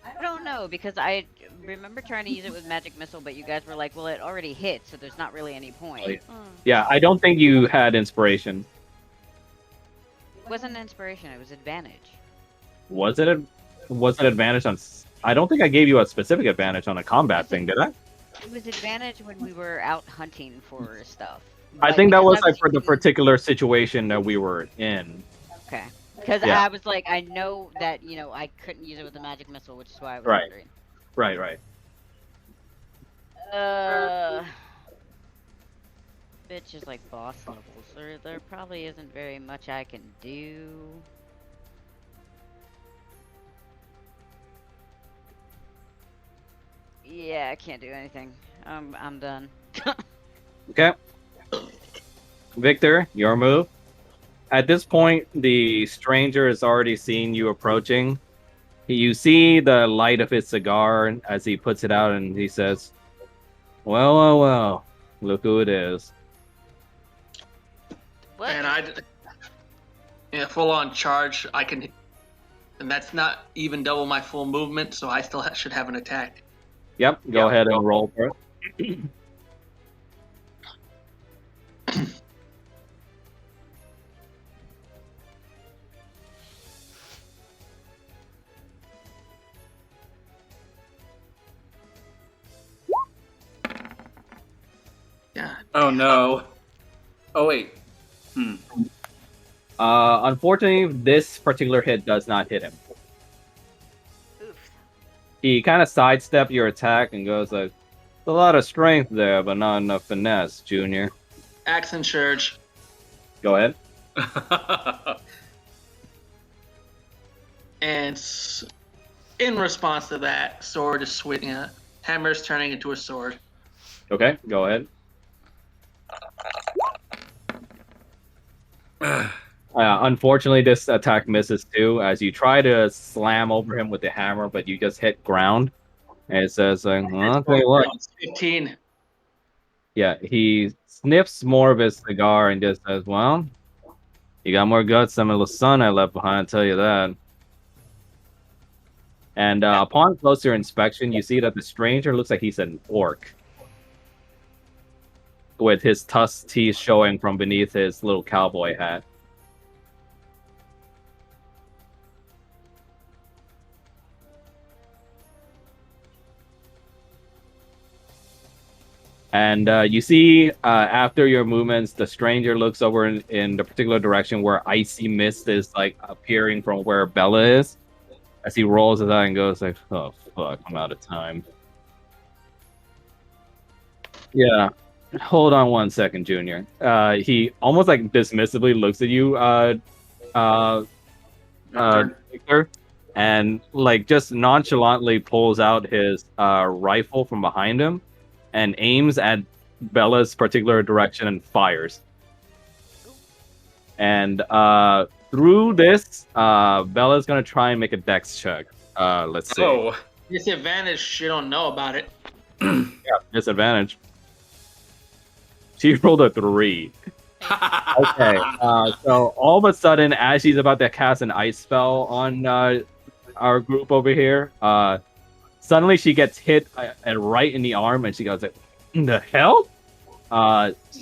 I don't know, because I remember trying to use it with Magic Missile, but you guys were like, well, it already hit, so there's not really any point. Yeah, I don't think you had inspiration. It wasn't inspiration, it was advantage. Was it advantage on? I don't think I gave you a specific advantage on a combat thing, did I? It was advantage when we were out hunting for stuff. I think that was like for the particular situation that we were in. Okay. Because Yeah. I was like, I know that, I couldn't use it with the Magic Missile, which is why I was Right. wondering. Right. Bitch is like boss level, so there probably isn't very much I can do. Yeah, I can't do anything. I'm done. Okay. Victor, your move. At this point, the stranger has already seen you approaching. You see the light of his cigar as he puts it out, and he says, well, look who it is. What? And full on charge. I can, and that's not even double my full movement, so I still should have an attack. Yep, go ahead and roll for it. Yeah. Oh no. Oh wait. Unfortunately, this particular hit does not hit him. Oof. He kind of sidestepped your attack and goes like, "A lot of strength there, but not enough finesse, Junior." Accent surge. Go ahead. And in response to that, sword is switching. Hammer's turning into a sword. Okay, go ahead. Unfortunately, this attack misses too, as you try to slam over him with the hammer, but you just hit ground. And it says, well, I'll tell you what. 15. Yeah, he sniffs more of his cigar and just says, well, you got more guts than the son I left behind, I'll tell you that. And upon closer inspection, you see that the stranger looks like he's an orc, with his tusked teeth showing from beneath his little cowboy hat. And you see, after your movements, the stranger looks over in the particular direction where icy mist is like appearing from where Bella is. As he rolls his eye and goes like, "Oh fuck, I'm out of time." Yeah, hold on one second, Junior. He almost like dismissively looks at you, Victor, and like just nonchalantly pulls out his rifle from behind him and aims at Bella's particular direction and fires. And through this, Bella's gonna try and make a dex check. Let's see. Oh. Disadvantage, you don't know about it. Yeah, disadvantage. She rolled a 3. Okay, so all of a sudden, as she's about to cast an ice spell on our group over here, suddenly she gets hit right in the arm, and she goes like, "The hell?"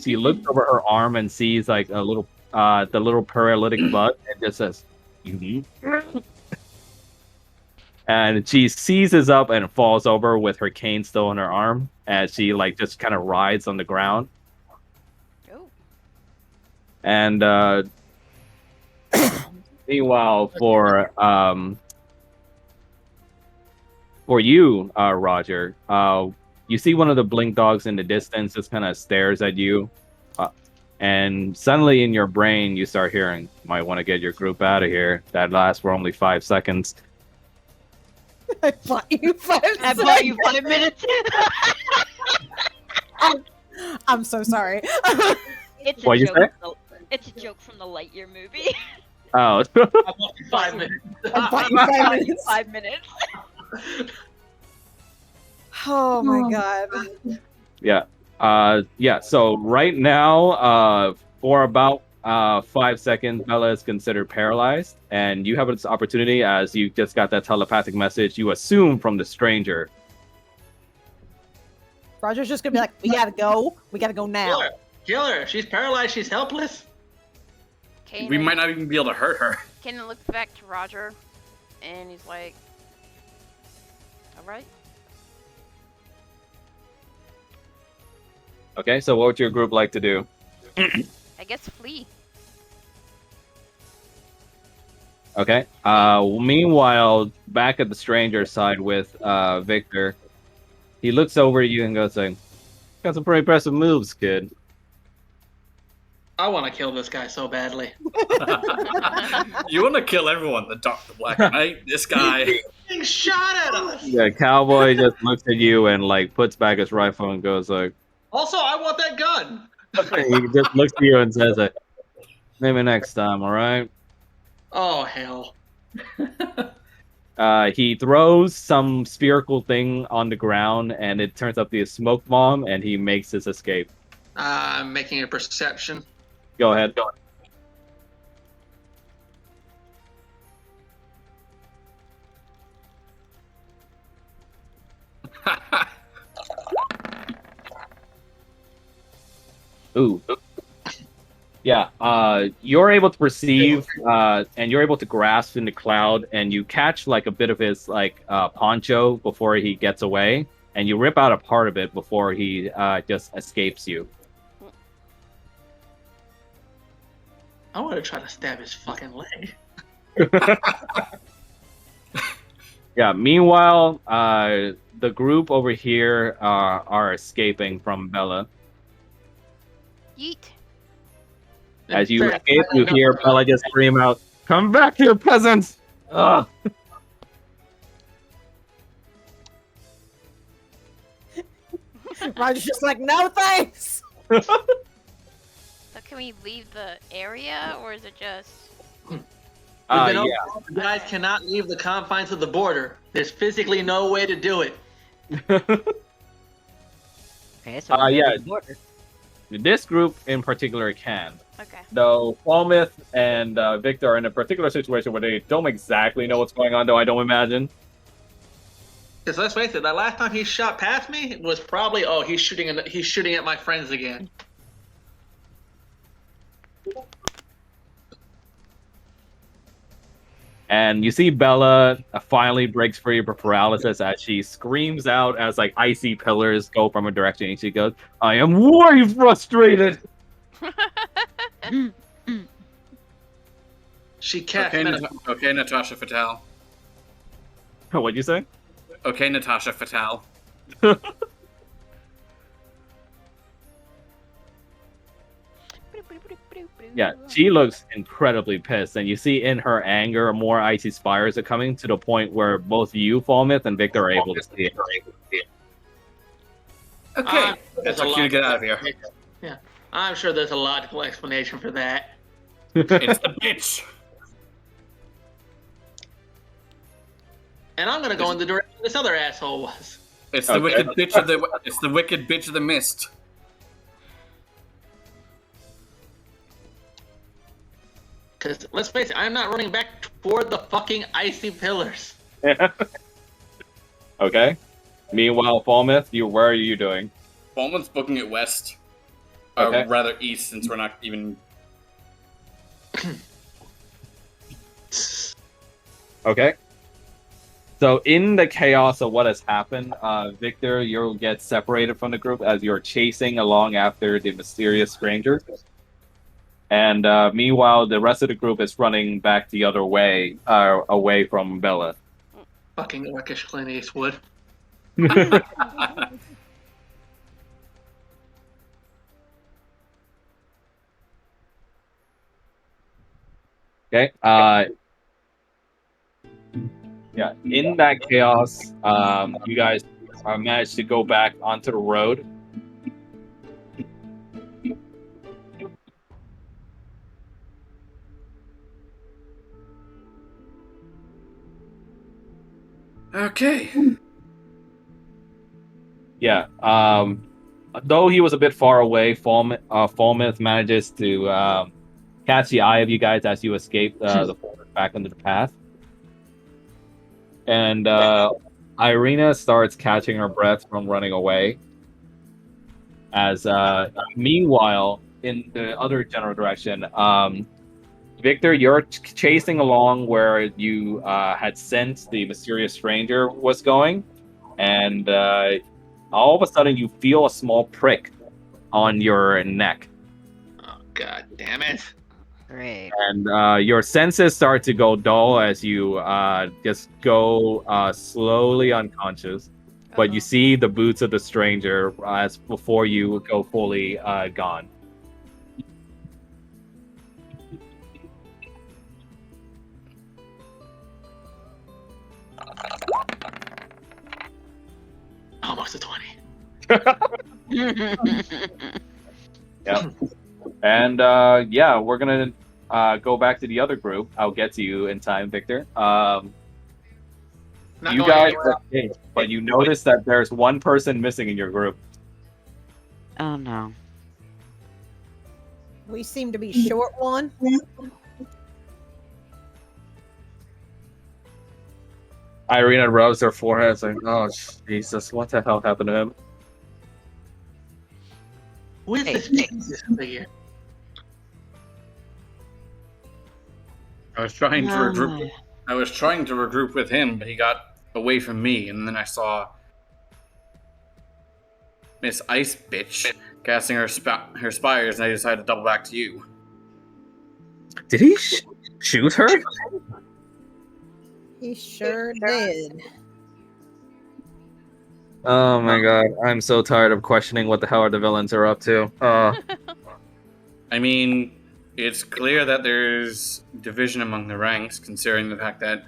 She looks over her arm and sees like a little, the little paralytic bug, and just says, "Mm-hmm." And she seizes up and falls over with her cane still in her arm, as she like just kind of rides on the ground. Oh. And meanwhile, for you, Roger, you see one of the blink dogs in the distance just kind of stares at you, and suddenly in your brain you start hearing, "Might want to get your group out of here. That lasts for only 5 seconds." I bought you 5 I bought you 5 minutes. I'm so sorry. It's a What'd you joke. say? It's a joke from the Lightyear movie. Oh. I bought you 5 minutes. I bought you 5 I bought you minutes. 5 minutes. Oh my god. Yeah. Yeah. So right now, for about 5 seconds, Bella is considered paralyzed, and you have this opportunity as you just got that telepathic message you assume from the stranger. Roger's just gonna be like, we gotta go. We gotta go now. Kill her. She's paralyzed. She's helpless. Kanan, We might not even be able to hurt her. Kanan looks back to Roger, and he's like, "Alright." Okay. So what would your group like to do? I guess flee. Okay. Meanwhile, back at the stranger's side with Victor, he looks over at you and goes like, "Got some pretty impressive moves, kid." I want to kill this guy so badly. You want to kill everyone. The Dark, the Black Knight, this guy. Being shot at us. The cowboy just looks at you and like puts back his rifle and goes like, Also, I want that gun. he just looks at you and says like, "Maybe next time, all right?" Oh hell. He throws some spherical thing on the ground, and it turns out to be a smoke bomb, and he makes his escape. I'm making a perception. Go ahead. Ooh. Yeah, you're able to perceive, and you're able to grasp in the cloud, and you catch like a bit of his like poncho before he gets away, and you rip out a part of it before he just escapes you. I want to try to stab his fucking leg. Yeah. Meanwhile, the group over here are escaping from Bella. Yeet. As you Fair- escape, you hear Bella just scream out, "Come back here, peasants!" Ugh. Roger's just like, no thanks. So can we leave the area, or is it just? Yeah. Yeah. You guys cannot leave the confines of the border. There's physically no way to do it. Okay, so we're yeah. to the border. This group in particular can. Okay. Though Falmouth and Victor are in a particular situation where they don't exactly know what's going on, though I don't imagine. Because let's face it, that last time he shot past me was probably he's shooting at my friends again. And you see Bella finally breaks free of her paralysis as she screams out as like icy pillars go from her direction, and she goes, "I am way frustrated." She cast Okay, Natasha Fatal. What'd you say? Okay, Natasha Fatal. Yeah, she looks incredibly pissed, and you see in her anger more icy spires are coming to the point where both you, Falmouth, and Victor are able to see it. Okay, that's our cue to get out of here. Yeah, I'm sure there's a logical explanation for that. It's the bitch. And I'm gonna go in the direction this other asshole was. It's the Okay. wicked bitch of the. It's the wicked bitch of the mist. Because let's face it, I'm not running back toward the fucking icy pillars. Okay. Meanwhile, Falmouth, where are you doing? Bowman's booking it west. Okay. Rather east, since we're not even. Okay. So in the chaos of what has happened, Victor, you'll get separated from the group as you're chasing along after the mysterious stranger. And meanwhile, the rest of the group is running back the other way, away from Bella. Fucking orcish Clint Eastwood. Okay. Yeah. In that chaos, you guys managed to go back onto the road. Okay. Yeah. Though he was a bit far away, Falmouth manages to catch the eye of you guys as you escape the forest back into the path. And Irina starts catching her breath from running away. As meanwhile, in the other general direction, Victor, you're chasing along where you had sensed the mysterious stranger was going, and all of a sudden you feel a small prick on your neck. Oh, god damn it. Great. And your senses start to go dull as you just go slowly unconscious. But you see the boots of the stranger as before you go fully gone. Almost a 20. Yeah. And yeah, we're gonna go back to the other group. I'll get to you in time, Victor. Not You going guys anywhere. escaped, but you notice that there's one person missing in your group. Oh no. We seem to be short one. Irina rubs her forehead. It's like, oh Jesus, what the hell happened to him? Who is Hey, this hey. Jesus figure? I was trying to regroup. Ah, I was trying to regroup with him, but he got away from me, and then I saw Miss Ice Bitch casting her spires, and I decided to double back to you. Did he shoot her? He sure did. Oh my god, I'm so tired of questioning what the hell the villains are up to. I mean, it's clear that there's division among the ranks, considering the fact that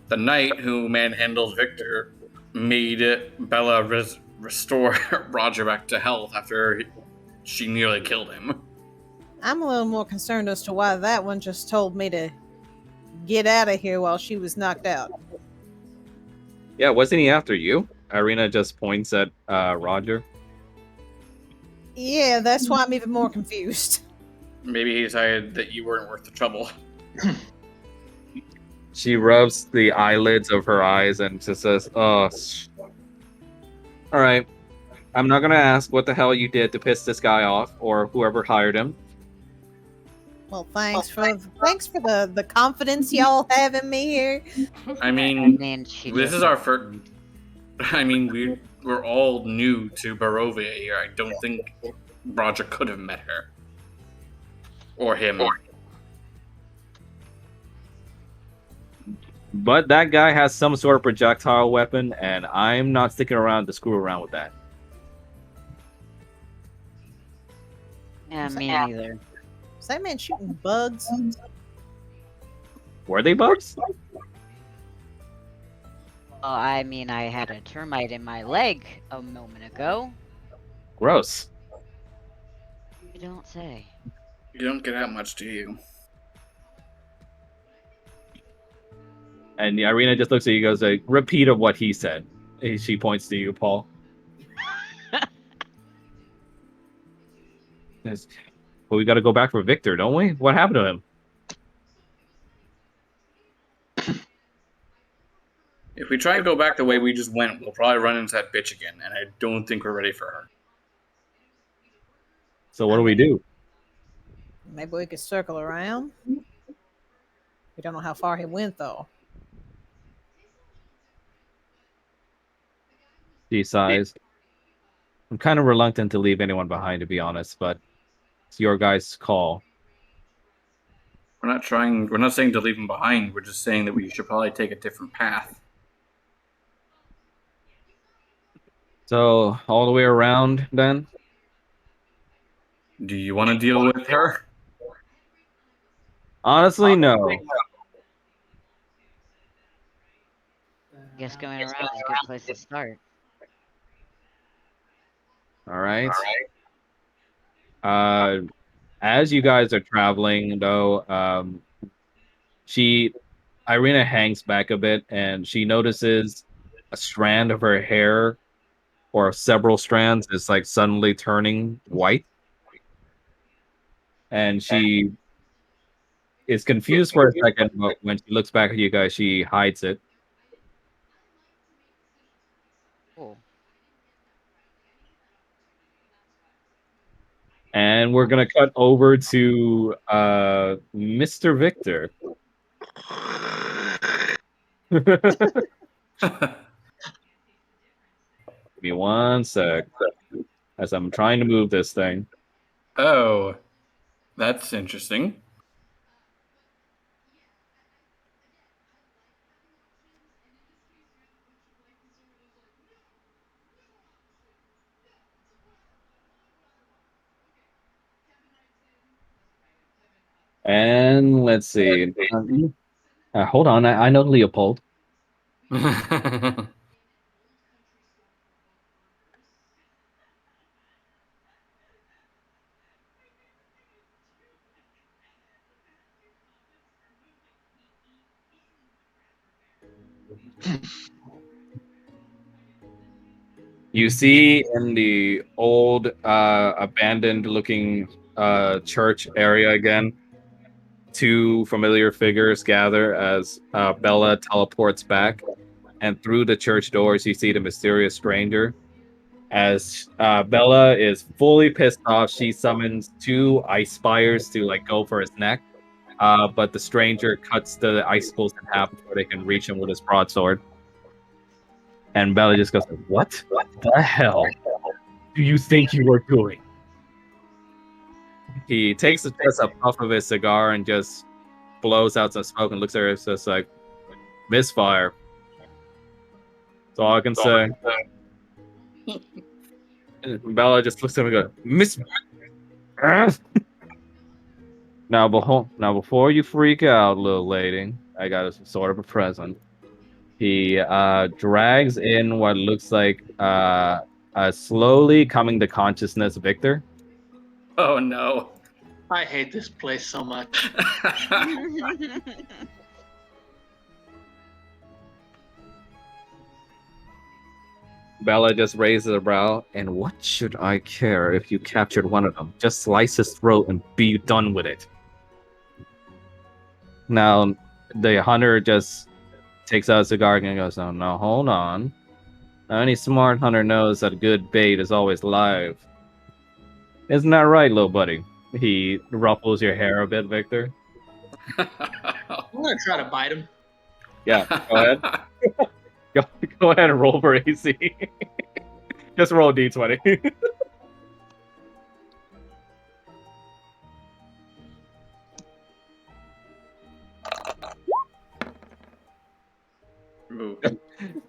the knight who manhandled Victor made Bella restore Roger back to health after she nearly killed him. I'm a little more concerned as to why that one just told me to get out of here while she was knocked out. Yeah, wasn't he after you? Irina just points at Roger. Yeah, that's why I'm even more confused. Maybe he decided that you weren't worth the trouble. She rubs the eyelids of her eyes and just says, "Oh, all right. I'm not gonna ask what the hell you did to piss this guy off or whoever hired him. Well, thanks for the confidence y'all have in me here. I and mean, then she this just is our first. I mean, we're all new to Barovia here. I don't think Roger could have met her or him. But that guy has some sort of projectile weapon, and I'm not sticking around to screw around with that." Yeah, me neither. Is that man shooting bugs? Were they bugs? Well, I mean, I had a termite in my leg a moment ago. Gross. You don't say. You don't get out much, do you? And Irina just looks at you and goes, "A repeat of what he said." She points to you, Paul. Says, "Well, we got to go back for Victor, don't we? What happened to him?" If we try and go back the way we just went, we'll probably run into that bitch again, and I don't think we're ready for her. So what do we do? Maybe we could circle around. We don't know how far he went though. She sighs. "I'm kind of reluctant to leave anyone behind, to be honest, but it's your guys' call." We're not saying to leave him behind. We're just saying that we should probably take a different path. So all the way around, then? Do you want to deal with her? Honestly, no. I guess going around is a good place to start. All right. As you guys are traveling, though, Irina hangs back a bit, and she notices a strand of her hair, or several strands, is like suddenly turning white, and she is confused for a second, but when she looks back at you guys, she hides it. Cool. And we're gonna cut over to Mr. Victor. Give me one sec, as I'm trying to move this thing. Oh, that's interesting. And let's see. Hold on, I know Leopold. You see in the old, abandoned-looking church area again, two familiar figures gather as Bella teleports back, and through the church doors, you see the mysterious stranger. As Bella is fully pissed off, she summons two ice spires to like go for his neck. But the stranger cuts the icicles in half before they can reach him with his broadsword. And Bella just goes, "What the hell do you think you were doing?" He takes just a puff of his cigar and just blows out some smoke and looks at her and says, like, "Misfire." That's all I can say. And Bella just looks at him and goes, "Miss." Now, before you freak out, little lady, I got some sort of a present. He drags in what looks like slowly coming to consciousness Victor. Oh no. I hate this place so much. Bella just raises her brow. And what should I care if you captured one of them? Just slice his throat and be done with it. Now, the hunter just takes out a cigar and goes, "Oh, no, hold on. Now, any smart hunter knows that a good bait is always live. Isn't that right, little buddy?" He ruffles your hair a bit, Victor. I'm gonna try to bite him. Yeah, go ahead. Go ahead and roll for AC. Just roll a d20. Ooh.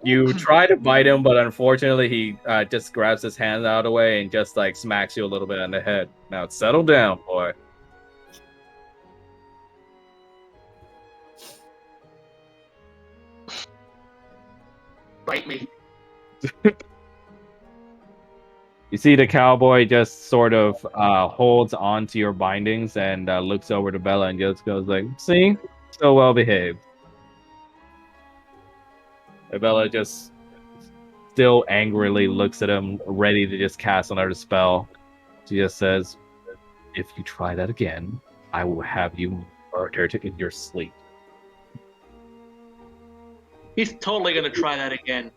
You try to bite him, but unfortunately, he just grabs his hand out of the way and just like smacks you a little bit on the head. Now, settle down, boy. Bite me. You see the cowboy just sort of holds on to your bindings and looks over to Bella and just goes like, "See? So well behaved." And Bella just still angrily looks at him, ready to just cast another spell. She just says, "If you try that again, I will have you murdered in your sleep." He's totally gonna try that again.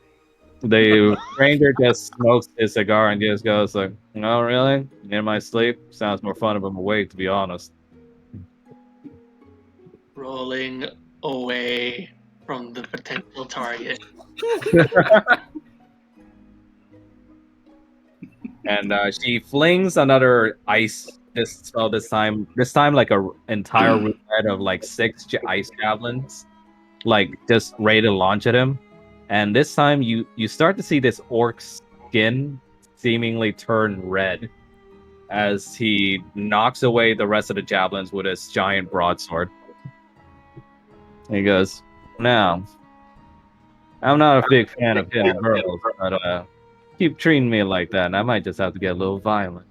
The stranger just smokes his cigar and just goes like, "Oh, really? In my sleep? Sounds more fun if I'm awake, to be honest." Rolling away from the potential target. And she flings another ice spell this time. This time, like a entire roulette of like six ice javelins, like just ready to launch at him. And this time, you start to see this orc's skin seemingly turn red as he knocks away the rest of the javelins with his giant broadsword. And he goes, "Now, I'm not a big fan of hitting girls, but keep treating me like that, and I might just have to get a little violent."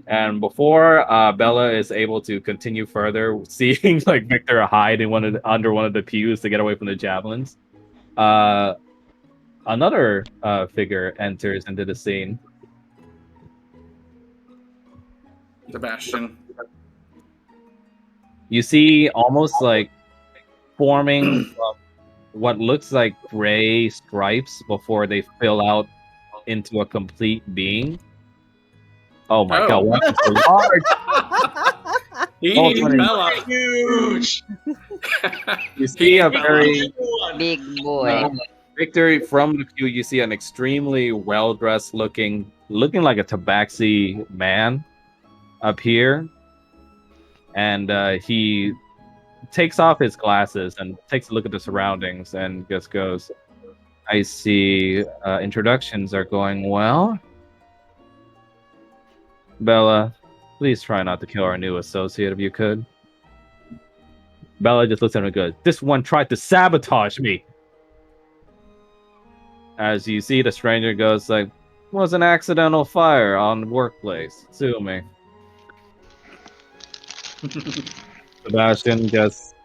And before Bella is able to continue further, seeing like Victor hide in under one of the pews to get away from the javelins, another figure enters into the scene. Sebastian. You see almost like forming what looks like gray stripes before they fill out into a complete being. Oh my god, what is so large? Eating Bella. Huge. You see a very Big boy. Victor from the pew. You see an extremely well dressed looking like a tabaxi man up here, and he takes off his glasses and takes a look at the surroundings and just goes, "I see introductions are going well. Bella, please try not to kill our new associate if you could." Bella just looks at him and goes, "This one tried to sabotage me." As you see, the stranger goes like, "Was an accidental fire on the workplace. Sue me." Sebastian just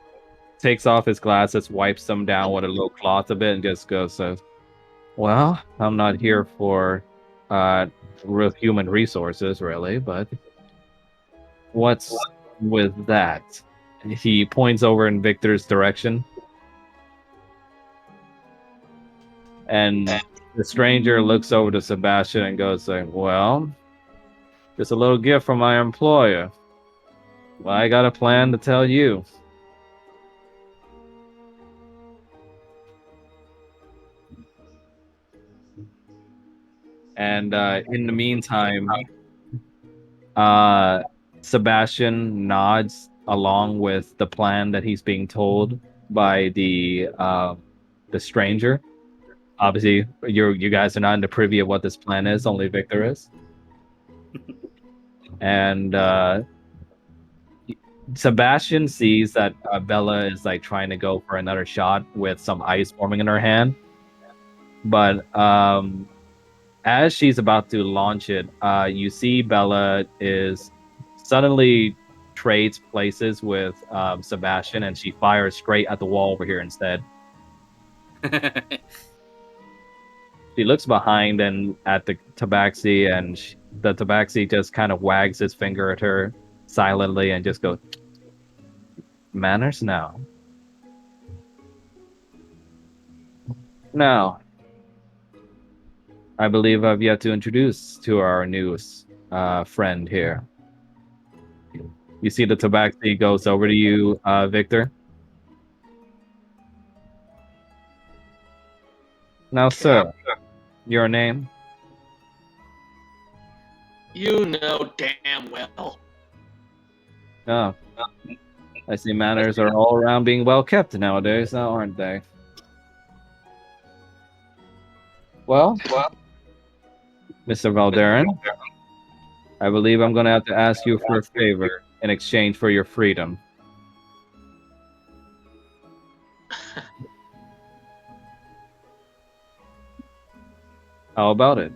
takes off his glasses, wipes them down with a little cloth a bit, and just goes, "Well, I'm not here for real human resources, really, but what's with that?" He points over in Victor's direction. And the stranger looks over to Sebastian and goes like, well, just a little gift from my employer. Well, I got a plan to tell you. And in the meantime, Sebastian nods along with the plan that he's being told by the stranger. Obviously, you guys are not in the privy of what this plan is. Only Victor is. And Sebastian sees that Bella is like trying to go for another shot with some ice forming in her hand. But as she's about to launch it, you see Bella is suddenly trades places with Sebastian, and she fires straight at the wall over here instead. She looks behind and at the tabaxi, and the tabaxi just kind of wags his finger at her silently and just goes, "Manners now." Now, I believe I've yet to introduce to our newest friend here. You see the tabaxi goes over to you, Victor. Now, sir, your name? You know damn well. Oh, I see manners are all around being well kept nowadays, now aren't they? Well, Mr. Valderin, I believe I'm going to have to ask you for a favor in exchange for your freedom. How about it?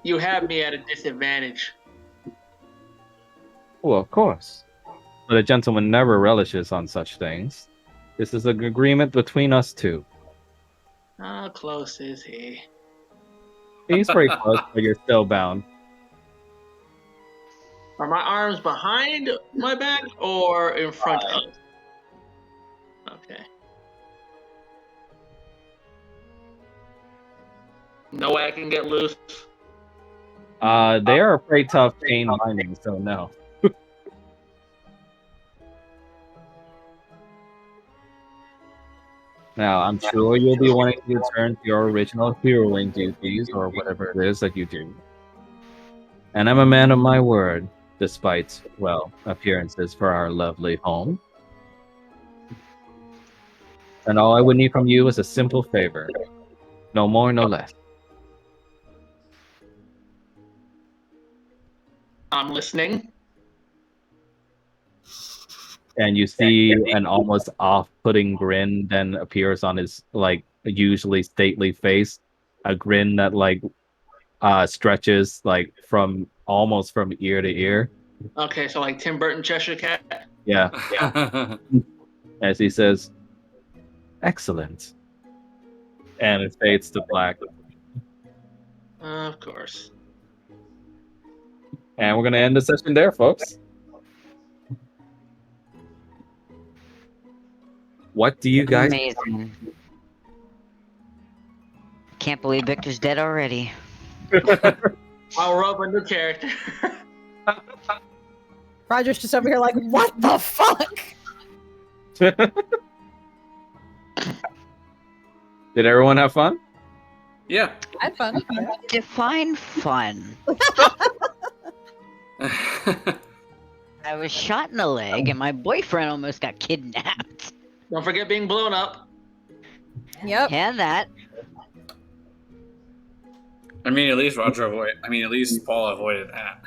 You have me at a disadvantage. Well, of course. But a gentleman never relishes on such things. This is an agreement between us two. How close is he? He's pretty close, but you're still bound. Are my arms behind my back or in front of? Okay. No way I can get loose. They are a pretty tough chain binding, so no. Now, I'm sure you'll be wanting to return to your original heroing duties or whatever it is that you do. And I'm a man of my word, despite, well, appearances for our lovely home. And all I would need from you is a simple favor. No more, no less. I'm listening. And you see an almost off-putting grin then appears on his, like, usually stately face. A grin that, like, stretches, like, from almost from ear to ear. Okay, so like Tim Burton Cheshire Cat. Yeah. As he says, "Excellent." And it fades to black. Of course. And we're going to end the session there, folks. What do you guys... Amazing. Can't believe Victor's dead already. I'll roll up a new character. Roger's just over here like, what the fuck? Did everyone have fun? Yeah. I had fun. Yeah. Define fun. I was shot in the leg and my boyfriend almost got kidnapped. Don't forget being blown up. Yep. And that. I mean, at least at least Paul avoided that.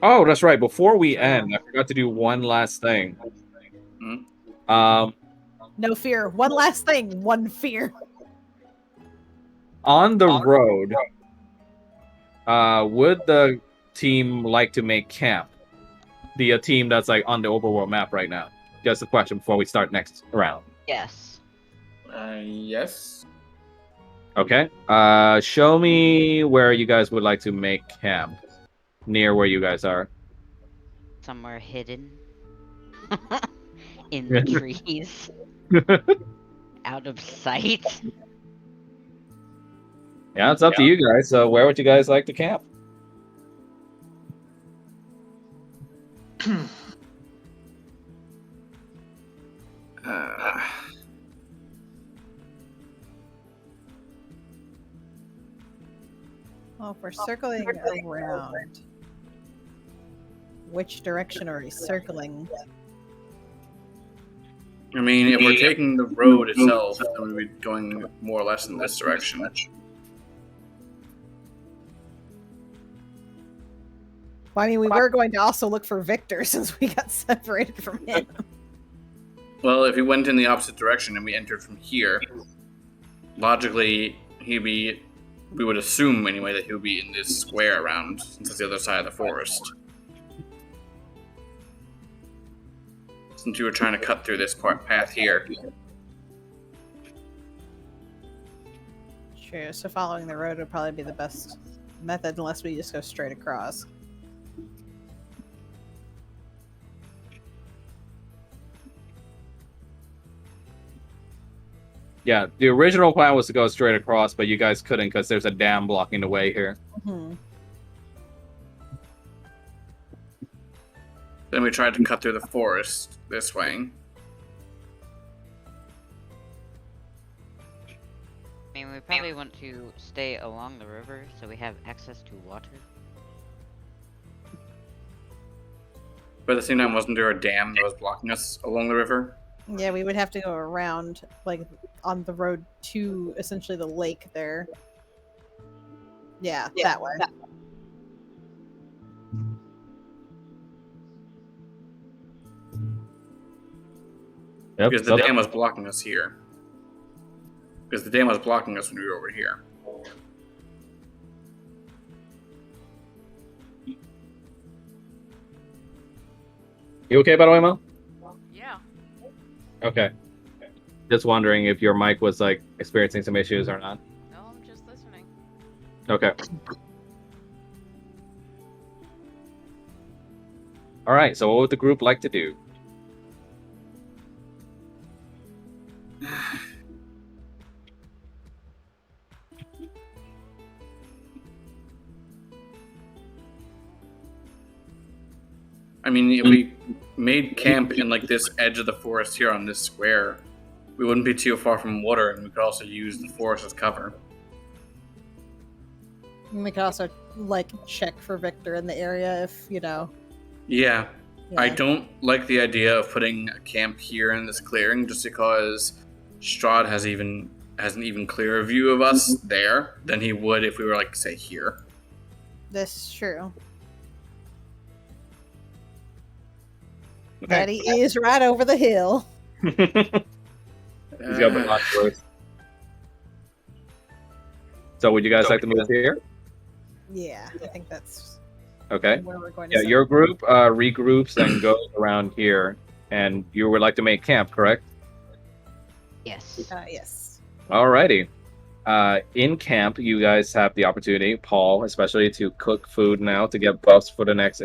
Oh, that's right. Before we end, I forgot to do one last thing. No fear. One last thing. One fear. On the road, would the team like to make camp? The team that's like on the overworld map right now. Just a question before we start next round. Yes. Yes. Okay. Show me where you guys would like to make camp. Near where you guys are. Somewhere hidden. In the trees. out of sight? Yeah, it's up to you guys. So where would you guys like to camp? Well, if we're circling around, which direction are we circling? I mean, if we're taking the road itself, then we'd be going more or less in this direction. Well, I mean, we were going to also look for Victor since we got separated from him. Well, if we went in the opposite direction and we entered from here, logically, we would assume anyway that he would be in this square around, since it's the other side of the forest. Since you were trying to cut through this path here. True, so following the road would probably be the best method unless we just go straight across. Yeah, the original plan was to go straight across, but you guys couldn't because there's a dam blocking the way here. Mm-hmm. Then we tried to cut through the forest this way. I mean, we probably want to stay along the river so we have access to water. But at the same time, wasn't there a dam that was blocking us along the river? Yeah, we would have to go around, like, on the road to essentially the lake there. Yeah, that way. Yep. Because the dam was blocking us here. Because the dam was blocking us when we were over here. You okay, by the way, Mo? Yeah. Okay. Just wondering if your mic was like experiencing some issues or not. No, I'm just listening. Okay. All right. So, what would the group like to do? I mean, if we made camp in like this edge of the forest here on this square, we wouldn't be too far from water, and we could also use the forest as cover. And we could also, like, check for Victor in the area if, you know. Yeah. Yeah. I don't like the idea of putting a camp here in this clearing, just because Strahd has an even clearer view of us there than he would if we were, like, say, here. This is true. Daddy is right over the hill. He's got the lot worse. So, would you guys like to move here? Yeah, I think that's Okay. where we're going to Yeah, set your up. group regroups and goes around here, and you would like to make camp, correct? Yes. Yes. Alrighty. In camp, you guys have the opportunity, Paul especially, to cook food now to get buffs for the next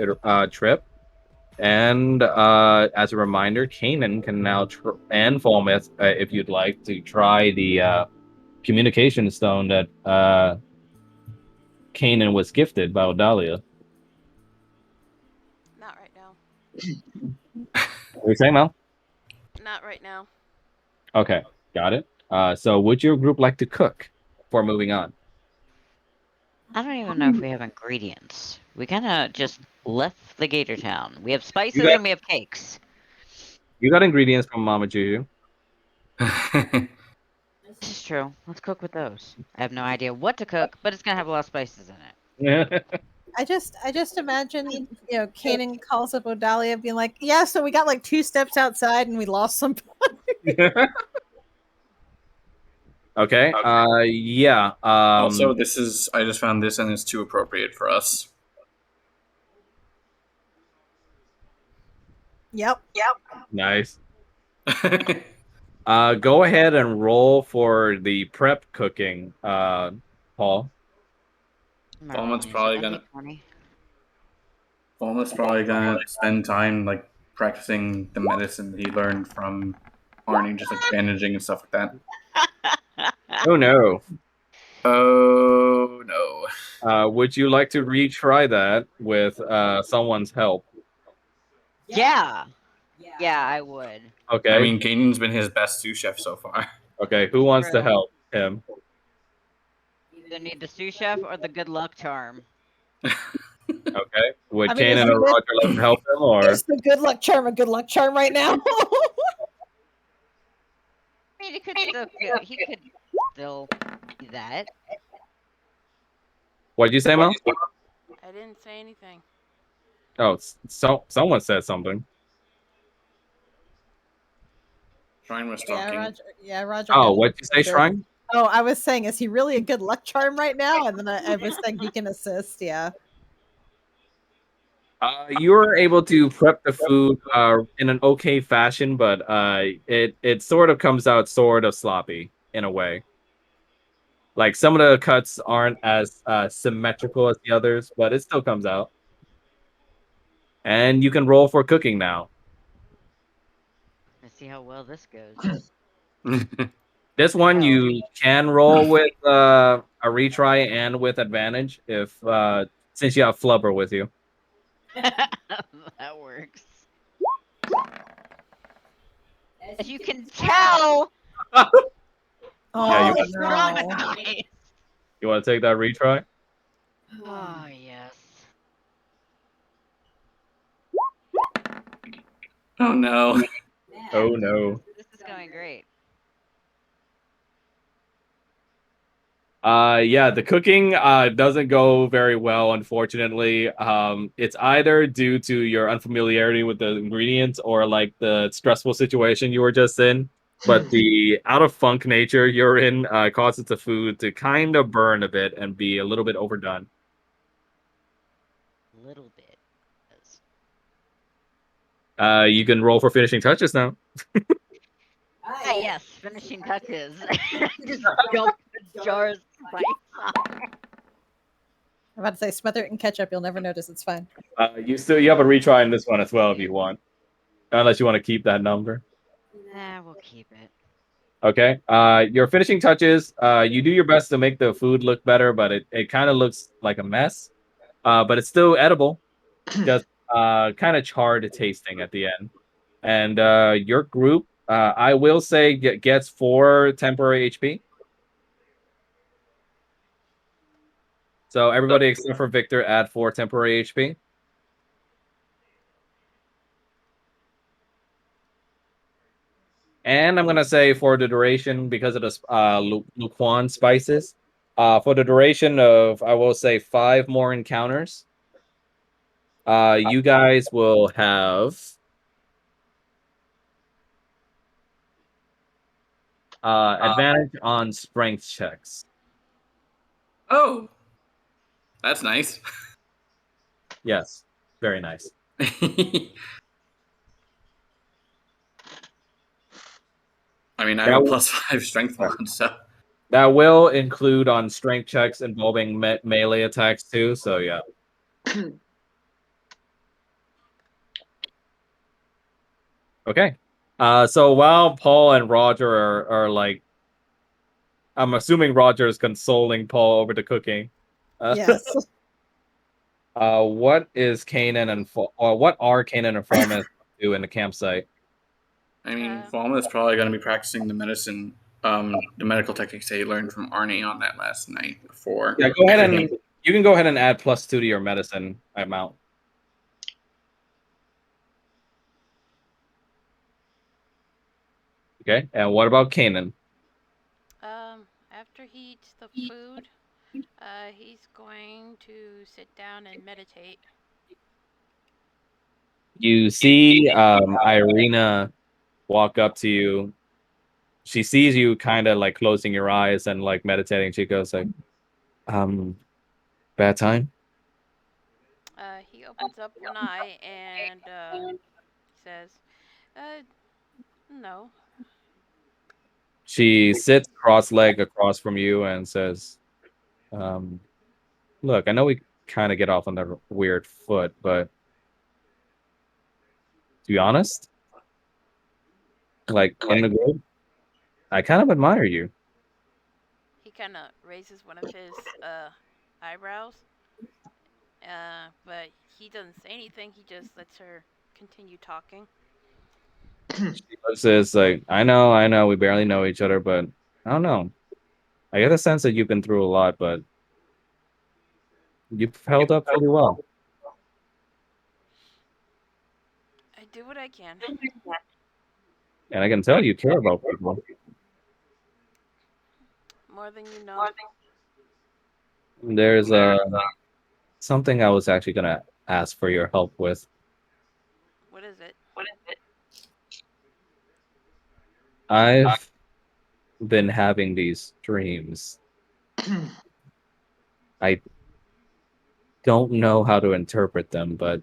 trip. And as a reminder, Kanan can now, and Fulmeth, if you'd like, to try the communication stone that Kanan was gifted by Odalia. Not right now. What are you saying, Mel? Not right now. Okay, got it. So would your group like to cook before moving on? I don't even know if we have ingredients. We kind of just left the Gator Town. We have spices You got- and we have cakes. You got ingredients from Mama Juju. This is true. Let's cook with those. I have no idea what to cook, but it's gonna have a lot of spices in it. I just imagine, you know, Kanan calls up Odalia being like, yeah, so we got like 2 steps outside and we lost some. Okay. Yeah. Also, I just found this and it's too appropriate for us. Yep. Nice. Go ahead and roll for the prep cooking, Paul. Fulmeth's probably gonna- 20. Fulmeth's probably gonna spend time like practicing the medicine he learned from Arnie just like bandaging and stuff like that. Oh no. Oh no. Would you like to retry that with someone's help? Yeah. Yeah, I would. Okay. I mean, Kanan's been his best sous chef so far. Okay. Who wants to True. help him? Either need the sous chef or the good luck charm. Okay. Would I mean, is Kanan the or good, Roger like to help him, or is the good luck charm a good luck charm right now? I mean, he could still do that. what'd you say, Mel? I didn't say anything. Oh, someone said something. Shrine was Yeah, talking. Roger. Yeah, Roger. Oh, got what'd you say, good. Shrine? Oh, I was saying, is he really a good luck charm right now? And then I was saying he can assist. Yeah. You were able to prep the food in an okay fashion, but it sort of comes out sort of sloppy in a way. Like some of the cuts aren't as symmetrical as the others, but it still comes out. And you can roll for cooking now. Let's see how well this goes. This one Oh. you can roll with a retry and with advantage if since you have Flubber with you. That works. As you can tell, Yeah, Oh, you he's no. traumatized. You want to take that retry? Oh yes. Oh no. Oh no. This is going great. Yeah, the cooking doesn't go very well, unfortunately. It's either due to your unfamiliarity with the ingredients or like the stressful situation you were just in. But the out of funk nature you're in causes the food to kind of burn a bit and be a little bit overdone. A little bit. You can roll for finishing touches now. Ah yes, finishing touches. Just dump the jars of spice on. I'm about to say smother it in ketchup. You'll never notice. It's fine. You have a retry in this one as well if you want, unless you want to keep that number. Nah, we'll keep it. Okay. Your finishing touches. You do your best to make the food look better, but it kind of looks like a mess. But it's still edible. Just kind of charred tasting at the end. And your group, I will say, gets 4 temporary HP. So everybody except for Victor add 4 temporary HP. And I'm gonna say for the duration, because of the Luquan spices, for the duration of I will say 5 more encounters, you guys will have advantage on strength checks. Oh, that's nice. Yes, very nice. I mean, I have a +5 strength mod, so That will include on strength checks involving melee attacks too. So yeah. Okay. So while Paul and Roger are like, I'm assuming Roger is consoling Paul over the cooking. Yes. What is Kanan and what are Kanan and Falmouth do in the campsite? I mean, Falma is probably going to be practicing the medical techniques that he learned from Arnie on that last night before. Yeah, go ahead and you can go ahead and add +2 to your medicine amount. Okay, and what about Kanan? After he eats the food, he's going to sit down and meditate. You see Irina walk up to you. She sees you kind of like closing your eyes and like meditating. She goes like, bad time? He opens up one eye and says, no. She sits cross-legged across from you and says, look, I know we kind of get off on the weird foot, but to be honest, like in the group. I kind of admire you. He kind of raises one of his eyebrows, but he doesn't say anything. He just lets her continue talking. She says like, I know, we barely know each other, but I don't know. I get a sense that you've been through a lot, but you've held up pretty well. I do what I can. And I can tell you care about people. More than you know. There's something I was actually gonna ask for your help with. What is it? I've been having these dreams. I don't know how to interpret them, but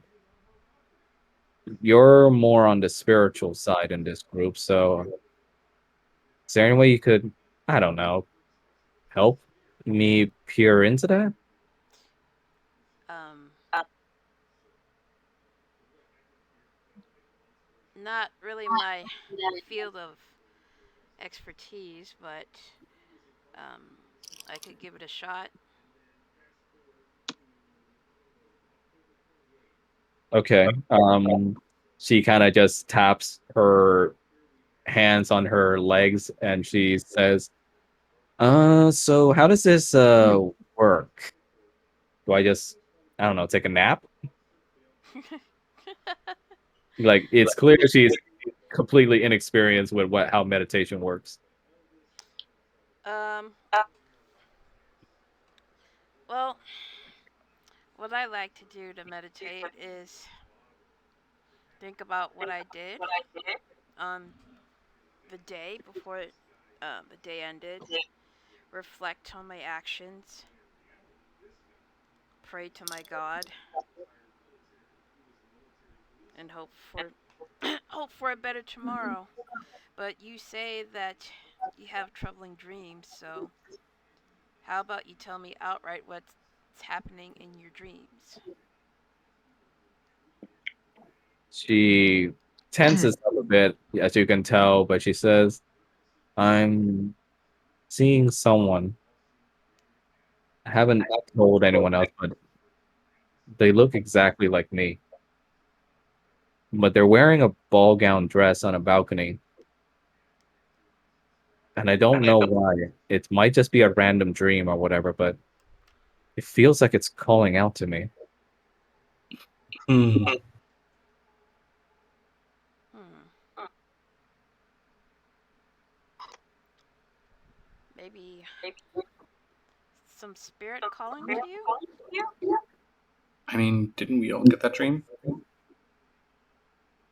you're more on the spiritual side in this group, so is there any way you could, I don't know, help me peer into that? Um, Not really my field of expertise, but um, I could give it a shot. Okay. She kind of just taps her hands on her legs and she says, so how does this work? Do I just, I don't know, take a nap? Like it's clear she's completely inexperienced with what how meditation works. um, well, what I like to do to meditate is think about what I did on the day before the day ended, reflect on my actions, pray to my God, and hope for hope for a better tomorrow. But you say that you have troubling dreams, so how about you tell me outright what's happening in your dreams? She tenses up a bit, as you can tell, but she says, I'm seeing someone. I haven't told anyone else, but they look exactly like me. But they're wearing a ball gown dress on a balcony, and I don't know why. It might just be a random dream or whatever, but it feels like it's calling out to me. Hmm. Hmm. Maybe some spirit calling to you? I mean, didn't we all get that dream?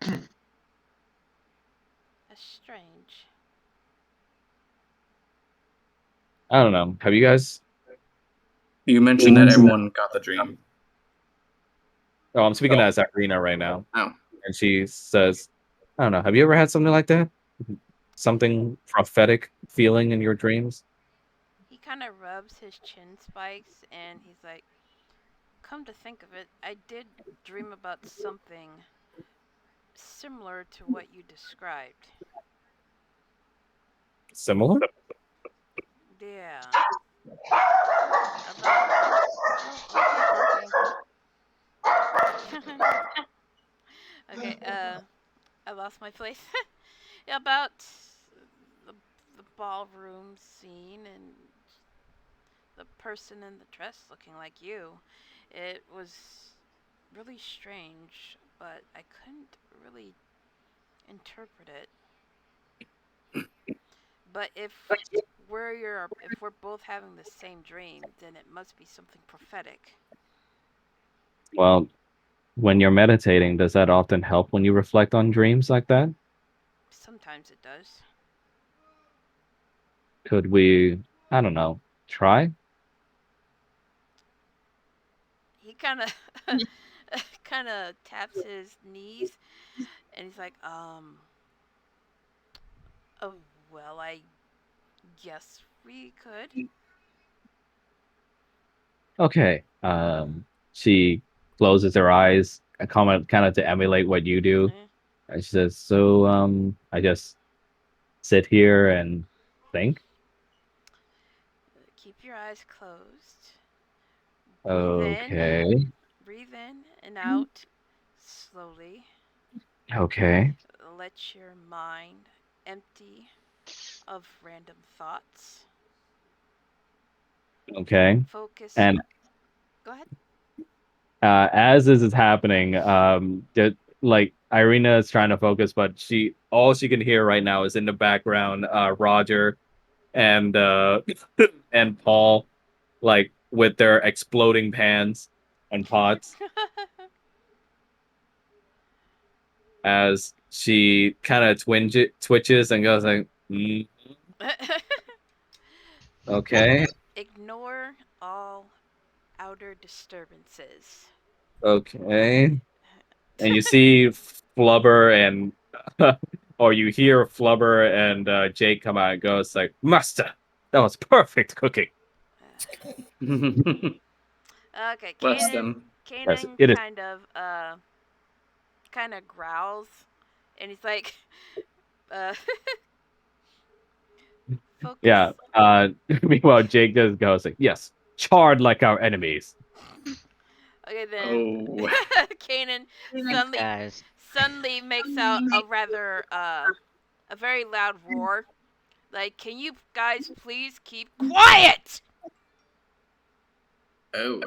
That's strange. I don't know. Have you guys? You mentioned that everyone got the dream. Oh, I'm speaking as Irina right now, Oh. and she says, I don't know. Have you ever had something like that? Something prophetic feeling in your dreams? He kind of rubs his chin spikes and he's like, come to think of it, I did dream about something similar to what you described. Similar? Yeah. About. Oh, okay, barking. Okay, I lost my place. About the, the ballroom scene and the person in the dress looking like you. It was really strange, but I couldn't really interpret it. But if we're both having the same dream, then it must be something prophetic. Well, when you're meditating, does that often help when you reflect on dreams like that? Sometimes it does. Could we, I don't know, try? He kind of kind of taps his knees and he's like, oh, well, I guess we could. Okay. She closes her eyes, kind of to emulate what you do. Eh. And she says, so, I just sit here and think. Keep your eyes closed. Breathe in, Okay. breathe in and out slowly. Okay. Let your mind empty of random thoughts. Okay. Focus And your. Go ahead. as this is happening, like Irina is trying to focus, but all she can hear right now is in the background, Roger and and Paul, like with their exploding pans and pots, as she kind of twitches and goes like, okay, Ignore all outer disturbances. okay, and you see Flubber and or you hear Flubber and Jake come out and goes like, Master, that was perfect cooking. Okay, Bless Kanan. them. Yes, Kanan it is. kind of growls, and he's like, uh, Yeah. focus. Meanwhile, Jake just goes like, yes, charred like our enemies. Okay, then Oh. Kanan Thanks, suddenly guys. suddenly makes out a rather a very loud roar. Like, can you guys please keep quiet? Oh.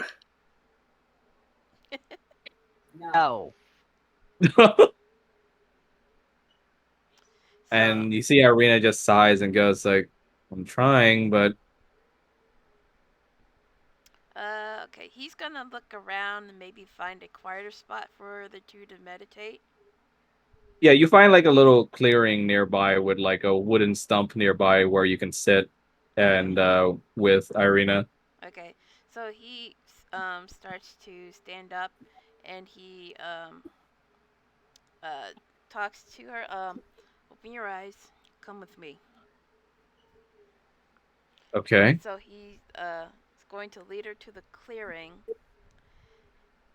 No. So, And you see Irina just sighs and goes like, I'm trying, but okay, he's gonna look around and maybe find a quieter spot for the two to meditate. yeah, you find like a little clearing nearby with like a wooden stump nearby where you can sit and with Irina. Okay, so he starts to stand up, and he uh talks to her. Open your eyes. Come with me. Okay. So he is going to lead her to the clearing,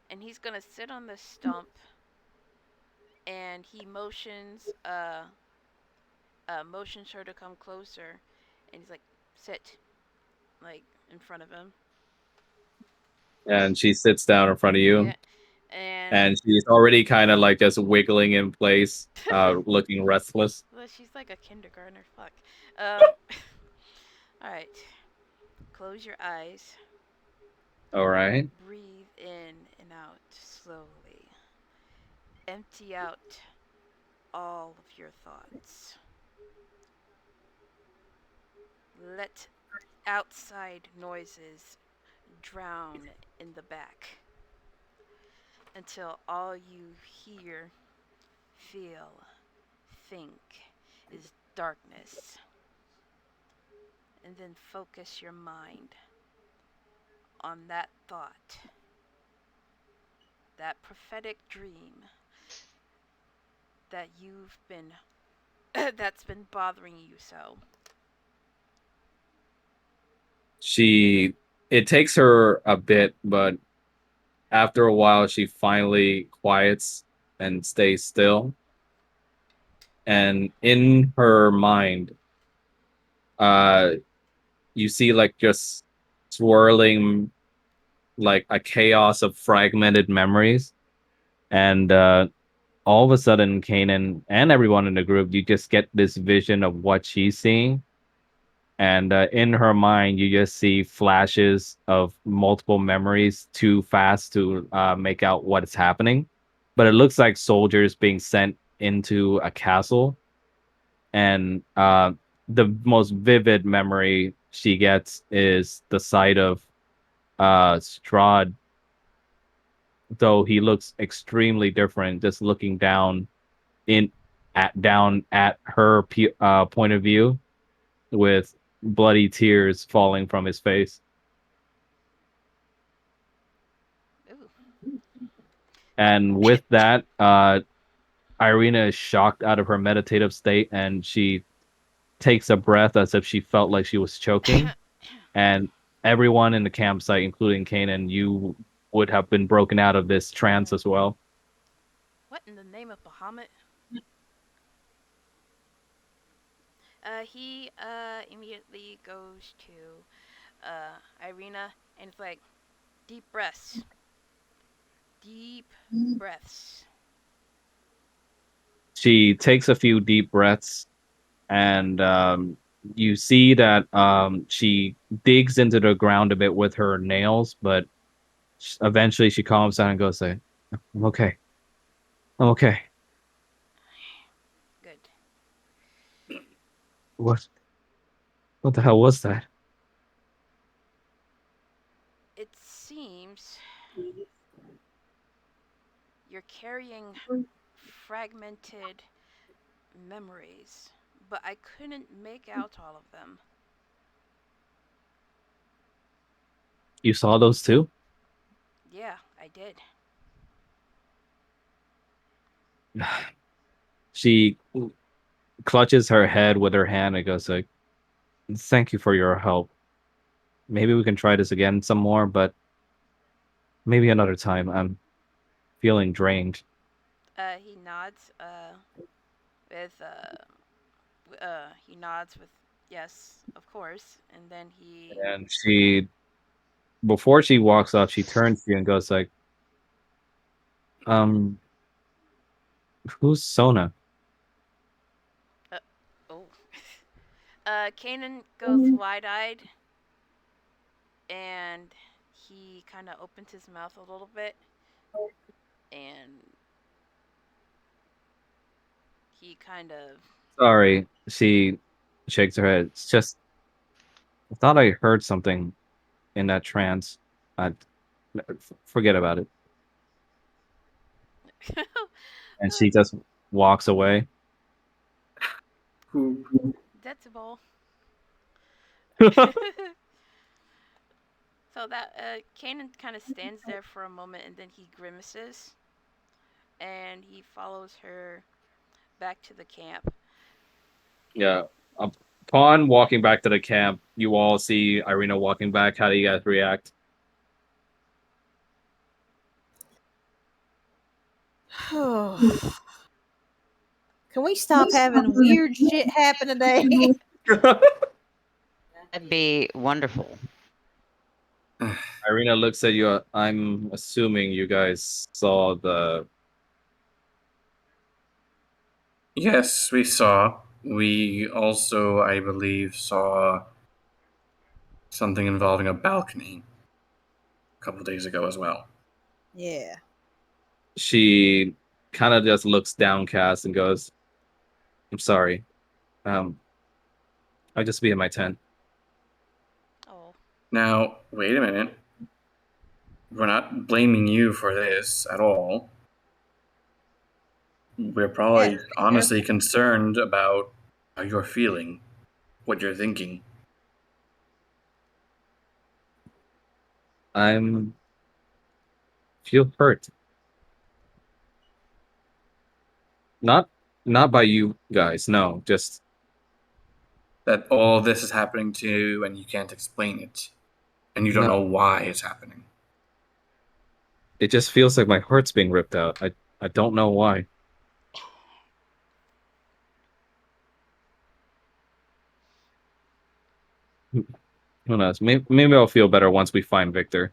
and he's gonna sit on the stump, and he motions her to come closer, and he's like, sit, like in front of him. And she sits down in front of you, Yeah, and and she's already kind of like just wiggling in place, looking restless. well, she's like a kindergartner. Fuck. All right. Close your eyes. All right. Breathe in and out slowly. Empty out all of your thoughts. Let outside noises drown in the back until all you hear, feel, think is darkness. And then focus your mind on that thought, that prophetic dream that you've been that's been bothering you so. It takes her a bit, but after a while, she finally quiets and stays still. And in her mind, uh, you see like just swirling like a chaos of fragmented memories. And all of a sudden, Kanan and everyone in the group, you just get this vision of what she's seeing. And in her mind, you just see flashes of multiple memories too fast to make out what is happening. But it looks like soldiers being sent into a castle. And the most vivid memory she gets is the sight of Strahd, though he looks extremely different, just looking in down at her point of view with bloody tears falling from his face. Ooh. And with that, Irina is shocked out of her meditative state and she takes a breath as if she felt like she was choking. And everyone in the campsite, including Kanan, you would have been broken out of this trance as well. What in the name of Bahamut? He immediately goes to Irina and it's like deep breaths, deep breaths. She takes a few deep breaths, and you see that she digs into the ground a bit with her nails, but eventually she calms down and goes, "I'm okay. I'm okay." Good. What? What the hell was that? It seems you're carrying fragmented memories, but I couldn't make out all of them. You saw those too? Yeah, I did. She clutches her head with her hand and goes, "Thank you for your help. Maybe we can try this again some more, but maybe another time. I'm feeling drained." He nods. With he nods with yes, of course, and then he. And before she walks off, she turns to you and goes, um, who's Sona?" Uh, oh. Kanan goes wide-eyed, and he kind of opens his mouth a little bit, and he kind of. Sorry. She shakes her head. It's just, I thought I heard something in that trance. I, Forget about it. And she just walks away. Who? That's a ball. So that Kanan kind of stands there for a moment, and then he grimaces, and he follows her back to the camp. Yeah. Upon walking back to the camp, you all see Irina walking back. How do you guys react? Can we stop having weird shit happen today? That'd be wonderful. Irina looks at you. I'm assuming you guys saw the. Yes, we saw. We also, I believe, saw something involving a balcony a couple days ago as well. Yeah. She kind of just looks downcast and goes, "I'm sorry. Um, I'll just be in my tent." Oh. Now, wait a minute. We're not blaming you for this at all. We're probably Yeah. honestly concerned about how you're feeling, what you're thinking. I'm feel hurt. Not not by you guys, no, just That all this is happening to you and you can't explain it. And you don't no. know why it's happening. It just feels like my heart's being ripped out. I don't know why. Who knows? Maybe I'll feel better once we find Victor.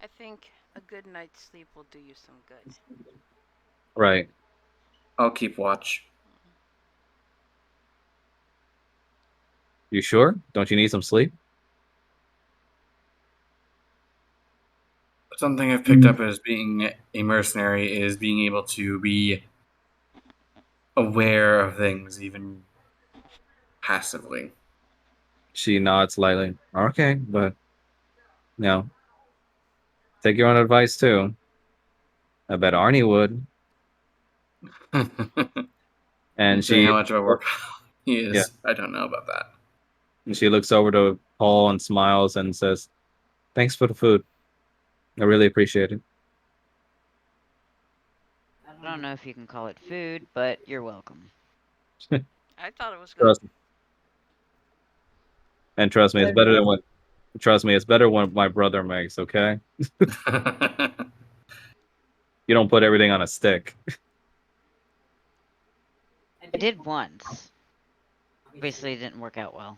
I think a good night's sleep will do you some good. Right. I'll keep watch. You sure? Don't you need some sleep? Something I've picked up as being a mercenary is being able to be aware of things, even passively. She nods slightly. Okay, but no. Take your own advice too. I bet Arnie would. And Considering she how much of a work he yeah. is, I don't know about that. And she looks over to Paul and smiles and says, "Thanks for the food. I really appreciate it." I don't know if you can call it food, but you're welcome. I thought it was good. Trust me. And trust me, it's better than what trust me, it's better what my brother makes, okay? You don't put everything on a stick. I did once. Obviously, it didn't work out well.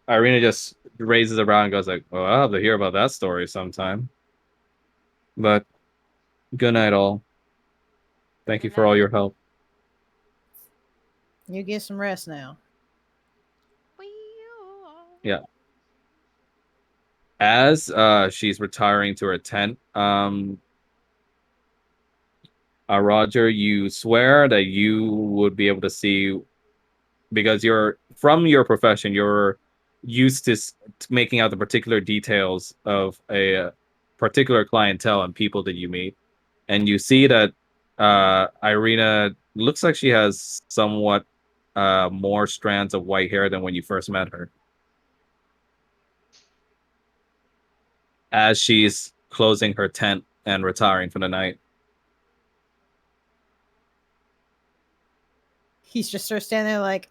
Irina just raises a brow and goes like, "Well, I'll have to hear about that story sometime." But good night, all. Thank you Good for all night. your help. You get some rest now. Yeah. As she's retiring to her tent, Roger, you swear that you would be able to see, because you're from your profession, you're used to making out the particular details of a particular clientele and people that you meet, and you see that Irina looks like she has somewhat more strands of white hair than when you first met her. As she's closing her tent and retiring for the night. He's just sort of standing there like,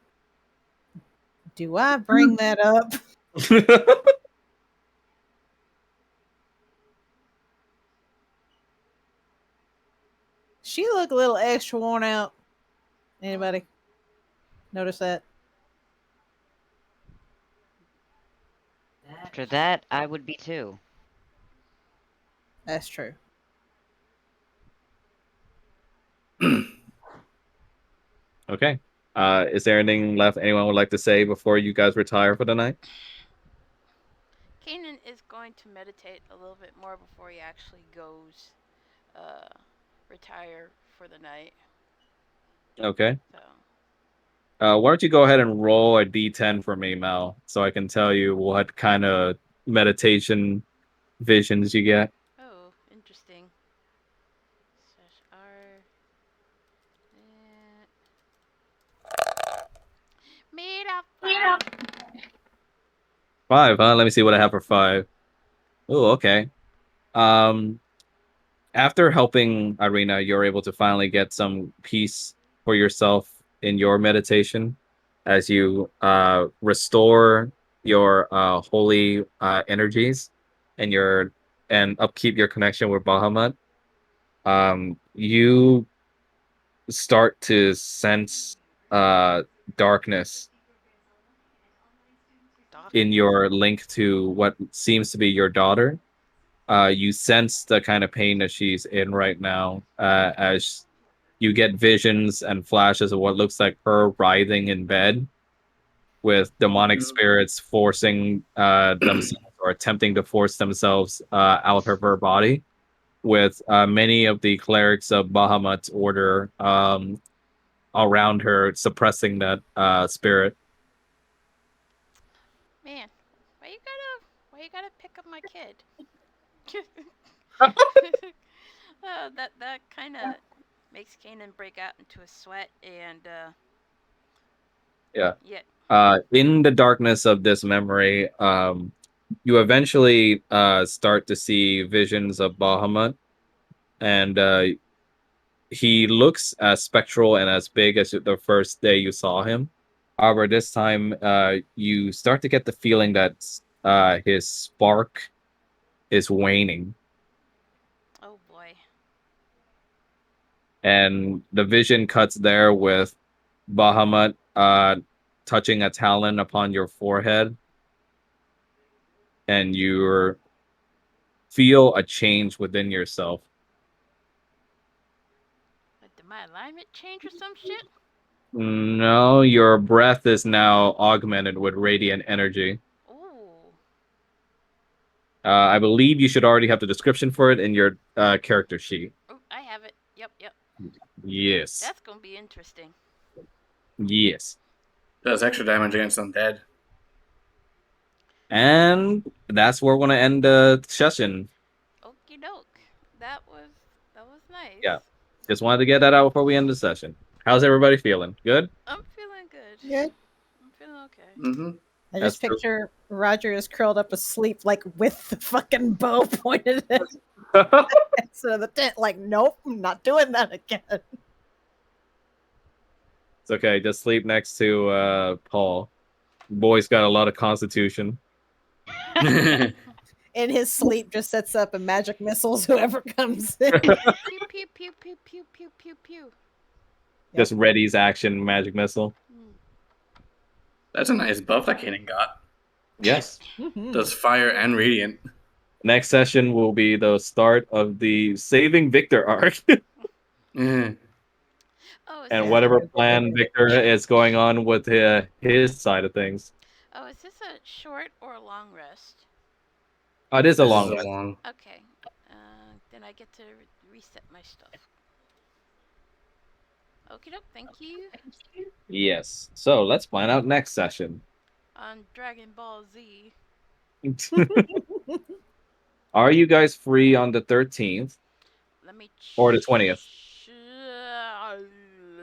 do I bring that up? She look a little extra worn out. Anybody notice that? After that, I would be too. That's true. Okay. Is there anything left anyone would like to say before you guys retire for the night? Kanan is going to meditate a little bit more before he actually goes retire for the night. Okay. So Why don't you go ahead and roll a d10 for me, Mel, so I can tell you what kind of meditation visions you get. oh, interesting. /R. Made up 5, huh? Let me see what I have for 5. Oh, okay. After helping Irina, you're able to finally get some peace for yourself in your meditation as you restore your holy energies and upkeep your connection with Bahamut. You start to sense darkness in darkness. your link to what seems to be your daughter. You sense the kind of pain that she's in right now, as you get visions and flashes of what looks like her writhing in bed with demonic spirits forcing themselves or attempting to force themselves out of her body, with many of the clerics of Bahamut's order around her suppressing that spirit. Man, why you gotta pick up my kid? That kind of makes Kanan break out into a sweat and Yeah. yeah. In the darkness of this memory, you eventually start to see visions of Bahamut, and he looks as spectral and as big as the first day you saw him. However, this time you start to get the feeling that his spark is waning, Oh boy. and the vision cuts there with Bahamut touching a talon upon your forehead, and you feel a change within yourself. Did my alignment change or some shit? No, your breath is now augmented with radiant energy. Ooh. I believe you should already have the description for it in your character sheet. Oh, I have it. Yep. Yes. That's gonna be interesting. Yes. Does extra damage against undead. And that's where we're going to end the session. Okie doke. That was nice. Yeah. Just wanted to get that out before we end the session. How's everybody feeling? Good? I'm feeling good. Good. I'm feeling okay. Mm-hmm. I That's just picture Roger is curled up asleep, like with the fucking bow pointed at true. instead of the tent. Like, nope, I'm not doing that again. It's okay. Just sleep next to Paul. Boy's got a lot of constitution. in his sleep just sets up a magic missiles whoever comes in. Pew pew pew pew pew pew pew pew. Just Reddy's action magic missile. Mm. That's a nice buff that Kanan got. Yes. Mhm. Does fire and radiant. Next session will be the start of the Saving Victor arc. Mm. Oh, is And this whatever a, plan Victor is going on with his side of things. oh, is this a short or a long rest? Oh, it is a This long is a rest. long. Okay. Then I get to reset my stuff. Okie doke, thank you. Yes. So let's plan out next session. On Dragon Ball Z. Are you guys free on the 13th Let me or the 20th?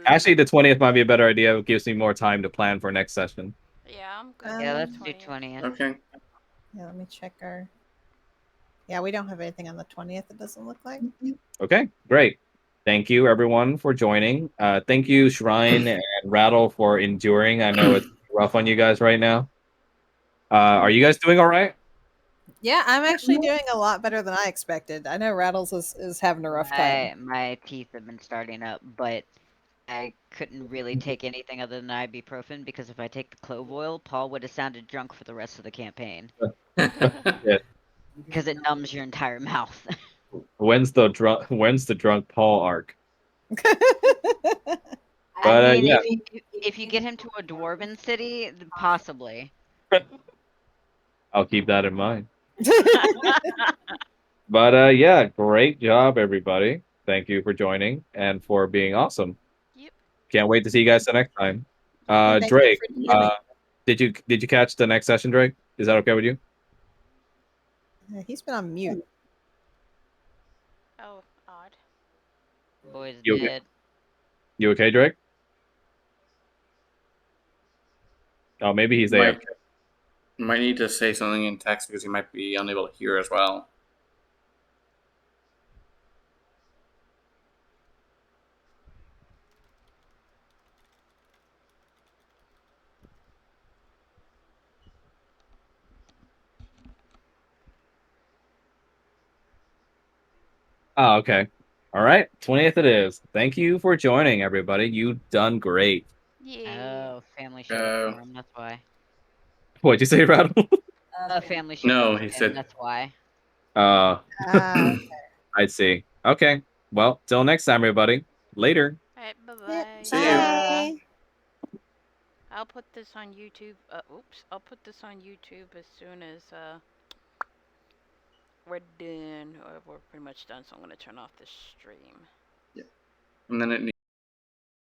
Actually, the 20th might be a better idea. It gives me more time to plan for next session. Yeah, I'm good. Yeah, with let's the do 20th. 20th. Okay. Yeah, let me check our. Yeah, we don't have anything on the 20th, it doesn't look like. Okay, great. Thank you, everyone, for joining. Thank you, Shrine and Rattle, for enduring. I know it's rough on you guys right now. Are you guys doing all right? Yeah, I'm actually doing a lot better than I expected. I know Rattles is having a rough time. My teeth have been starting up, but I couldn't really take anything other than ibuprofen because if I take the clove oil, Paul would have sounded drunk for the rest of the campaign Yeah. because it numbs your entire mouth. When's the drunk Paul arc? I But mean, yeah, if you get him to a dwarven city, then possibly. I'll keep that in mind. But yeah, great job, everybody. Thank you for joining and for being awesome. Yep. Can't wait to see you guys the next time. And thank you Drake, for DMing. did you catch the next session, Drake? Is that okay with you? He's been on mute. Oh, odd. Boy's You okay? dead. You okay, Drake? Oh, maybe he's might AFK. might need to say something in text because he might be unable to hear as well. Oh, okay. All right, 20th it is. Thank you for joining, everybody. You've done great. Yeah. Oh, family showed up for him. That's why. What'd you say, Rattle? Family showed No, up for he him. said That's why. Uh, Uh, I see. Okay. Well, till next time, everybody. Later. Alright, bye yep, bye. See you. bye. I'll put this on YouTube. Oops. I'll put this on YouTube as soon as we're done, or we're pretty much done. So I'm gonna turn off the stream. and then it